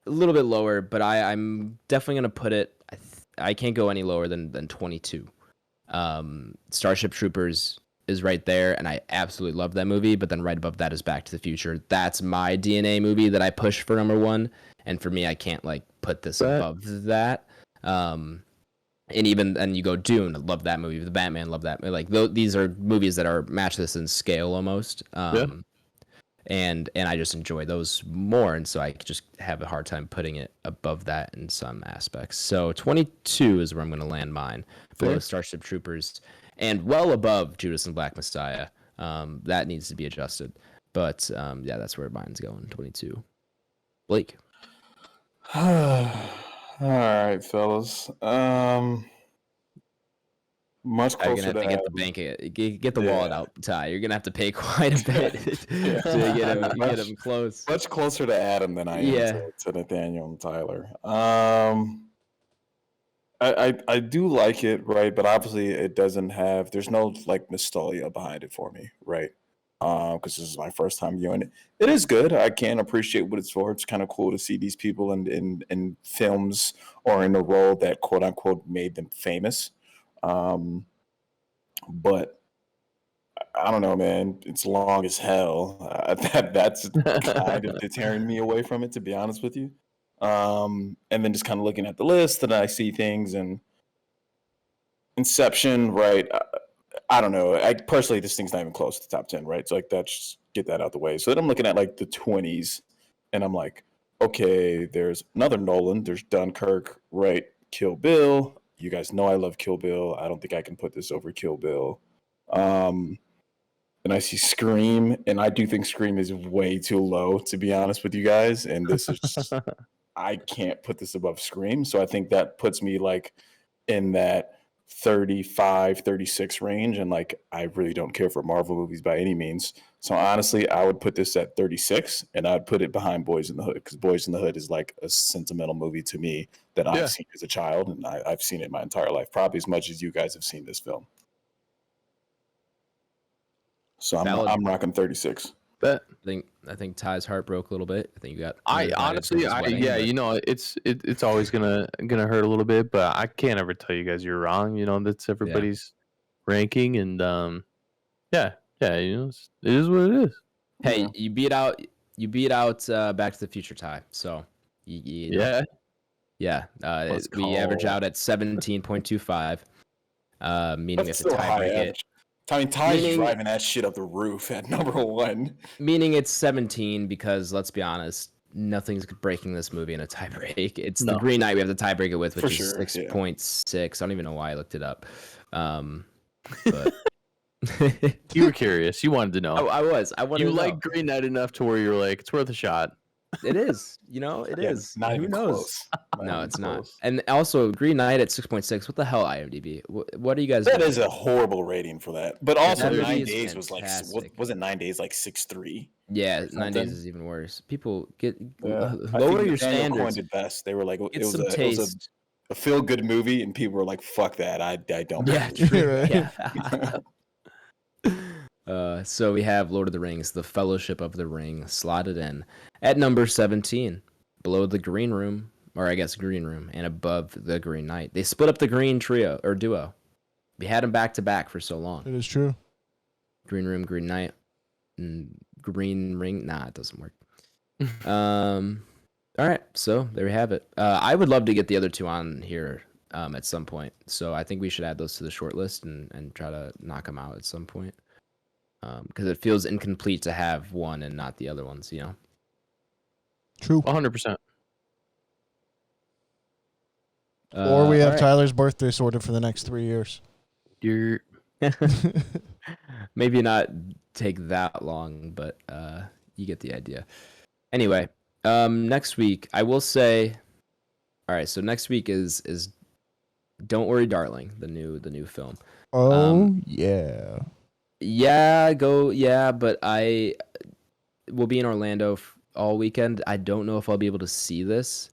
a little bit lower, but I'm definitely gonna put it. I can't go any lower than 22. Starship Troopers is right there, and I absolutely love that movie. But then right above that is Back to the Future. That's my DNA movie that I push for number 1, and for me, I can't like put this above that. And you go Dune, I love that movie. The Batman, love that. Like these are movies that are matchless in scale almost. And I just enjoy those more, and so I just have a hard time putting it above that in some aspects. So 22 is where I'm going to land mine, below Starship Troopers, and well above Judas and Black Messiah. That needs to be adjusted, but yeah, that's where mine's going. 22. Blake. All right, fellas. Much You're closer gonna have to get the wallet out, Ty. You're gonna have to pay quite a bit to get him close. Much closer to Adam than I am to Nathaniel and Tyler. I do like it, right? But obviously, it doesn't have. There's no like nostalgia behind it for me, right? because this is my first time viewing it. It is good. I can appreciate what it's for. It's kind of cool to see these people in films or in a role that quote unquote made them famous. But I don't know, man. It's long as hell. That's kind of deterring me away from it, to be honest with you. And then just kind of looking at the list, and I see things and Inception, right? I don't know. I personally, this thing's not even close to the top 10, right? So like, that's get that out the way. So then I'm looking at like the 20s, and I'm like, okay, there's another Nolan. There's Dunkirk, right? Kill Bill. You guys know I love Kill Bill. I don't think I can put this over Kill Bill. And I see Scream, and I do think Scream is way too low, to be honest with you guys. And this is just, I can't put this above Scream. So I think that puts me like in that 35, 36 range. And like, I really don't care for Marvel movies by any means. So honestly, I would put this at 36, and I'd put it behind Boys in the Hood, because Boys in the Hood is like a sentimental movie to me that I've seen as a child. And I've seen it my entire life, probably as much as you guys have seen this film. So I'm rocking 36. Bet. I think Ty's heart broke a little bit. I think you got. I honestly, you know, it's always gonna hurt a little bit, but I can't ever tell you guys you're wrong. You know, that's everybody's ranking, and you know, it is what it is. Hey, you beat out Back to the Future, Ty. So we average out at 17.25, meaning That's if a so tie break it. I mean, Ty's driving that shit up the roof at number 1. Meaning it's 17 because, let's be honest, nothing's breaking this movie in a tie break. It's the Green Knight we have to tie break it with, which is 6.6. I don't even know why I looked it up. But you were curious. You wanted to know. I was. I wanted you to like know. Green Knight enough to where you're like, it's worth a shot. It is. You know, it is. Not Who even knows? close. No, it's not. And also, Green Knight at 6.6. What the hell, IMDb? What are you guys That doing? is a horrible rating for that. But also, That 9 is Days was like, fantastic. wasn't 9 Days like 6.3? Yeah, 9 Days is even worse. People get I lower think your Nathaniel standards. coined it best. They were like, Get it was some a taste. feel good movie, and people were like, "Fuck that! I don't." Yeah, believe it." true. Yeah. So we have Lord of the Rings, The Fellowship of the Ring, slotted in at number 17, below the Green Room, or I guess Green Room, and above the Green Knight. They split up the Green trio or duo. We had them back to back for so long. It is true. Green Room, Green Knight, and Green Ring. Nah, it doesn't work. All right, so there we have it. I would love to get the other two on here at some point. So I think we should add those to the short list and try to knock them out at some point. Because it feels incomplete to have one and not the other ones, you know? True. 100%. Or we have all right. Tyler's birthday sorted for the next 3 years. You're Maybe not take that long, but you get the idea. Anyway, next week I will say, all right. So next week is Don't Worry, Darling, the new film. Oh yeah. Yeah, but I will be in Orlando all weekend. I don't know if I'll be able to see this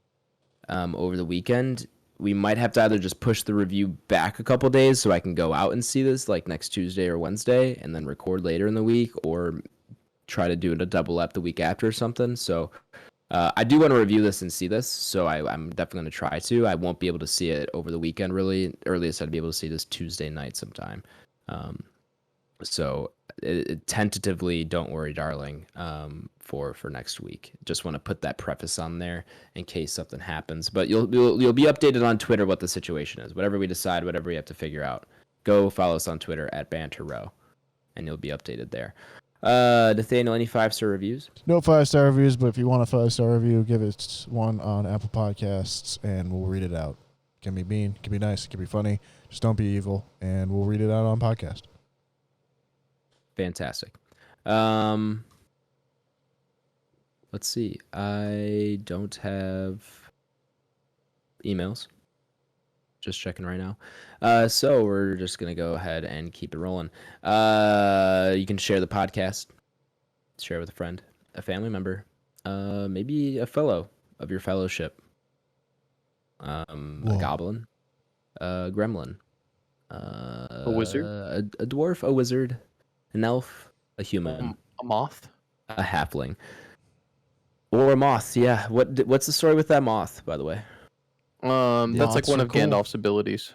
over the weekend. We might have to either just push the review back a couple days so I can go out and see this like next Tuesday or Wednesday and then record later in the week, or try to do it a double up the week after or something. So I do want to review this and see this, so I'm definitely going to try to. I won't be able to see it over the weekend, really. Earliest I'd be able to see this Tuesday night sometime. So tentatively, Don't Worry, Darling, for next week. Just want to put that preface on there in case something happens. But you'll be updated on Twitter what the situation is. Whatever we decide, whatever we have to figure out, go follow us on Twitter at BanterRow, and you'll be updated there. Nathaniel, any 5-star reviews? No 5-star reviews, but if you want a 5-star review, give it one on Apple Podcasts, and we'll read it out. Can be mean, can be nice, can be funny. Just don't be evil, and we'll read it out on podcast. Fantastic. Let's see. I don't have emails. Just checking right now. So we're just going to go ahead and keep it rolling. You can share the podcast. Share with a friend, a family member, maybe a fellow of your fellowship. A goblin, a gremlin, a wizard, a dwarf, a wizard, an elf, A human. A moth. A halfling. Or a moth, yeah. What's the story with that moth, by the way? That's like Moths one are of cool. Gandalf's abilities.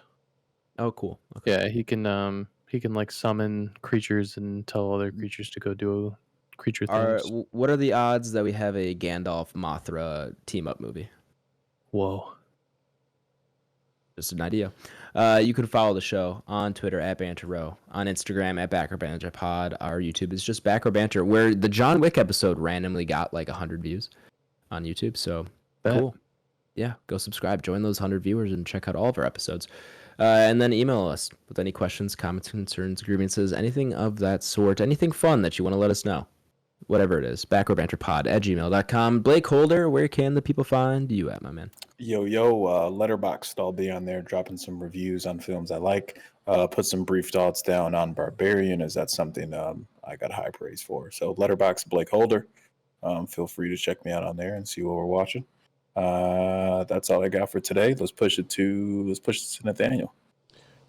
Oh, cool. Okay. Yeah, he can like summon creatures and tell other creatures to go do creature things. What are the odds that we have a Gandalf Mothra team up movie? Whoa. Just an idea. You can follow the show on Twitter at Banter Row, on Instagram at Back Row Banter Pod. Our YouTube is just Back Row Banter, where the John Wick episode randomly got like 100 views on YouTube. So cool. Yeah, go subscribe, join those 100 viewers, and check out all of our episodes. And then email us with any questions, comments, concerns, grievances, anything of that sort, anything fun that you want to let us know. Whatever it is, backrowbanterpod@gmail.com. BlakeHolder, where can the people find you at, my man? Yo, Letterboxd. I'll be on there dropping some reviews on films I like. Put some brief thoughts down on Barbarian, as that's something I got high praise for. So Letterboxd, BlakeHolder. Feel free to check me out on there and see what we're watching. That's all I got for today. Let's push it to Nathaniel.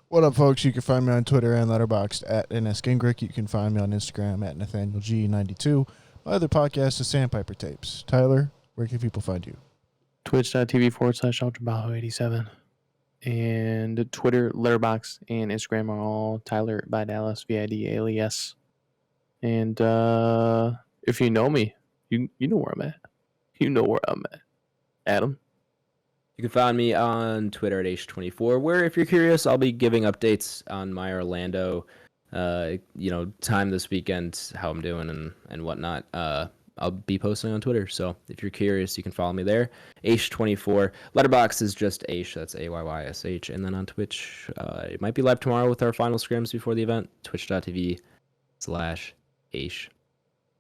What up, folks? You can find me on Twitter and Letterboxd at @NSGingrick. You can find me on Instagram at NathanielG92. My other podcast is Sandpiper Tapes. Tyler, where can people find you? Twitch.tv/UltraBajo87. And Twitter, Letterboxd, and Instagram are all Tyler by Dallas, VID alias. And if you know me, you know where I'm at. You know where I'm at. Adam? You can find me on Twitter at H24, where if you're curious, I'll be giving updates on my Orlando, time this weekend, how I'm doing and whatnot. I'll be posting on Twitter, so if you're curious, you can follow me there. H24. Letterboxd is just Aish, that's AYYSH. And then on Twitch, it might be live tomorrow with our final scrims before the event, twitch.tv/Aish.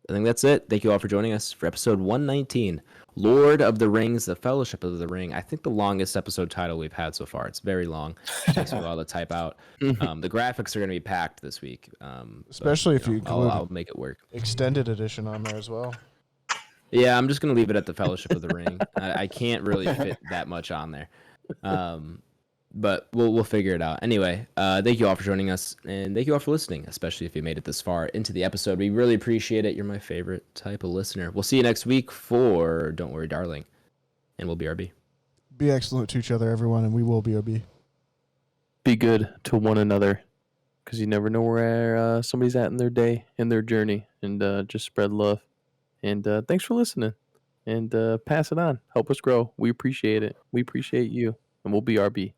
I think that's it. Thank you all for joining us for episode 119, Lord of the Rings, The Fellowship of the Ring. I think the longest episode title we've had so far. It's very long. It takes a while to type out. The graphics are going to be packed this week. Especially if you include I'll make it work. Extended edition on there as well. Yeah, I'm just going to leave it at The Fellowship of the Ring. I can't really fit that much on there. But we'll figure it out. Anyway, thank you all for joining us, and thank you all for listening, especially if you made it this far into the episode. We really appreciate it. You're my favorite type of listener. We'll see you next week for Don't Worry, Darling, and we'll BRB. Be excellent to each other, everyone, and we will BRB. Be good to one another, because you never know where somebody's at in their day, in their journey, and just spread love. And thanks for listening, and pass it on. Help us grow. We appreciate it. We appreciate you, and we'll BRB.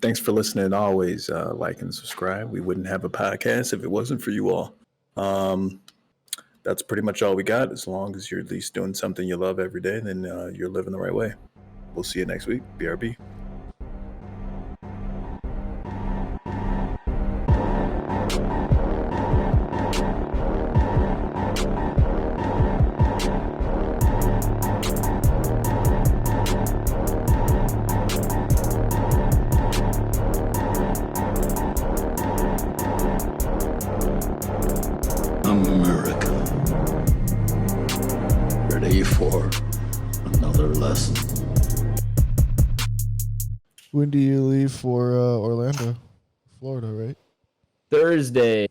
Thanks for listening. Always like and subscribe. We wouldn't have a podcast if it wasn't for you all. That's pretty much all we got. As long as you're at least doing something you love every day, then you're living the right way. We'll see you next week. BRB. America. Ready for another lesson. When do you leave for Orlando, Florida, right? Thursday.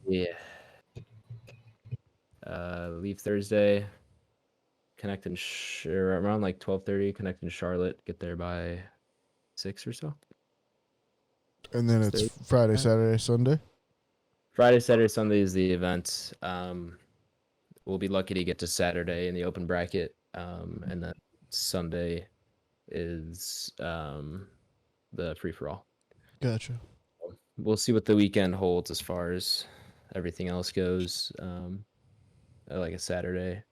Leave Thursday. Connect in around like 12:30. Connect in Charlotte. Get there by 6 or so. And then it's Friday, Saturday, Sunday? Friday, Saturday, Sunday is the event. We'll be lucky to get to Saturday in the open bracket. And then Sunday is the free-for-all. Gotcha. We'll see what the weekend holds as far as everything else goes. Like a Saturday.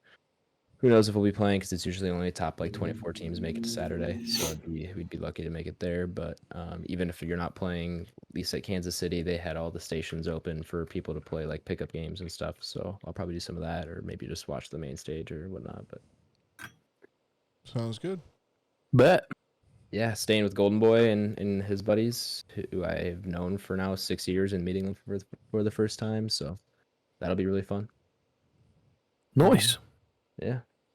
Who knows if we'll be playing, because it's usually only top like 24 teams make it to Saturday. So we'd be lucky to make it there. But even if you're not playing, at least at Kansas City, they had all the stations open for people to play like pickup games and stuff. So I'll probably do some of that, or maybe just watch the main stage or whatnot. But sounds good. Bet. Yeah, staying with Golden Boy and his buddies, who I've known for now 6 years, and meeting them for the first time. So that'll be really fun. Nice. Yeah.